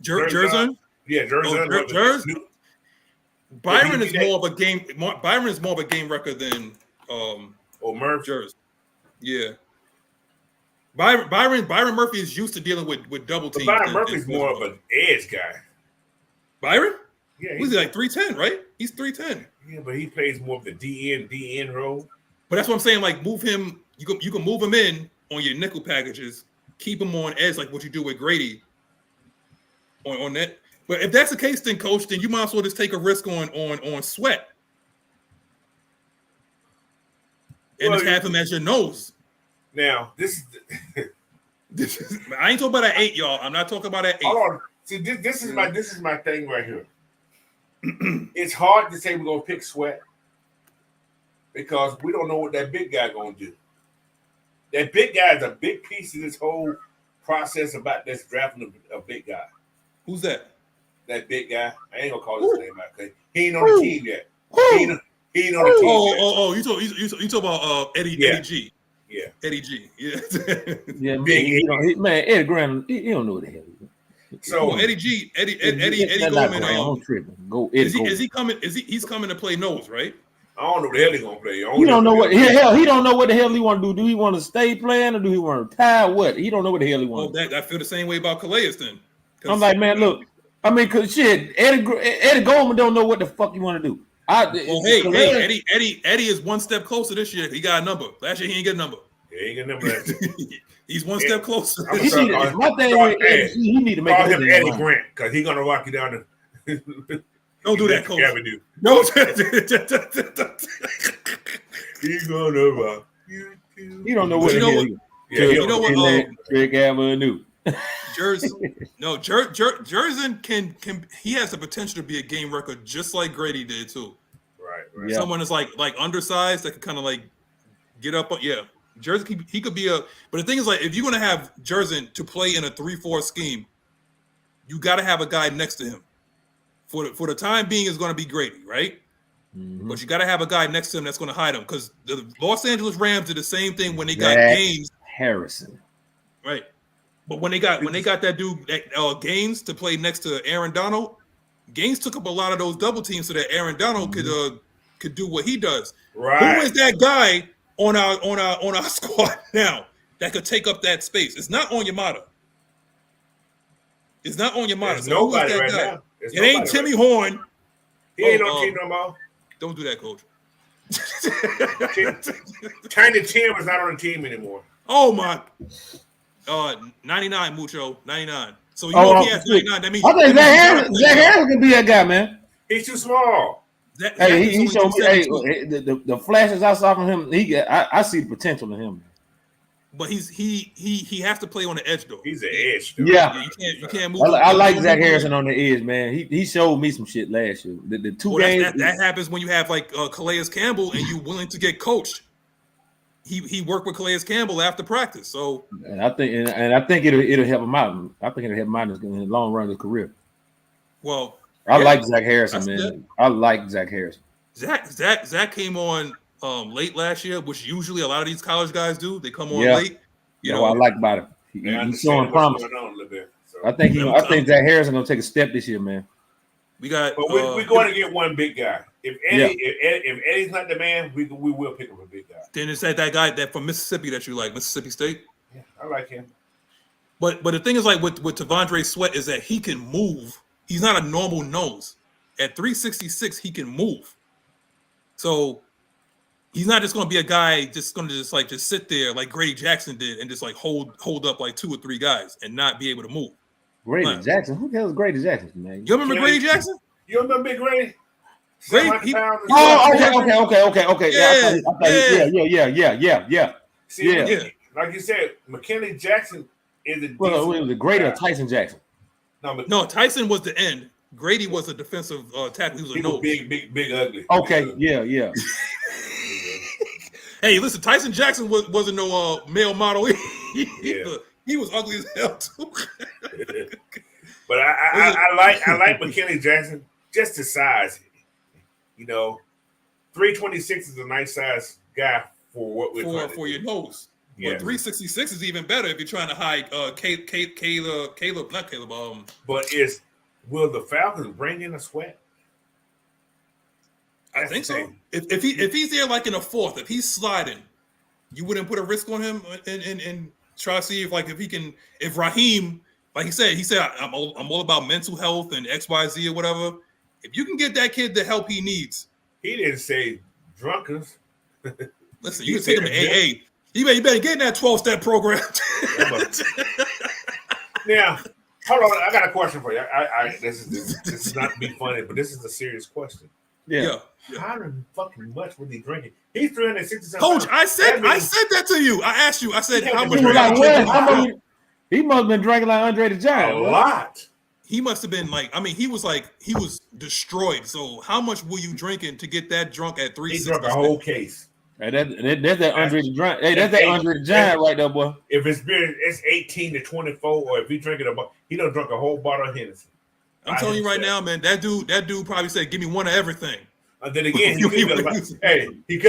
Jerzon? Yeah, Jerzon. Jerzon. Byron is more of a game. Byron is more of a game record than Murph. Jerzon. Yeah. Byron Murphy is used to dealing with double teams. Byron Murphy's more of an edge guy. Byron? Yeah, he's like 310, right? He's 310. Yeah, but he plays more of the DN role. But that's what I'm saying. Like, move him. You can move him in on your nickel packages. Keep him on edge, like what you do with Grady. On that. But if that's the case, then Coach, then you might as well just take a risk on Sweat, and just have him as your nose. Now this is. I ain't talking about that 8, y'all. I'm not talking about that 8. Hold on. See, this is my thing right here. It's hard to say we're gonna pick Sweat because we don't know what that big guy gonna do. That big guy is a big piece of this whole process about this drafting a big guy. Who's that? That big guy. I ain't gonna call his name out because he ain't on the team yet. He ain't on the team yet. You talk about Eddie G. Yeah. Eddie G. Yeah. Yeah, man, Eddie Graham, he don't know what the hell he is. So Eddie G, Eddie Goldman. Is he coming? He's coming to play nose, right? I don't know what the hell he's gonna play. He don't know what he don't know what the hell he want to do. Do he want to stay playing or do he want to retire? What? He don't know what the hell he want. I feel the same way about Calais then. I'm like, man, look. I mean, cause shit, Eddie Goldman don't know what the fuck you want to do. Eddie is one step closer this year. He got a number. Last year he ain't get a number. Yeah, he ain't get a number. He's one step closer. He need to make him Eddie Grant because he's gonna walk you down the. Don't do that, Coach. Avenue. No. He's gonna rock you. You don't know what the hell. You know what? Trick Avenue. Jerzon can he has the potential to be a game record just like Grady did too. Right. Yeah. Someone is like undersized that can kind of like get up. Yeah, Jerzon he could be a. But the thing is, like, if you're gonna have Jerzon to play in a 3-4 scheme, you got to have a guy next to him. For the time being, is going to be Grady, right? Mm-hmm. But you got to have a guy next to him that's going to hide him because the Los Angeles Rams did the same thing when they got Gaines Harrison, right? But when they got that dude Gaines to play next to Aaron Donald, Gaines took up a lot of those double teams so that Aaron Donald could do what he does. Right. Who is that guy on our squad now that could take up that space? It's not on Yamada. It's not on Yamada. So nobody right guy? Now. It ain't Timmy Horn. He ain't on team no more. Don't do that, Coach. Tiny Tim is not on the team anymore. Oh my. 99 Mucho, 99. So if he has 99, that means I think Zach Harris can be that guy, man. He's too small. He showed me the flashes I saw from him. I see the potential in him. But he has to play on the edge though. He's an edge. Though. Yeah, you can't move. I like Zach Harrison on the edge, man. He showed me some shit last year. The two games that happens when you have like Calais Campbell and you willing to get coached. He worked with Calais Campbell after practice, so I think it'll help him out. I think it'll help him out in the long run of his career. Well, I like Zach Harrison, man. I like Zach Harrison. Zach came on late last year, which usually a lot of these college guys do. They come on late. You know what I like about it. He's showing promise. So. I think Zach Harrison gonna take a step this year, man. We got. But we're going to get one big guy. If Eddie's not the man, we will pick up a big guy. Then it's that guy that from Mississippi that you like, Mississippi State. Yeah, I like him. But the thing is, like with Tavondre Sweat, is that he can move. He's not a normal nose. At 366, he can move. So he's not just going to be a guy just sit there like Grady Jackson did and just like hold up like 2 or 3 guys and not be able to move. Grady Jackson? Who the hell is Grady Jackson, man? You remember Grady Jackson? You remember Big Grady? Grady, pounds. Okay. Yeah. Yeah. Like you said, McKinley Jackson is a Well, it was the greater Tyson Jackson. No, Tyson was the end. Grady was a defensive tackle. He was a nose. Big, ugly. Okay, big, ugly. yeah. Hey, listen, Tyson Jackson wasn't no male model. He was ugly as hell too. But I like McKinley Jackson, just his size. 326 is a nice size guy for what we're trying to do. Your nose. Yeah. But 366 is even better if you're trying to hide Caleb. But will the Falcons bring in a sweat? I think so. If he's there like in a fourth, if he's sliding, you wouldn't put a risk on him and try to see if Raheem, like he said, I'm all about mental health and XYZ or whatever. If you can get that kid the help he needs. He didn't say drunkards. Listen, you can take him to AA. You better get in that 12-step program. Now, hold on. I got a question for you. This is not to be funny, but this is a serious question. Yeah. How fucking much was he drinking? He's 367. Coach, I said that to you. I asked you. I said how much. He must have been drinking like Andre the Giant. A lot. He must have been he was destroyed. So how much were you drinking to get that drunk at 3? He drank a whole case. Hey, that's that Andre the Giant. Hey, that's that Andre the Giant right there, boy. If it's beer, it's 18 to 24, or if he drinking he done drunk a whole bottle of Hennessy. I'm telling you right now, man. That dude probably said, "Give me one of everything." And then again, he could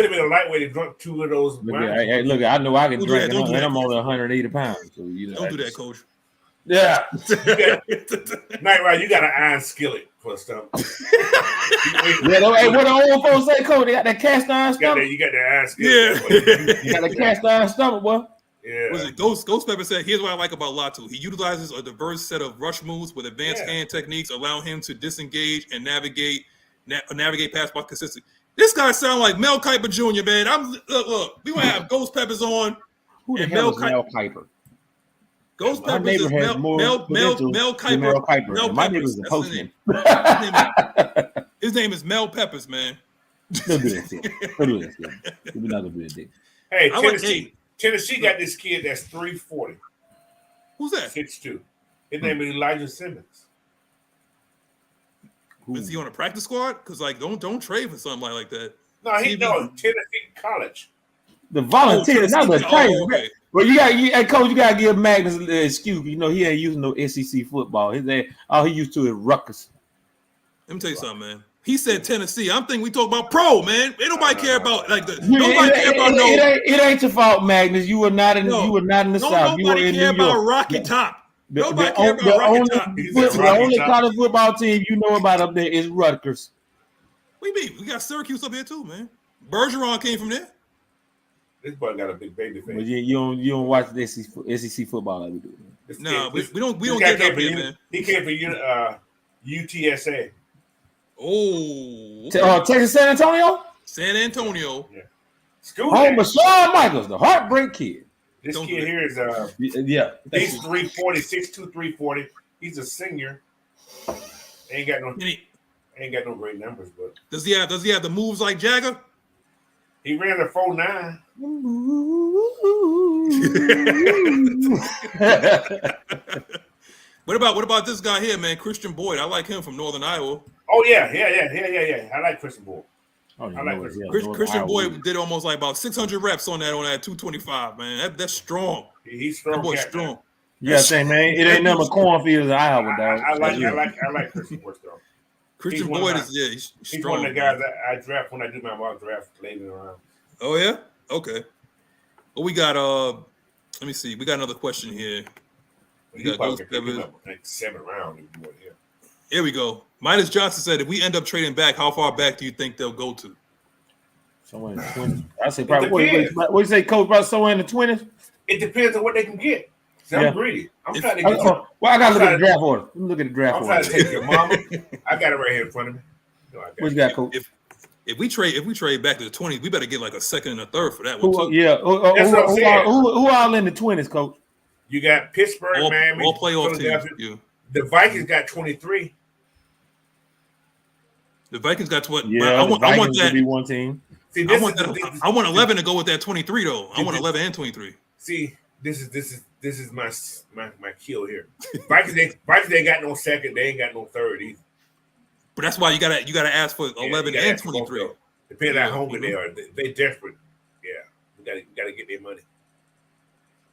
have been a lightweight and drunk 2 of those. Hey, look, I know I can drink, and I'm only 180 pounds. So don't do that, Coach. Yeah. Nyght, right? You got an iron skillet for stuff. Hey, what the old folks say, Coach? They got that cast iron stomach. You got that iron skillet. You got that cast iron stomach, boy. Yeah. Was it Ghost Pepper said, here's what I like about Latu. He utilizes a diverse set of rush moves with advanced hand techniques, allowing him to disengage and navigate pass block consistently. This guy sound like Mel Kiper Jr., man. Look, we want to have Ghost Peppers on. Who the hell is Mel Kiper? Ghost Peppers is Mel Kiper. Mel Kiper. My neighbor is a postman. His name is Mel Peppers, man. Don't do that. We're not gonna do that. Hey, Tennessee got this kid that's 340. Who's that? 6'2". His name is Elijah Simmons. Is he on a practice squad? Because don't trade for something like that. No, he's no Tennessee College. The volunteer, not the trade. Okay. Well, Coach, you gotta give Magnus an excuse. He ain't using no SEC football. All he used to is ruckus. Let me tell you something, man. He said Tennessee. I'm thinking we talk about pro, man. Ain't nobody care about nobody care about no. It ain't your fault, Magnus. You were not in the South. Nobody care about Rocky Top. Nobody care about Rocky Top. The only college football team you know about up there is Rutgers. What do you mean? We got Syracuse up here too, man. Bergeron came from there. This boy got a big baby face. But you don't watch the SEC football like we do. No, we don't get up here, man. He came from UTSA. Oh, Texas San Antonio. Yeah. Home of Shawn Michaels, the Heartbreak Kid. This kid here is he's 340, 6'2", 340. He's a senior. Ain't got no great numbers, but does he have the moves like Jagger? He ran a 4.9. What about this guy here, man? Christian Boyd. I like him from Northern Iowa. Oh yeah. I like Christian Boyd. Christian Boyd did almost like about 600 reps on that 225, man. That's strong. He's strong. That boy's strong. Yeah, man. It ain't nothing but cornfields in Iowa, dog. I like Christian Boyd though. Christian Boyd he's strong. He's one of the guys that I draft when I do my mock draft later around. Oh yeah? Okay. Well, we got let me see. We got another question here. We got Ghost Peppers. Like 7th round. Here we go. Midas Johnson said, if we end up trading back, how far back do you think they'll go to? Somewhere in the 20s. I say probably. What you say, Coach? About somewhere in the 20s? It depends on what they can get. See, I'm greedy. I'm trying to get. Well, I gotta look at the draft order. Let me look at the draft order. I'm trying to take your mama. I got it right here in front of me. What you got, Coach? If we trade back to the 20s, we better get like a second and a third for that one too. Who all in the 20s, Coach? You got Pittsburgh, Miami, all playoff teams. Yeah. The Vikings got 23. The Vikings got what? Yeah, I want that. Be one team. See, I want 11 to go with that 23 though. I want 11 and 23. See, this is my kill here. Vikings they got no second. They ain't got no third either. But that's why you gotta ask for 11 and 23. Depending on how hungry they are, they desperate. Yeah, you gotta get their money.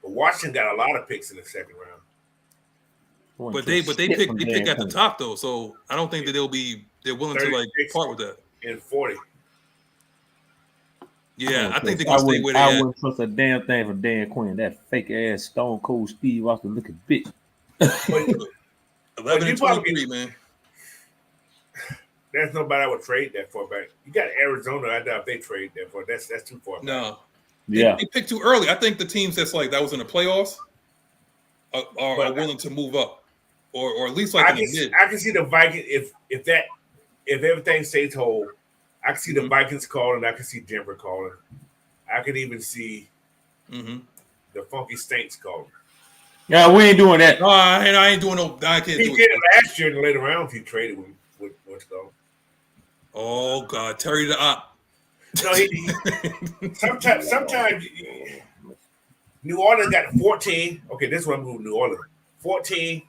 But Washington got a lot of picks in the second round. But they pick at the top though, so I don't think that they're willing to like part with that. In 40. Yeah, I think they're gonna stay with it. I wouldn't trust a damn thing from Dan Quinn. That fake ass Stone Cold Steve Austin looking bitch. 11 and 23, man. There's nobody I would trade that for back. You got Arizona. I doubt if they trade that for. That's too far back. No. Yeah. They picked too early. I think the teams that was in the playoffs are willing to move up. Or at least like in the mid. I can see the Vikings if everything stays whole. I can see the Vikings calling. I can see Denver calling. I can even see the Funky Saints calling. Yeah, we ain't doing that. No, I ain't doing no. I can't do it. He did it last year in the later rounds. He traded with what's called. Oh God, Terry the Op. No, sometimes New Orleans got 14. Okay, this one moved New Orleans 14.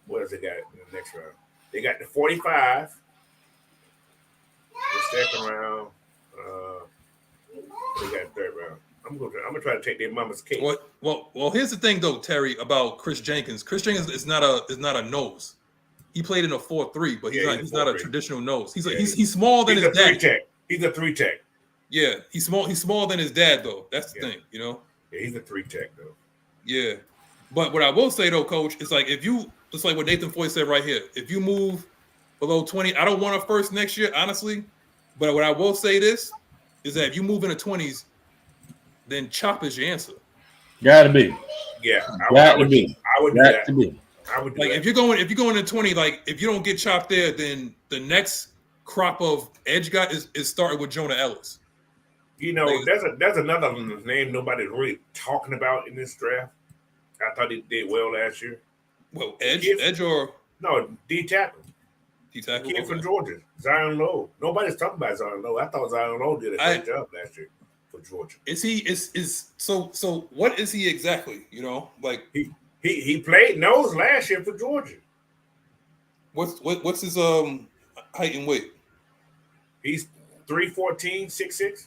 What else they got in the next round? They got the 45. The second round. They got the third round. I'm gonna try to take their mama's cake. Well, here's the thing though, Terry, about Chris Jenkins. Chris Jenkins is not a nose. He played in a 4-3, but he's not a traditional nose. He's smaller than his dad. He's a 3-tech. Yeah, he's small. He's smaller than his dad though. That's the thing, you know. Yeah, he's a 3-tech though. Yeah, but what I will say though, Coach, is like just like what Nathan Foy said right here. If you move below 20, I don't want a first next year, honestly. But what I will say is that if you move into 20s, then chop is your answer. Gotta be. Yeah, I would do that. I would do like that. if you're going to 20, like if you don't get chopped there, then the next crop of edge guy is starting with Jonah Ellis. You know, there's another name nobody's really talking about in this draft. I thought he did well last year. Well, edge or no D tackle. D-tackle. Kid from Georgia, Zion Lowe. Nobody's talking about Zion Lowe. I thought Zion Lowe did a great job last year for Georgia. So what is he exactly? You know, like he played nose last year for Georgia. What's his height and weight? He's 3'14", 6'6".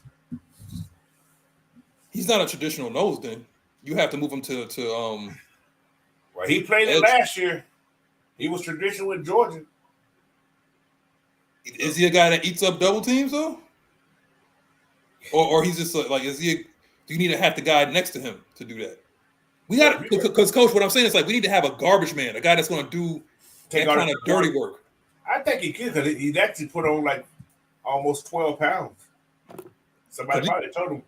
He's not a traditional nose. Then you have to move him to Well, he played it last year. He was traditional with Georgia. Is he a guy that eats up double teams though? Or he's just like is he? Do you need to have the guy next to him to do that? We got because Coach. What I'm saying is like we need to have a garbage man, a guy that's going to do that kind of dirty work. I think he can because he's actually put on like almost 12 pounds. Somebody probably told him.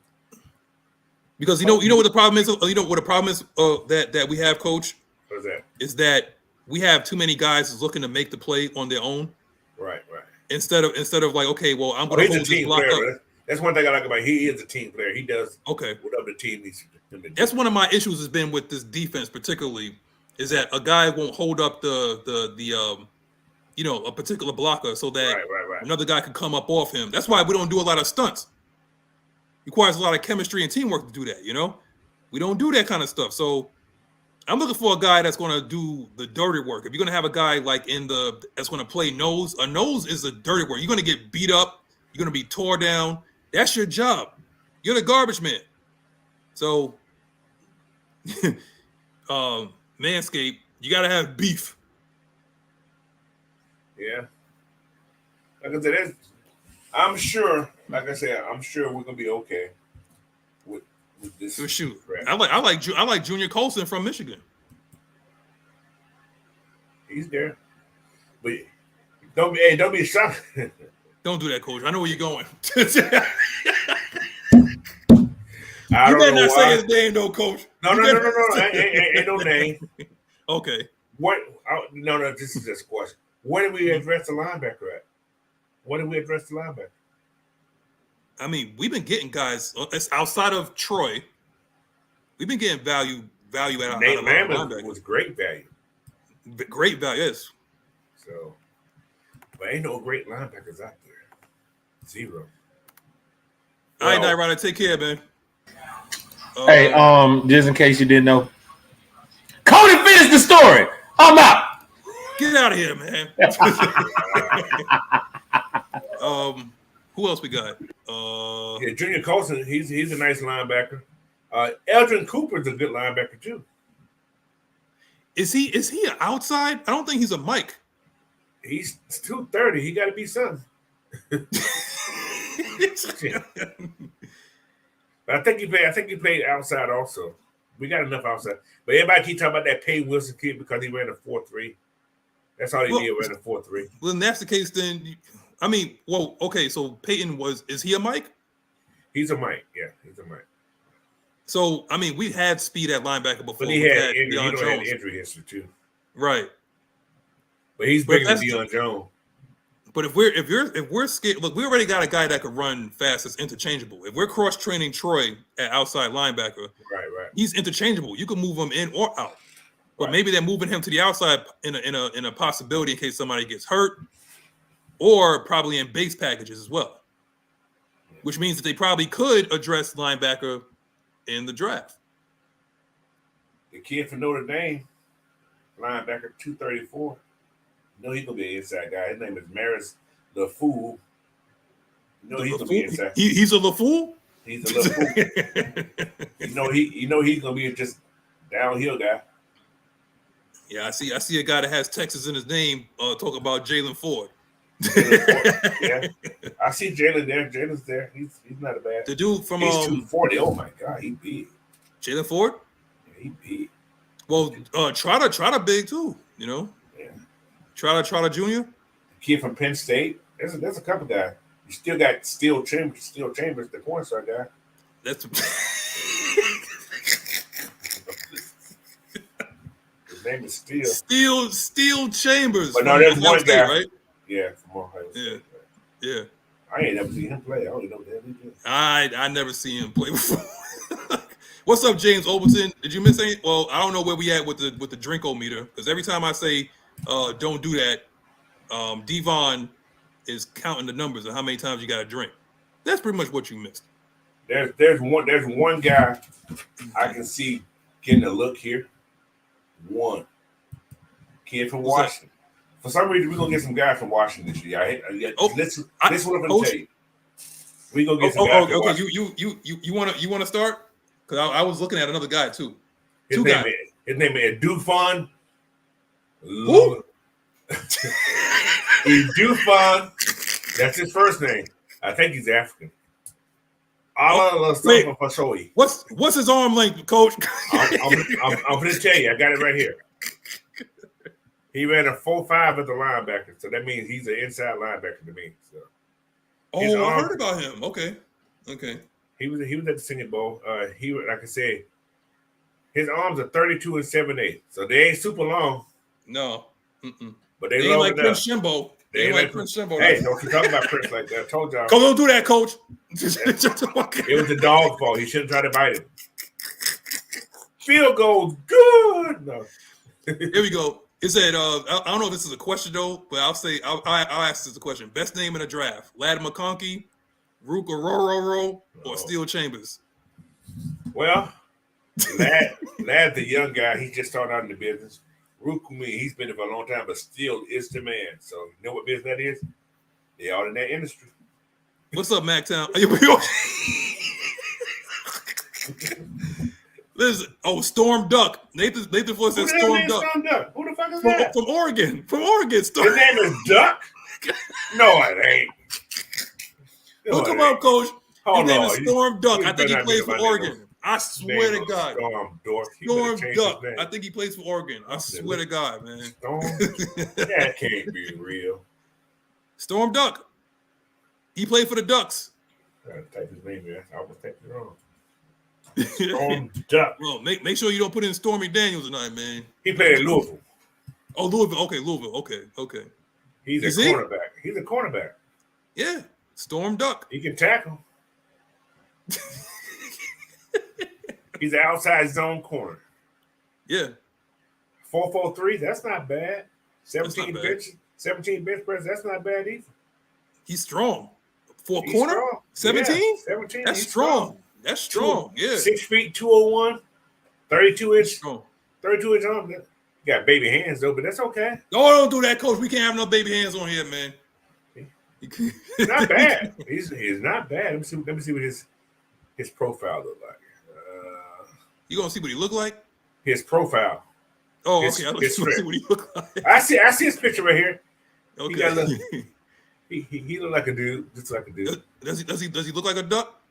Because you know what the problem is. You know what the problem is that we have, Coach. What's that? Is that we have too many guys who's looking to make the play on their own. Right. Instead of like, okay, well, I'm going to hold this block up. That's one thing I like about him. He is a team player. He does whatever the team needs him to do. That's one of my issues has been with this defense, particularly, is that a guy won't hold up the a particular blocker so that another guy can come up off him. That's why we don't do a lot of stunts. It requires a lot of chemistry and teamwork to do that. You know, we don't do that kind of stuff. So I'm looking for a guy that's going to do the dirty work. If you're going to have a guy like that's going to play nose, a nose is a dirty work. You're going to get beat up. You're going to be tore down. That's your job. You're the garbage man. So, Manscaped, you got to have beef. Yeah. Like I said, I'm sure we're going to be okay with this. So shoot. I like Junior Colson from Michigan. He's there. But don't be shocked. Don't do that, Coach. I know where you're going. I don't know not why. say his name, though, Coach. No. Ain't no name. Okay. No. This is just a question. Where did we address the linebacker at? I mean, we've been getting guys outside of Troy. We've been getting value at our Nyght linebacker. was great value. Great value, yes. So But ain't no great linebackers out there. Zero. All right, Nyght, Ryder, take care, man. Hey, just in case you didn't know, Cody finished the story. I'm out. Get out of here, man. Who else we got? Yeah, Junior Colson, he's a nice linebacker. Eldrin Cooper's a good linebacker too. Is he an outside? I don't think he's a Mike. He's 230. He got to be something. But I think he played outside also. We got enough outside. But everybody keep talking about that Peyton Wilson kid because he ran a 4.3. That's all he did, ran a 4.3. Well, if that's the case, then okay. So Peyton is he a Mike? He's a Mike. Yeah, he's a Mike. So we had speed at linebacker before. But he had injury history too. Right. But he's bigger than Deion Jones. But if we're scared, look, we already got a guy that could run fast. It's interchangeable. If we're cross training Troy at outside linebacker, right, he's interchangeable. You can move him in or out. But maybe they're moving him to the outside in a possibility in case somebody gets hurt, or probably in base packages as well. Which means that they probably could address linebacker in the draft. The kid from Notre Dame, linebacker 234. No, he's gonna be an inside guy. His name is Maris LaFool. No, he's gonna be inside. He's a LaFool? He's a LaFool. he's gonna be just downhill guy. Yeah, I see a guy that has Texas in his name. Talk about Jalen Ford. Yeah, I see Jalen there. Jalen's there. He's not a bad. The dude from he's 240. Oh my God, he big. Jalen Ford. Yeah, he big. Well, Trotter big too. You know. Yeah. Trotter Jr. Kid from Penn State. There's a couple guys. You still got Steel Chambers, the porn star guy. That's. His name is Steel Chambers. But no, there's one guy, right? Yeah, from Ohio State. Yeah. I ain't never seen him play. I don't even know what the hell he did. I never seen him play before. What's up, James Overton? Did you miss any? Well, I don't know where we at with the drinkometer because every time I say don't do that, Devon is counting the numbers of how many times you got to drink. That's pretty much what you missed. There's one guy I can see getting a look here. One kid from Washington. For some reason, we're gonna get some guys from Washington this year. This is what I'm gonna tell you. We gonna get some guys. From Washington. You wanna start? Because I was looking at another guy too. His name is Dufon. Who? Dufon. That's his first name. I think he's African. What's his arm length, Coach? I'm gonna tell you. I got it right here. He ran a 4.5 at the linebacker, so that means he's an inside linebacker to me. So, I heard about him. Okay. He was at the Singing Bowl. He, like I said, his arms are 32 and 7/8, so they ain't super long. No, but they ain't long like enough. Prince Shimbo. They ain't like Prince Shimbo. Hey, don't you talk about Prince like that? I told y'all. Don't do that, Coach. It was the dog's fault. He shouldn't try to bite him. Field goal, good. No. Here we go. It said, I don't know if this is a question though, but I'll ask this a question. Best name in a draft: Lad McConkey, Ruka Rororo, or Steel Chambers? Well, Lad's the young guy. He just started out in the business. Ruka, he's been there for a long time, but Steel is the man. So you know what business that is? They all in that industry. What's up, Mactown? Listen, Storm Duck. Nathan Ford said Storm Duck. Who the fuck is that? From Oregon. Storm. His name is Duck? No, it ain't. Look him up, Coach. His name is Storm Duck. I think he plays for Oregon. I swear to God. Storm Duck. I think he plays for Oregon. I swear to God, man. Storm? That can't be real. Storm Duck. He played for the Ducks. I gotta type his name in. I was typing it wrong. Storm Duck. Well, make sure you don't put in Stormy Daniels tonight, man. He played at Louisville. Oh, Louisville. Okay, Louisville. Okay. He's a cornerback. He's a cornerback. Yeah, Storm Duck. He can tackle. He's an outside zone corner. Yeah. 4.43. That's not bad. 17 17 bench press. That's not bad either. He's strong. For a corner? 17? Yeah, 17. That's strong. That's strong. Yeah. 6 feet, 201, 32 inch. Strong. 32-inch arm. You got baby hands though, but that's okay. No, don't do that, Coach. We can't have no baby hands on here, man. He's not bad. He's not bad. Let me see what his profile look like. You gonna see what he look like? His profile. Oh, okay. I don't see what he look like. I see his picture right here. Okay. He look like a dude, just like a dude. Does he look like a duck?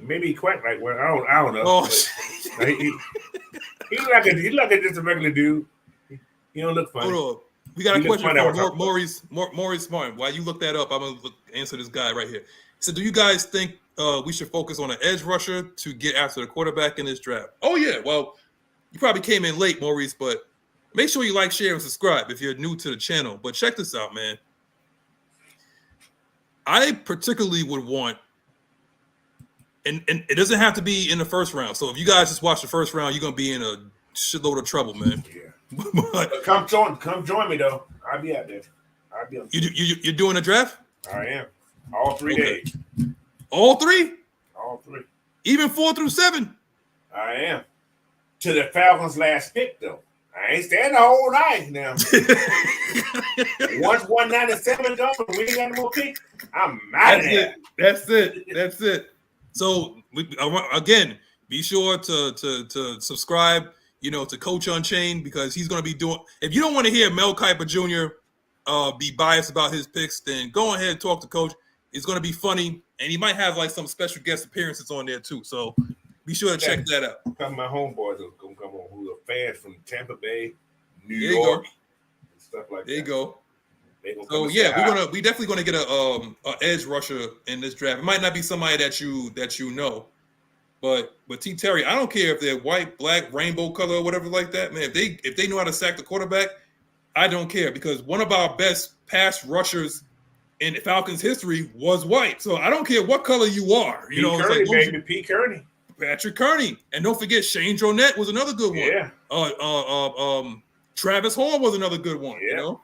Maybe he quack like one. I don't know. Oh, he look like just a regular dude. He don't look funny. Hold on. We got a question from Maurice Martin. While you look that up, I'm gonna answer this guy right here. So, do you guys think we should focus on an edge rusher to get after the quarterback in this draft? Oh yeah. Well, you probably came in late, Maurice, but make sure you like, share, and subscribe if you're new to the channel. But check this out, man. I particularly would want, and it doesn't have to be in the first round. So if you guys just watch the first round, you're gonna be in a shitload of trouble, man. Yeah. But come join me though. I'll be out there. I'll be. You're doing a draft? I am. All 3 days. All 3? All 3. Even 4 through 7? I am. To the Falcons' last pick though. I ain't staying the whole night now. Once 197 done, we ain't got no more picks. I'm out of there. That's it. So again, be sure to subscribe, to Coach Unchained, because he's going to be doing. If you don't want to hear Mel Kiper Jr. Be biased about his picks, then go ahead and talk to Coach. It's going to be funny, and he might have like some special guest appearances on there too. So be sure to check that out. Some of my homeboys are going to come on who are fans from Tampa Bay, New York, and stuff like that. There you go. So yeah, we definitely gonna get a edge rusher in this draft. It might not be somebody that you know, but T. Terry, I don't care if they're white, black, rainbow color, or whatever like that, man. If they know how to sack the quarterback, I don't care, because one of our best pass rushers in Falcons history was white. So I don't care what color you are. Pete Kearney, baby, Pete Kearney. Patrick Kearney, and don't forget Shane Dronette was another good one. Yeah. Travis Horn was another good one. Yeah.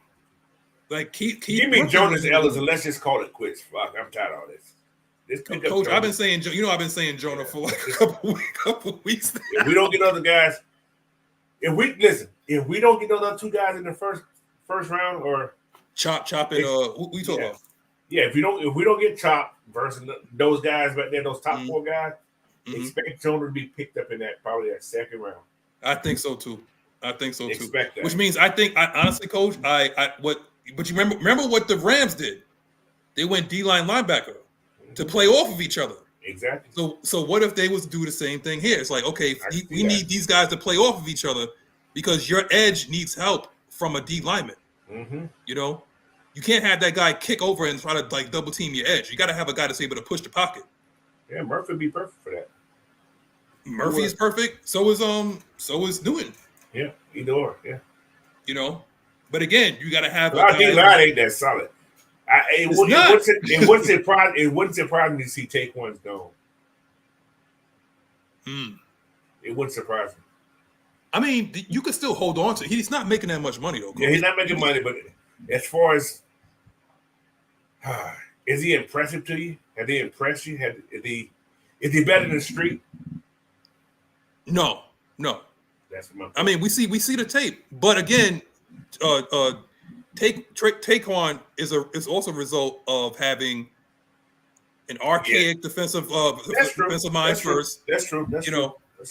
Like keep give me Jonas Ellis and let's just call it quits. Fuck, I'm tired of all this. Coach, I've been saying Jonah for like a couple weeks now. If we don't get other guys, if we don't get those other 2 guys in the first round, or Chop and who we talking about? Yeah, if we don't get Chop versus those guys right there, those top 4 guys, expect Jonah to be picked up in probably that second round. I think so too. Expect that. Which means I honestly, Coach, but you remember what the Rams did? They went D-line linebacker to play off of each other. Exactly. So what if they was to do the same thing here? It's like, okay, we need these guys to play off of each other, because your edge needs help from a D lineman. Mm-hmm. You can't have that guy kick over and try to like double team your edge. You got to have a guy that's able to push the pocket. Yeah, Murphy would be perfect for that. Murphy is perfect. So is Newton. Yeah, either or. Yeah. But again, you got to have. I think that ain't that solid. It wouldn't surprise me to see Taquan's gone. It wouldn't surprise me. I mean, you could still hold on to. He's not making that much money though. Yeah, he's not making money, but as far as is he impressive to you? Have they impressed you? Is he better than Street? No. That's my point. I mean, we see the tape, but again, Taquan is also a result of having an archaic defensive mind first. That's true.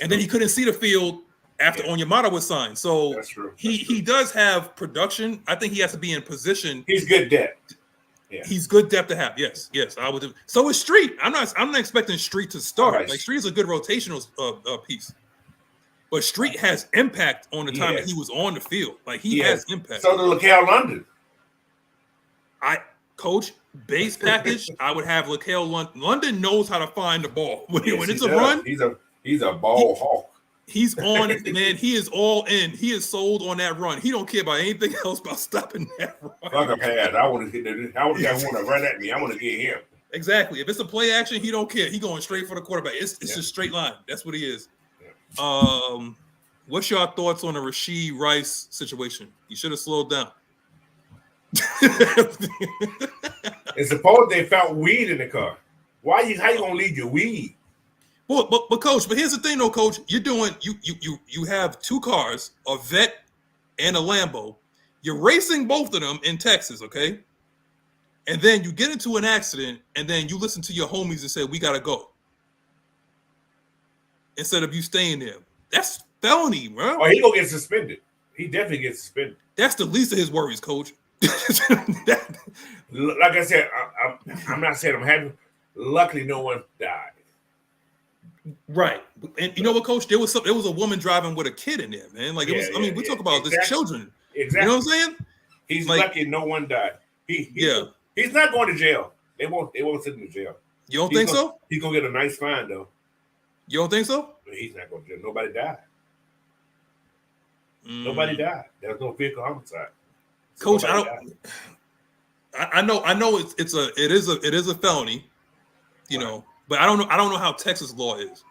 And then he couldn't see the field after Onyemata was signed. So that's true. He does have production. I think he has to be in position. He's good depth. Yeah. He's good depth to have. Yes, I would. So is Street. I'm not expecting Street to start. Right. Like Street is a good rotational piece. But Street has impact on the time that he was on the field. Like he has impact. So does LaCale London. Coach, base package, I would have LaCale London. London knows how to find the ball. When it's a run, he's a ball hawk. He's on it, man. He is all in. He is sold on that run. He don't care about anything else about stopping that run. Fuck a pass. I want to run at me. I want to get him. Exactly. If it's a play action, he don't care. He going straight for the quarterback. It's just straight line. That's what he is. Yeah. What's your thoughts on the Rasheed Rice situation? He should have slowed down. And suppose they found weed in the car. How you gonna leave your weed? Well, but coach, but here's the thing though, coach. You're doing you have two cars, a Vet and a Lambo. You're racing both of them in Texas, okay? And then you get into an accident, and then you listen to your homies and say, "We gotta go," instead of you staying there. That's felony, bro. Oh, he gonna get suspended. He definitely gets suspended. That's the least of his worries, coach. Like I said, I'm not saying I'm happy. Luckily, no one died. Right, and you know what, coach? There was a woman driving with a kid in there, man. Like we talk about this children. Exactly. You know what I'm saying? He's lucky no one died. He's not going to jail. They won't send him to jail. You don't think so? He's gonna get a nice fine though. You don't think so? He's not going to jail. Nobody died. Nobody died. There was no vehicle homicide. Coach, I know it is a felony, you know, but I don't know how Texas law is.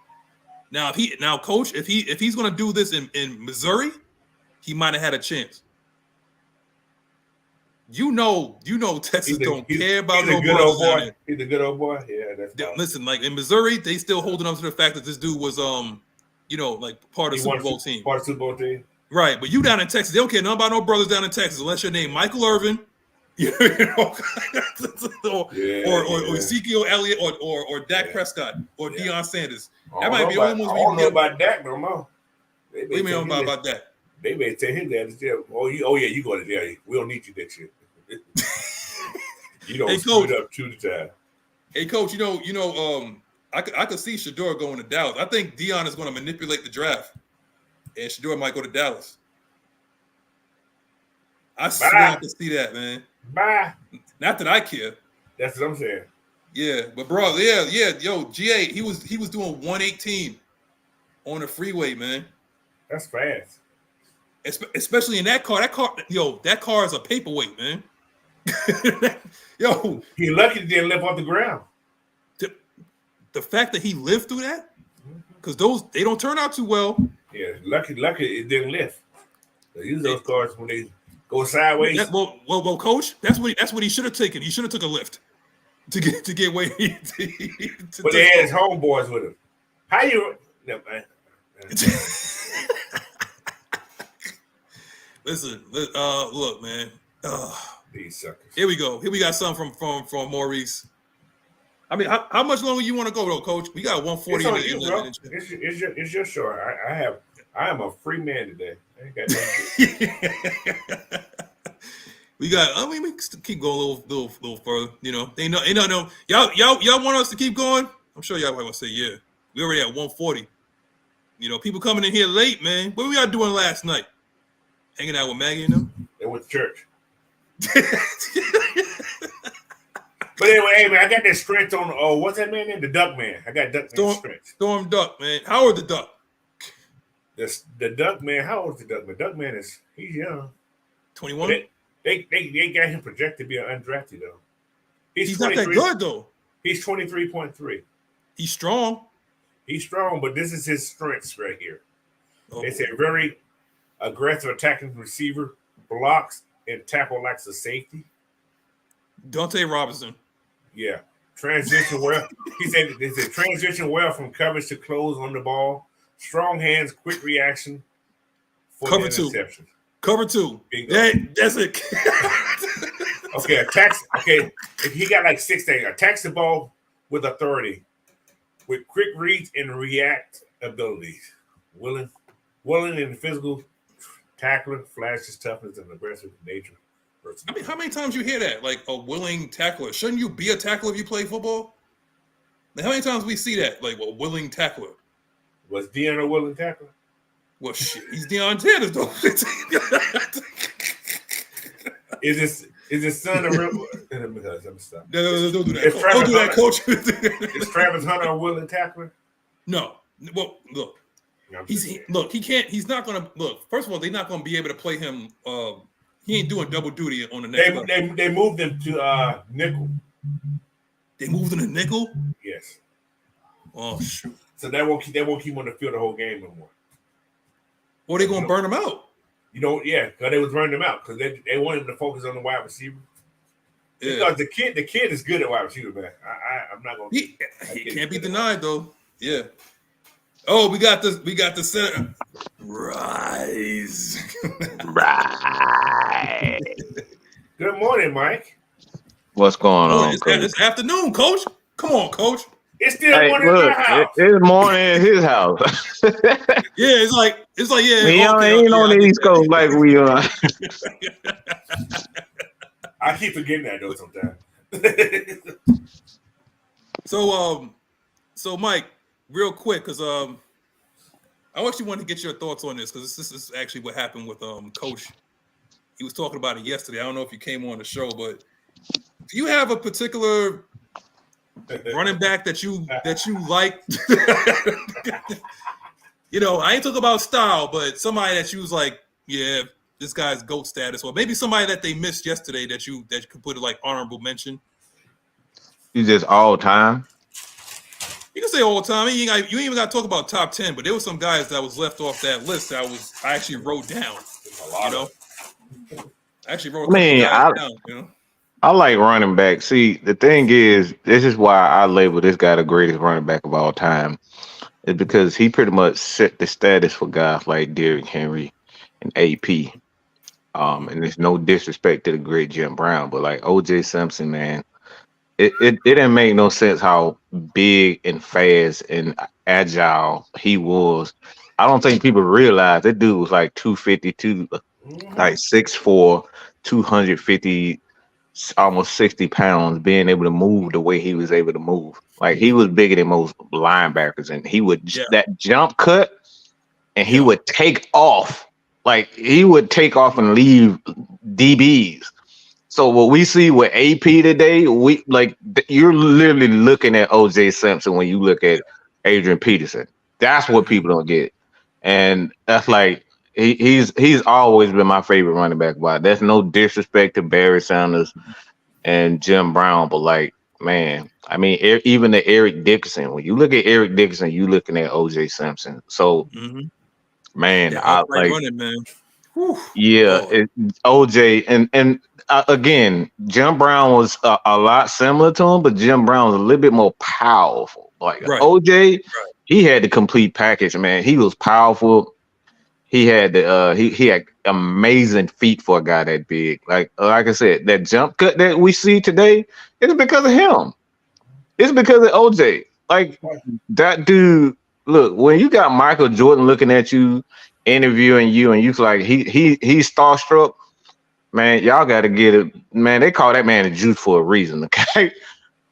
Now, coach, if he's gonna do this in Missouri, he might have had a chance. You know, Texas don't care about no brothers down there. He's a good old boy. Yeah, that's fine. Listen, like in Missouri, they still holding on to the fact that this dude was like part of the Super Bowl team. Part of the Super Bowl team. Right, but you down in Texas, they don't care nothing about no brothers down in Texas unless your name Michael Irvin, or Ezekiel Elliott, or Dak Prescott, or Deion Sanders. That might be the only ones. I don't know about Dak no more. What do you mean about that? They may tell him that to jail. Oh yeah, you go to jail. We don't need you next year. You don't screw it up 2 times. Hey, coach, I could see Shedeur going to Dallas. I think Deion is going to manipulate the draft, and Shedeur might go to Dallas. I can see that, man. Bye. Not that I care. That's what I'm saying. Yeah, but bro, yo, GA, he was doing 118 on the freeway, man. That's fast. Especially in that car. That car is a paperweight, man. Yo, he lucky he didn't lift off the ground. The fact that he lived through that, because they don't turn out too well. Yeah, lucky it didn't lift. They use those cars when they go sideways. Well, coach, that's what he should have taken. He should have took a lift to get where he. But they had his homeboys with him. How you? No, man. Listen, look, man. These suckers. Here we go. Here we got something from Maurice. I mean, how much longer you want to go though, Coach? We got 140. It's your show. I am a free man today. I ain't got we can keep going a little further. You know, they know. Y'all want us to keep going? I'm sure y'all might want to say yeah. We already at 140. You know, people coming in here late, man. What we got doing last night? Hanging out with Maggie and them. They went to church. But anyway, hey man, I got that strength on. What's that man name? The Duck Man. I got Duck Man strength. Storm Duck, man. How old the Duck? The Duck Man. How old is the Duck Man? Duck Man he's young. 21. They got him projected to be an undrafted though. He's not that good though. He's 23.3. He's strong. He's strong, but this is his strengths right here. Oh, it's a very aggressive attacking receiver, blocks and tackle like a safety. Dante Robinson. Yeah. Transition well. He said it's a transition well from coverage to close on the ball. Strong hands, quick reaction for cover the two. interception. Cover two. That's it. Okay, attacks. Okay, if he got like 6 things. Attacks the ball with authority, with quick reads and react abilities. Willing and physical tackler, flashes toughness and aggressive nature. I mean, how many times you hear that? Like a willing tackler. Shouldn't you be a tackler if you play football? Like, how many times we see that? Like a willing tackler. Was Deion a willing tackler? Well, shit, he's Deion Sanders though. Is his son a real? Let me stop. No, don't do that. Don't do that, Coach. Is Travis Hunter a willing tackler? No. Well, look. He can't. He's not gonna look. First of all, they're not gonna be able to play him. He ain't doing double duty on the next level. They moved him to nickel. They moved him to nickel? Yes. Oh shoot. So that won't keep him on the field the whole game no more. Or they gonna burn him out. because they was running them out because they wanted him to focus on the wide receiver. Yeah. Because the kid is good at wide receiver, man. I'm not gonna. He can't be denied though. Yeah. Oh, we got the center. Rise. Right. Good morning, Mike. What's going on? It's afternoon, Coach. Come on, Coach. It's still morning in my house. It's morning in his house. Yeah, it's like yeah. He ain't on the East Coast like we are. I keep forgetting that though sometimes. So Mike, real quick, because I actually wanted to get your thoughts on this because this is actually what happened with Coach. He was talking about it yesterday. I don't know if you came on the show, but do you have a particular running back that you like? I ain't talking about style, but somebody that you was like, yeah, this guy's GOAT status, or maybe somebody that they missed yesterday that you could put it like honorable mention. You just all time. You can say all the time. You ain't even got to talk about top 10, but there were some guys that was left off that list that I actually wrote down. I actually wrote. Down. I like running back. See, the thing is, this is why I label this guy the greatest running back of all time. It's because he pretty much set the status for guys like Derrick Henry and AP. And there's no disrespect to the great Jim Brown, but like O.J. Simpson, man, it didn't make no sense how big and fast and agile he was. I don't think people realize that dude was like 252, like 6'4", 250, almost 60 pounds, being able to move the way he was able to move. Like he was bigger than most linebackers, and he would that jump cut, and he would take off. Like he would take off and leave DBs. So what we see with AP today, you're literally looking at O.J. Simpson when you look at Adrian Peterson. That's what people don't get, and that's like he's always been my favorite running back. But there's no disrespect to Barry Sanders and Jim Brown, but like, man, I mean, even the Eric Dickerson. When you look at Eric Dickerson, you're looking at O.J. Simpson. So, man, I like running, man. OJ and again, Jim Brown was a lot similar to him, but Jim Brown was a little bit more powerful. Like OJ, he had the complete package, man. He was powerful. He had he had amazing feet for a guy that big. Like I said, that jump cut that we see today is because of him. It's because of OJ. Like that dude. Look, when you got Michael Jordan looking at you, interviewing you, and you like he's starstruck, man, y'all got to get it, man. They call that man the juice for a reason. Okay,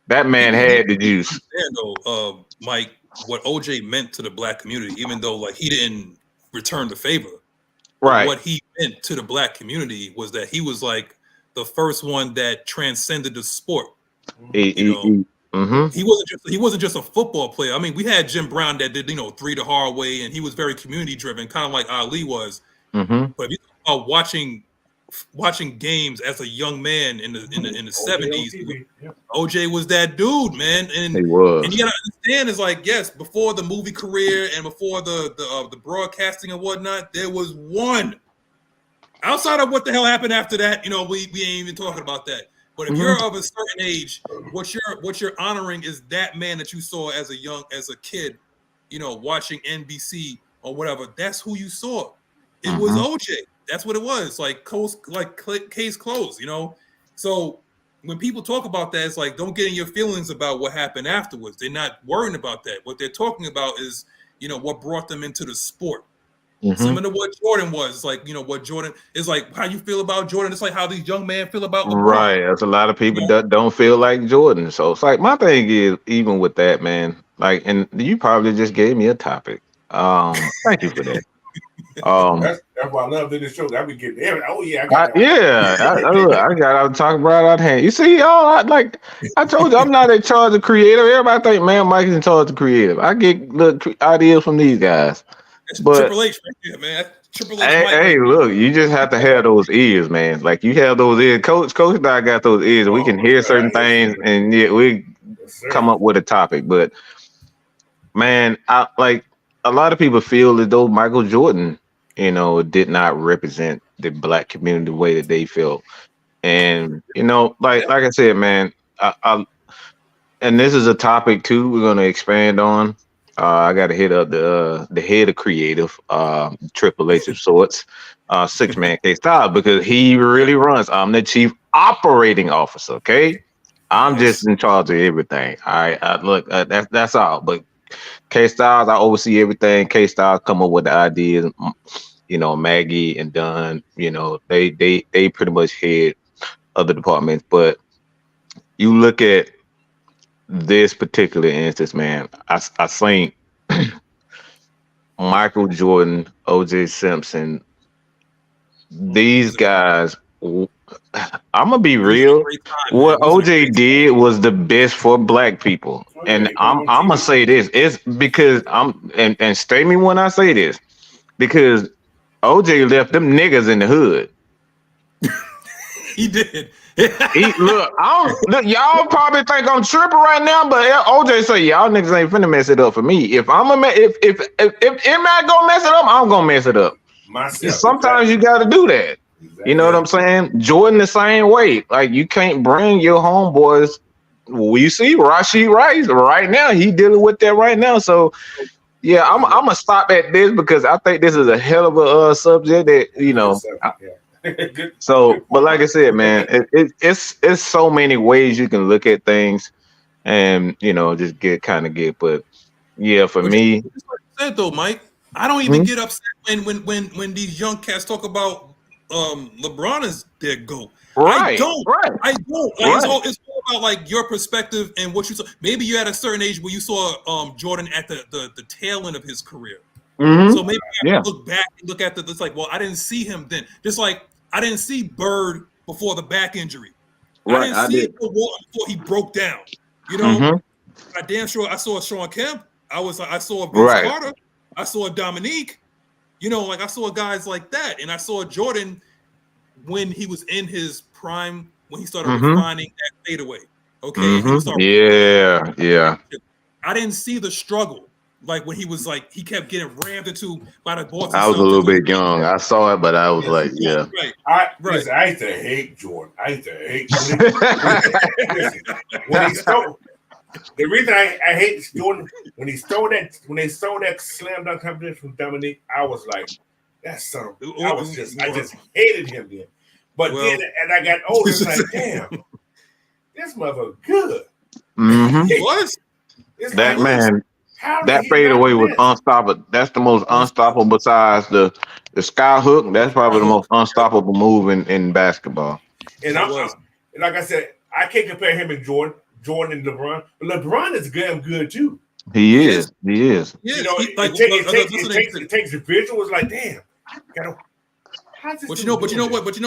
that man had the juice. Though, Mike, what OJ meant to the black community, even though like he didn't return the favor, right? What he meant to the black community was that he was like the first one that transcended the sport. He wasn't just a football player. I mean, we had Jim Brown that did three the hard way, and he was very community driven, kind of like Ali was. But if you talk about watching games as a young man in the 70s, OJ was that dude, man. And he was. And you gotta understand, is like, yes, before the movie career and before the broadcasting and whatnot, there was one. Outside of what the hell happened after that, we ain't even talking about that. But if you're of a certain age, what you're honoring is that man that you saw as a kid, watching NBC or whatever. That's who you saw. It was OJ. That's what it was. Case closed, So when people talk about that, it's like, don't get in your feelings about what happened afterwards. They're not worrying about that. What they're talking about is, what brought them into the sport. Similar to what Jordan was. It's like, what Jordan is like, how you feel about Jordan. It's like how these young men feel about LeBron. Right. There's a lot of people that don't feel like Jordan. So it's like, my thing is, even with that, man, like, and you probably just gave me a topic. Thank you for that. That's why I love this show. I be getting everything. Oh yeah, I got to talk about out hand. You see, y'all, I told you, I'm not in charge of creative. Everybody think, man, Mike is in charge of creative. I get little ideas from these guys. That's Triple H right there, man. Triple H. Hey, look, you just have to have those ears, man. Like you have those ears. Coach and I got those ears. We can hear certain things, and we come up with a topic. But man, I like a lot of people feel as though Michael Jordan did not represent the black community the way that they felt. And like I said, man, and this is a topic too we're gonna expand on. I got to hit up the head of creative, Triple H of sorts, 6-man K-Style, because he really runs. I'm the chief operating officer. Okay, I'm just in charge of everything. All right, look, that's all. But K-Styles, I oversee everything. K-Styles come up with the ideas. Maggie and Dunn, they pretty much head other departments. But you look at this particular instance, man, I think Michael Jordan, OJ Simpson, these guys, I'm gonna be real. What OJ did was the best for black people, and I'm gonna say this. It's because and stay me when I say this, because OJ left them niggas in the hood. He did. Look, y'all probably think I'm tripping right now, but OJ say y'all niggas ain't finna mess it up for me. If M.I. gonna mess it up, I'm gonna mess it up. Myself, sometimes you got to do that. Exactly. You know what I'm saying? Jordan the same way. Like, you can't bring your homeboys. We see Rasheed Rice right now. He dealing with that right now. So yeah, I'm gonna stop at this because I think this is a hell of a subject that So, but like I said, man, it's so many ways you can look at things, and just get. But yeah, for me, like you said though, Mike, I don't even get upset when these young cats talk about LeBron is their GOAT. Right. I don't. Like, it's all about like your perspective and what you saw. Maybe you at a certain age where you saw Jordan at the tail end of his career. So maybe you have to look back and look at it's like, well, I didn't see him then. Just like I didn't see Bird before the back injury. Right, I didn't see Walton before he broke down. I damn sure I saw Sean Kemp. I saw Vince Carter. I saw Dominique. I saw guys like that, and I saw Jordan when he was in his prime, when he started refining that fadeaway. Okay, yeah. I didn't see the struggle. Like when he was like, he kept getting rammed into by the Boston. I was a little bit young. I saw it, but I was like, yeah. I used to hate Jordan. I used to hate when he stole. The reason I hate Jordan when they stole that slam dunk competition from Dominique, I was like, that's son. I just hated him then. But then as I got older, it's like, damn, this mother good. He was. That man. That fadeaway was unstoppable. That's the most unstoppable besides the sky hook. That's probably the most unstoppable move in basketball. And like I said, I can't compare him and Jordan and LeBron. But LeBron is good too. He is. It takes the visual. It's like, damn. But you know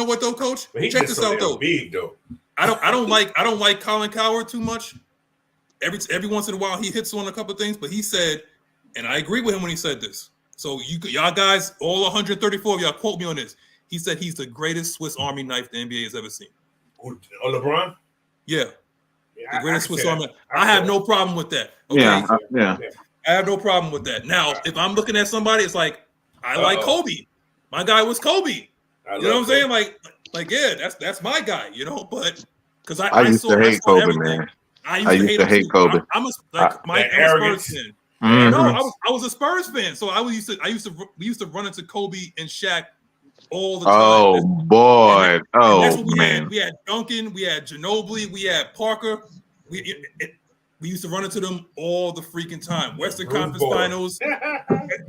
what though, Coach? Check this out though. Big though. I don't like Colin Cowherd too much. Every once in a while he hits on a couple of things, but he said, and I agree with him when he said this. So y'all guys, all 134 of y'all, quote me on this. He said he's the greatest Swiss Army knife the NBA has ever seen. LeBron? Yeah. The greatest Swiss Army knife. I have no problem with that. Okay? Yeah. I have no problem with that. Now, if I'm looking at somebody, it's like I like Kobe. My guy was Kobe. You know what I'm saying? Like yeah, that's my guy. But because I used to hate Kobe, everything. Man. I used to hate Kobe. I'm a Spurs fan. No, I was a Spurs fan, so we used to run into Kobe and Shaq all the time. Oh boy! Man! We had Duncan, we had Ginobili, we had Parker. We used to run into them all the freaking time. Western Conference Finals.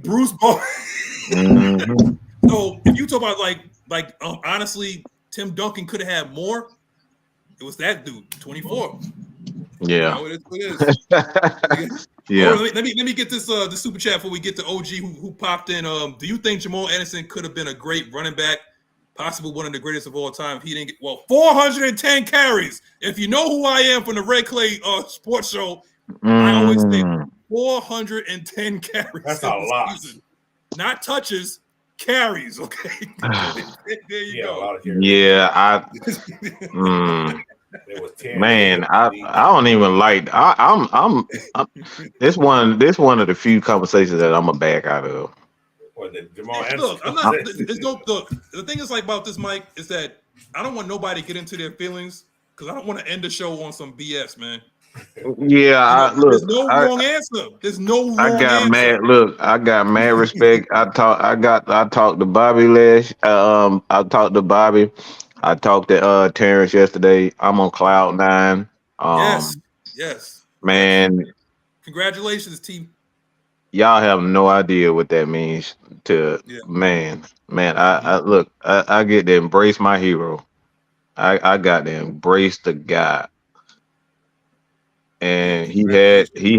Bruce Bowen. So if you talk about like honestly, Tim Duncan could have had more. It was that dude, 24. Yeah. It is. Yeah. Let me get this the super chat before we get to OG who popped in. Do you think Jamal Anderson could have been a great running back, possibly one of the greatest of all time? If he didn't get 410 carries. If you know who I am from the Red Clay sports show, I always say 410 carries. That's a lot. Season. Not touches, carries. Okay. There you go. A lot of carries. Yeah, man, I don't even like. I'm. This one of the few conversations that I'm a back out of. Or the Jamal Look, Anderson. I'm not. Look, the thing is like about this, Mike, is that I don't want nobody to get into their feelings because I don't want to end the show on some BS, man. Yeah, there's no wrong answer. There's no wrong answer. I got mad respect. I talked to Bobby I talked to Bobby. I talked to Terrence yesterday. I'm on cloud 9. Yes. Man. Yes. Congratulations, team. Y'all have no idea what that means to man. I get to embrace my hero. I got to embrace the guy. And he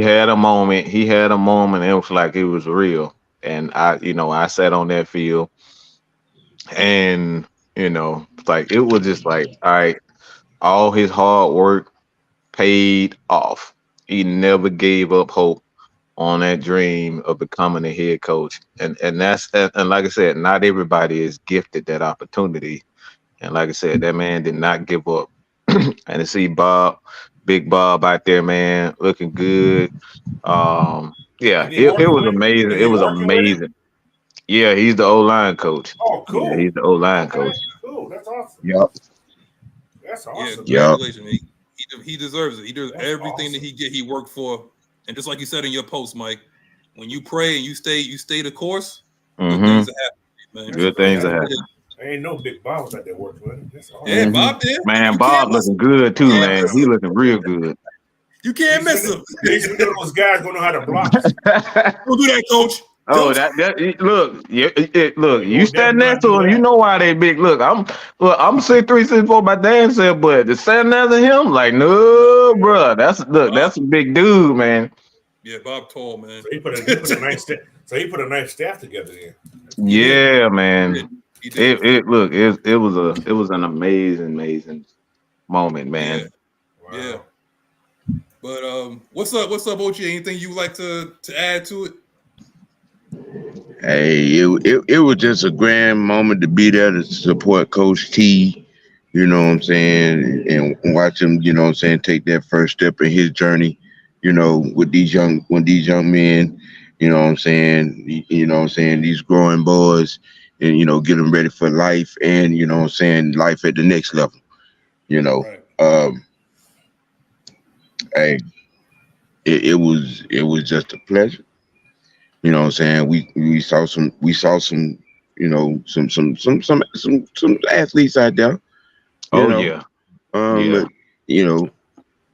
had a moment. He had a moment. It was like it was real. And I sat on that field, and like it was just like, all right, all his hard work paid off. He never gave up hope on that dream of becoming a head coach. And like I said, not everybody is gifted that opportunity. And like I said, that man did not give up. And to see Big Bob out there, man, looking good. It was amazing. It was amazing. Yeah, he's the O-line coach. Oh, cool. Yeah, he's the O-line coach. Cool. That's awesome. Yep. That's awesome. Yeah, congratulations, man. He deserves it. He does everything awesome. that he worked for. And just like you said in your post, Mike, when you pray and you stay the course, good things are happening, man. Good things are happening. There ain't no Big Bob was out there working with him. That's awesome. Yeah, Bob did. Man, Bob looking good too, man. He looking real good. You can't miss him. Those guys gonna know how to block. Don't do that, coach. Oh, look, you stand next to him, you know why they big. Look, I'm 6'3", 6'4", my dad said, but to stand next to him, like, no, bro, that's a big dude, man. Yeah, Bob tall, man. So he put a nice staff together there. Yeah, man. It was an amazing moment, man. Yeah. But what's up, OG? Anything you would like to add to it? Hey, it was just a grand moment to be there to support Coach T, you know what I'm saying, and watch him, you know what I'm saying, take that first step in his journey, with these young men, you know what I'm saying, these growing boys, and get them ready for life, and you know what I'm saying, life at the next level, Right. Hey, it was just a pleasure. You know what I'm saying? We saw some some athletes out there. Yeah.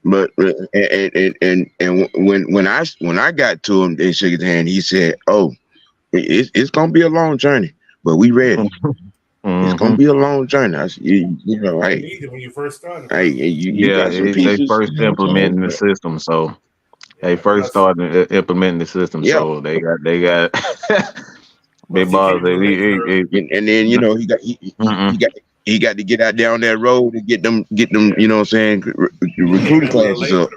But when I got to him and shook his hand, he said, "Oh, it's gonna be a long journey, but we ready. It's gonna be a long journey." I said, hey, when you first started. Hey, you got some pieces. They first implementing the system, so. They first started implementing the system, so they got big balls. And then he got to get out down that road and get them. You know what I'm saying? Recruiting classes up.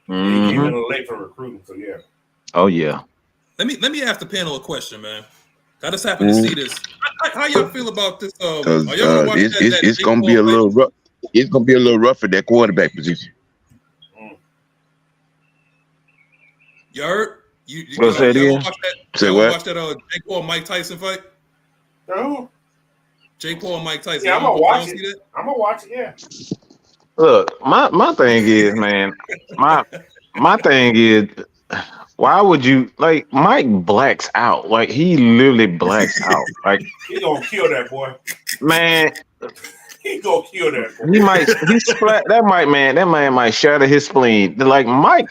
He came a little late for recruiting, so yeah. Oh yeah. Let me ask the panel a question, man. I just happened to see this. How y'all feel about this? It's gonna be a little rough. It's gonna be a little rough at that quarterback position. You heard? You watch that Jake Paul Mike Tyson fight? No. Jake Paul and Mike Tyson. Yeah, I'm gonna watch it. I'm gonna watch it. Yeah. Look, my thing is, man. My thing is, why would you like Mike blacks out? Like he literally blacks out. Like he gonna kill that boy. Man. He gonna kill that boy. That man might shatter his spleen. Like Mike.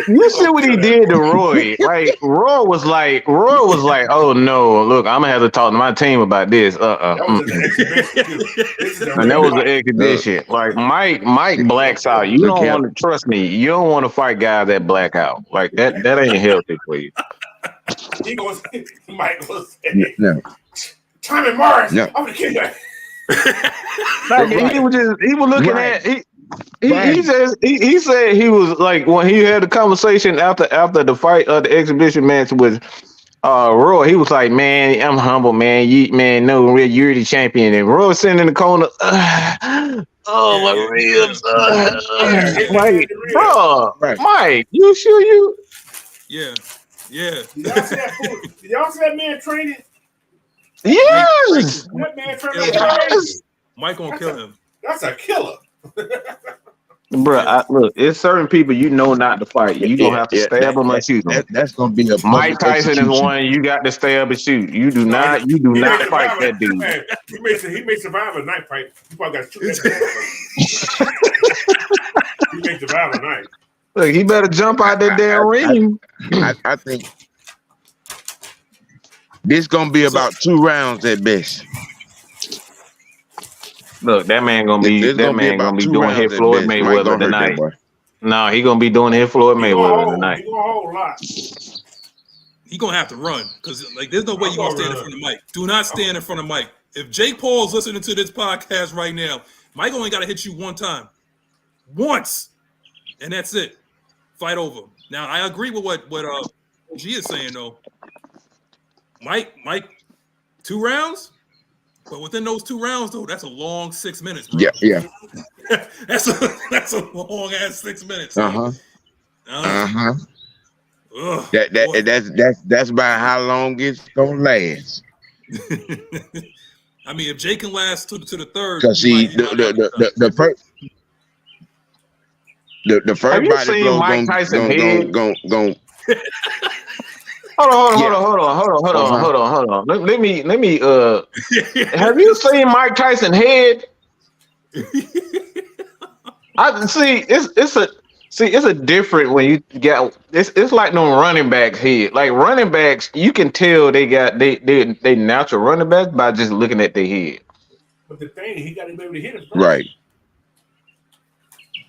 You see what he did to Roy? Like Roy was like, oh no, look, I'm gonna have to talk to my team about this. That was an exhibition. And that was an exhibition. Like Mike blacks out. You don't want to trust me. You don't want to fight guys that black out. Like that ain't healthy for you. Mike goes say, Tommy Morris, I'm gonna kill you. He was looking at. He said he was like when he had the conversation after the fight of the exhibition match with Roy, he was like, man, I'm humble, man. You're the champion. And Roy sitting in the corner, my ribs. Like, bro, Mike, you sure you? Yeah. Yeah. Did y'all see that fool? Did y'all see that man training? Yes. That man training. Mike gonna kill him. That's a killer. Bro, look, it's certain people you know not to fight. You gonna have to stab them or shoot them. That's gonna be a Mike Tyson execution. is one you got to stab and shoot. You do not fight that dude. Man, he may survive a night fight. You probably got to shoot that He may survive a night. Look, he better jump out that damn ring. I think this gonna be about 2 rounds at best. Look, that man gonna be doing his Floyd Mayweather tonight. No, he gonna be doing his Floyd Mayweather tonight. He gonna hold a lot. He gonna have to run because like there's no way you gonna stand in front of Mike. Do not stand in front of Mike. If Jake Paul's listening to this podcast right now, Mike only gotta hit you one time. Once. And that's it. Fight over. Now I agree with what G is saying though. Mike, 2 rounds? But within those 2 rounds, though, that's a long 6 minutes, bro. Yeah. that's a long ass 6 minutes. That's about how long it's gonna last. I mean, if Jay can last to the third, because see the first body blow Mike Tyson going. Hold on. Let me. Have you seen Mike Tyson head? I see. It's a different when you get. It's like no running backs head. Like running backs, you can tell they got they natural running backs by just looking at their head. But the thing, he got to be able to hit him first. Right.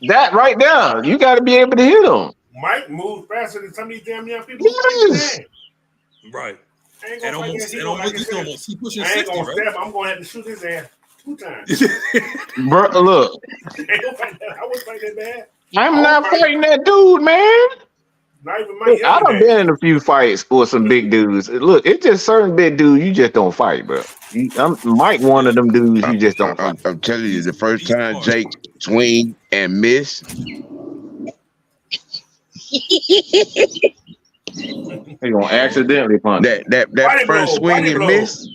That right there, you got to be able to hit him. Mike moves faster than some of these damn young people. Yes. Right. And almost he pushing 60, right? I'm going to have to shoot his ass 2 times. Bro, look. I wouldn't fight that bad. I'm not fighting that dude, man. Not even my I done been in a few fights with some big dudes. Look, it's just certain big dudes you just don't fight, bro. I'm Mike, one of them dudes you just don't fight. I'm telling you, the first time Jake swing and miss. He gonna accidentally punch that first swing and miss.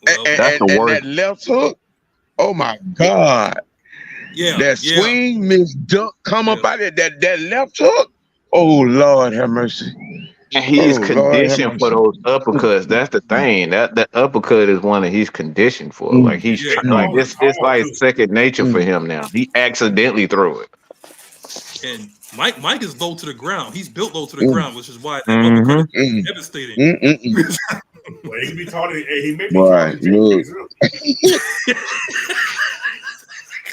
That's the worst. That left hook. Oh my God. Yeah. That swing miss dunk come up out of that left hook. Oh Lord have mercy. And he's conditioned for those uppercuts. That's the thing. That uppercut is one that he's conditioned for. Like he's like it's like second nature for him now. He accidentally threw it. And Mike is low to the ground. He's built low to the ground, which is why that uppercut is devastating. Well, he be taller. He may be taller.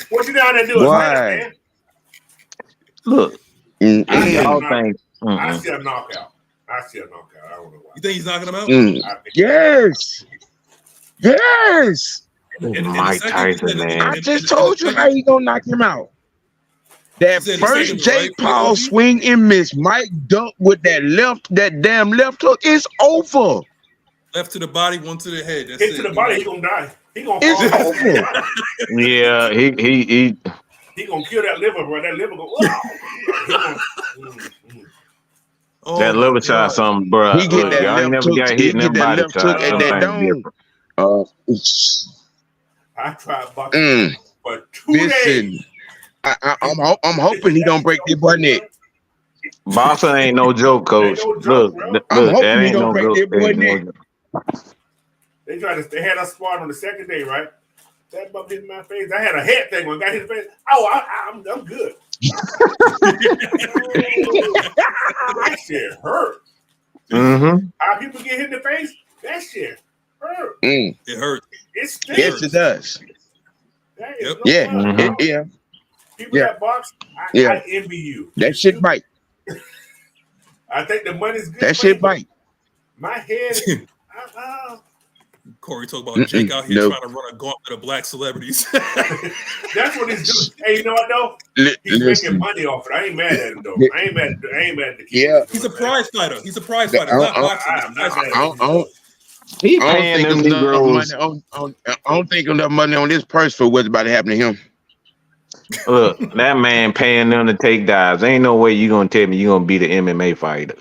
What you down there doing, man? Look, I see a knockout. I don't know why. You think he's knocking him out? Yes. Mike Tyson, man. I just told you how he gonna knock him out. That first Jake Paul swing and miss, Mike dunk with that damn left hook is over. Left to the body, one to the head. That's hit to the body, he gonna die. He gonna fall. Yeah, he gonna kill that liver, bro. That liver go. That liver shot, something, bro. He get that y'all never got hit in that body shot. At that dome. I tried boxing for 2 days. I'm hoping he don't break that boy neck. Boxing ain't no joke, coach. Look, that ain't no joke. They had us spar on the second day, right? That bump hit my face. I had a head thing when I got hit in the face. Oh, I'm good. That shit hurt. How people get hit in the face? That shit hurt. It hurt. It stings. Yes, it does. Yeah. People that box, I envy you. That shit bite. I think the money's good. That shit bite. My head. Corey talk about Jake out here trying to run a gauntlet of black celebrities. That's what he's doing. Hey, you know what though? He's making money off it. I ain't mad at him though. I ain't mad at the kid. Yeah. He's a prize fighter. He paying them Negroes. I don't think enough money on this purse for what's about to happen to him. Look, that man paying them to take dives. Ain't no way you gonna tell me you gonna beat an MMA fighter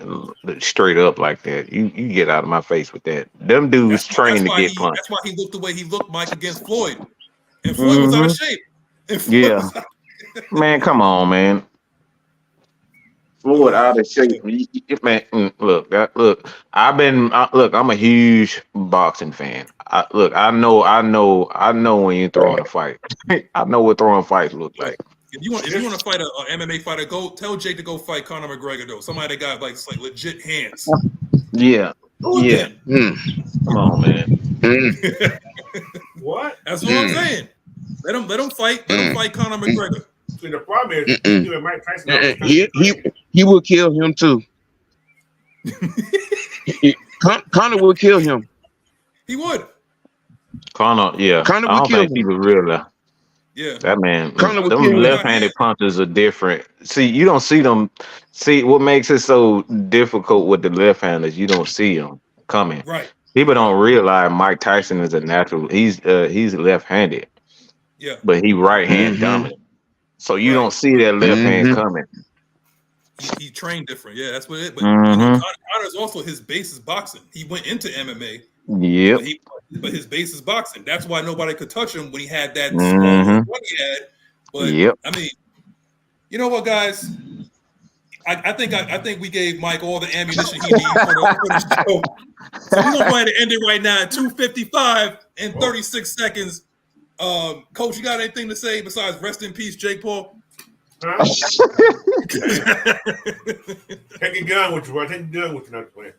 straight up like that. You get out of my face with that. Them dudes trained to get punched. That's why he looked the way he looked, Mike, against Floyd. And Floyd was Mm-hmm. out of shape. And Floyd Yeah. was out Man, come on, man. Floyd out of shape. Man, look. I'm a huge boxing fan. I know when you're throwing a fight. I know what throwing fights look like. If you want to fight a MMA fighter, go tell Jake to go fight Conor McGregor though. Somebody that got like legit hands. Yeah. Yeah. Come on, man. What? That's what I'm saying. Let him fight. Let him fight Conor McGregor. See, the problem is you and Mike Tyson. He will kill him too. Conor will kill him. He would. Conor would kill him. He would really. Yeah. That man. Conor would them kill him. left-handed punches are different. See, you don't see them. See, what makes it so difficult with the left-handers, you don't see them coming. Right. People don't realize Mike Tyson is a natural. He's left-handed. Yeah. But he right-hand dominant. So you don't see that left hand coming. He trained different. Yeah, that's what it is. But Conor's also his base is boxing. He went into MMA. Yep. But his base is boxing. That's why nobody could touch him when he had that small run he had. But I mean, you know what, guys? I think we gave Mike all the ammunition he needs for the show. So we're gonna go ahead and end it right now at 2:55 and 36 seconds. Coach, you got anything to say besides rest in peace, Jake Paul? Huh? Take your gun with you, bro. Take your gun with you, not playing.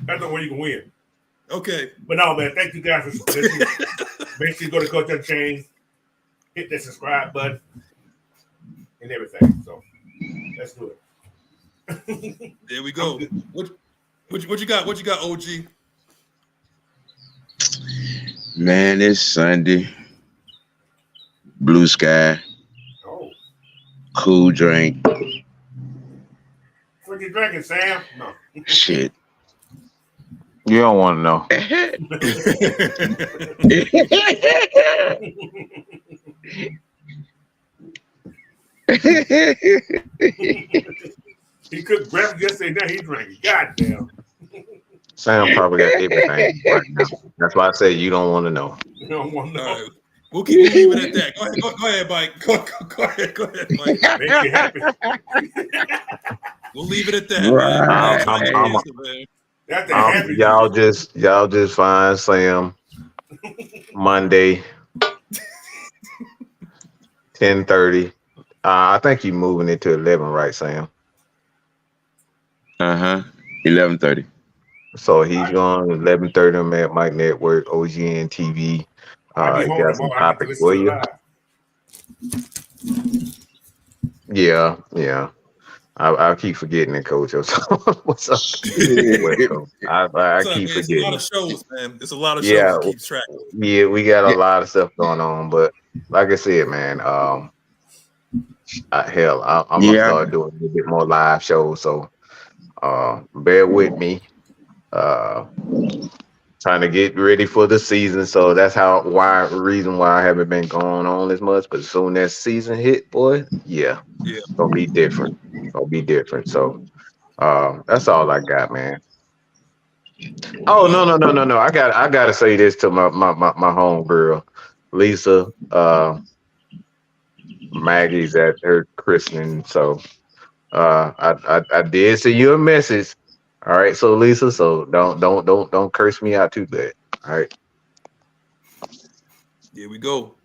That's the way you can win. Okay. But no, man, thank you guys for listening. Make sure you go to Coach Unchained, hit that subscribe button, and everything. So let's do it. There we go. What you got? What you got, OG? Man, it's Sunday. Blue sky. Oh. Cool drink. What you drinking, Sam? No. Shit. You don't want to know. He cooked breakfast yesterday. Now he's drinking. Goddamn. Sam probably got everything right now. That's why I say you don't want to know. You don't want to know. Right. We'll leave it at that. Go ahead, Mike. Go ahead, Mike. Make you happy. We'll leave it at that. Man. Y'all just find Sam Monday 10:30. I think you're moving it to 11, right, Sam? 11:30. So he's going 11:30 on Mad Mike Network, OGN TV. Got some topics for you. Yeah. I keep forgetting it, Coach. What's up? I keep forgetting. It's a lot of shows, man. It's a lot of shows to keep track of. Yeah, we got a lot of stuff going on, but like I said, man, I'm gonna start doing a little bit more live shows. So bear with me. Trying to get ready for the season, so that's reason why I haven't been going on as much. But as soon as season hit, boy, it's gonna be different. So that's all I got, man. Oh no! I gotta say this to my home girl, Lisa. Maggie's at her christening, so I did send you a message. All right, so Lisa, so don't curse me out too bad. All right. Here we go.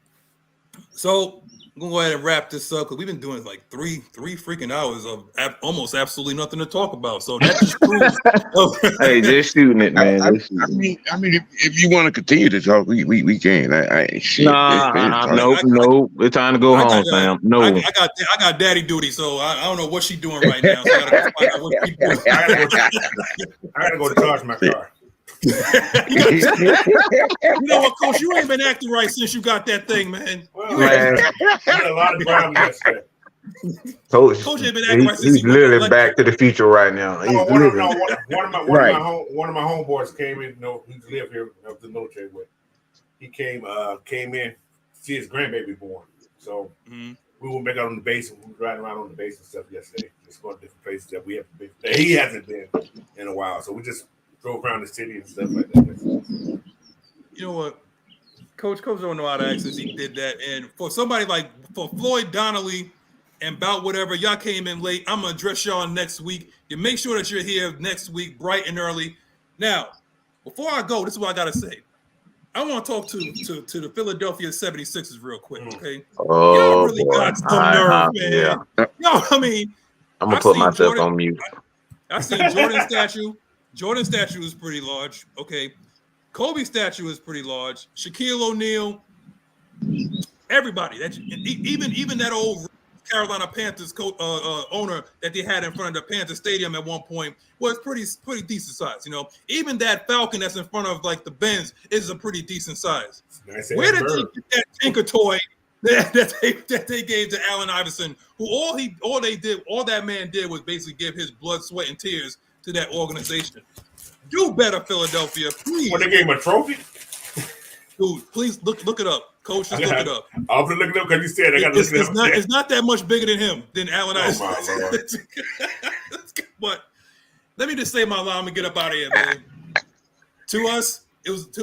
So I'm gonna go ahead and wrap this up because we've been doing like three freaking hours of almost absolutely nothing to talk about. So that just proves. Hey, just shooting it, man. I mean, if you want to continue to talk, we can. No. It's time to go home, Sam. No, I got daddy duty, so I don't know what she's doing right now. So I gotta find out what she's doing. I gotta go charge my car. You know what, Coach? You ain't been acting right since you got that thing, man. Well, man. Had a lot of problems yesterday. Coach ain't been acting right since he's literally back to the future right now. One of my homeboys came in. He's lived here up the military with. He came in see his grandbaby born. So we went back out on the base and we were riding around on the base and stuff yesterday. Just going to different places that we haven't been. That he hasn't been in a while. So we just drove around the city and stuff like that. You know what? Coach don't know how to act since he did that. And for somebody like for Floyd Donnelly and about whatever, y'all came in late. I'm gonna address y'all next week. You make sure that you're here next week, bright and early. Now, before I go, this is what I gotta say. I want to talk to the Philadelphia 76ers real quick, okay? Oh, y'all really boy. got some nerve, man. Yeah. Yo, I mean, I'm gonna put myself on mute. I seen Jordan's statue. Jordan's statue is pretty large. Okay. Kobe's statue is pretty large. Shaquille O'Neal, everybody. That even that old Carolina Panthers owner that they had in front of the Panther Stadium at one point was pretty decent size. You know, even that Falcon that's in front of like the Benz is a pretty decent size. Nice. Where did they get that Tinker toy that they gave to Allen Iverson? Who all that man did was basically give his blood, sweat, and tears to that organization. Do better, Philadelphia, please. When they gave him a trophy? Dude, please look it up. Coach, just look it up. I'll look it up because you said I got to look it up. It's not that much bigger than him, than Allen Iverson. My Lord. But let me just say my line and get up out of here, man. To us, it was to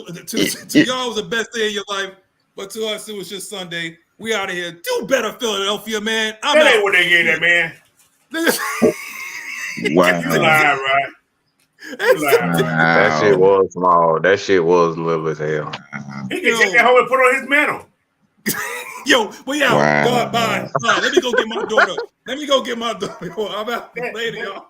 y'all it was the best day of your life, but to us it was just Sunday. We out of here. Do better, Philadelphia, man. That ain't what they gave that man. Wow. You lying, right? That shit was small. That shit was little as hell. He can take that home and put on his mantle. Yo, we out. Wow. God, bye. Let me go get my daughter. I'm out later, y'all.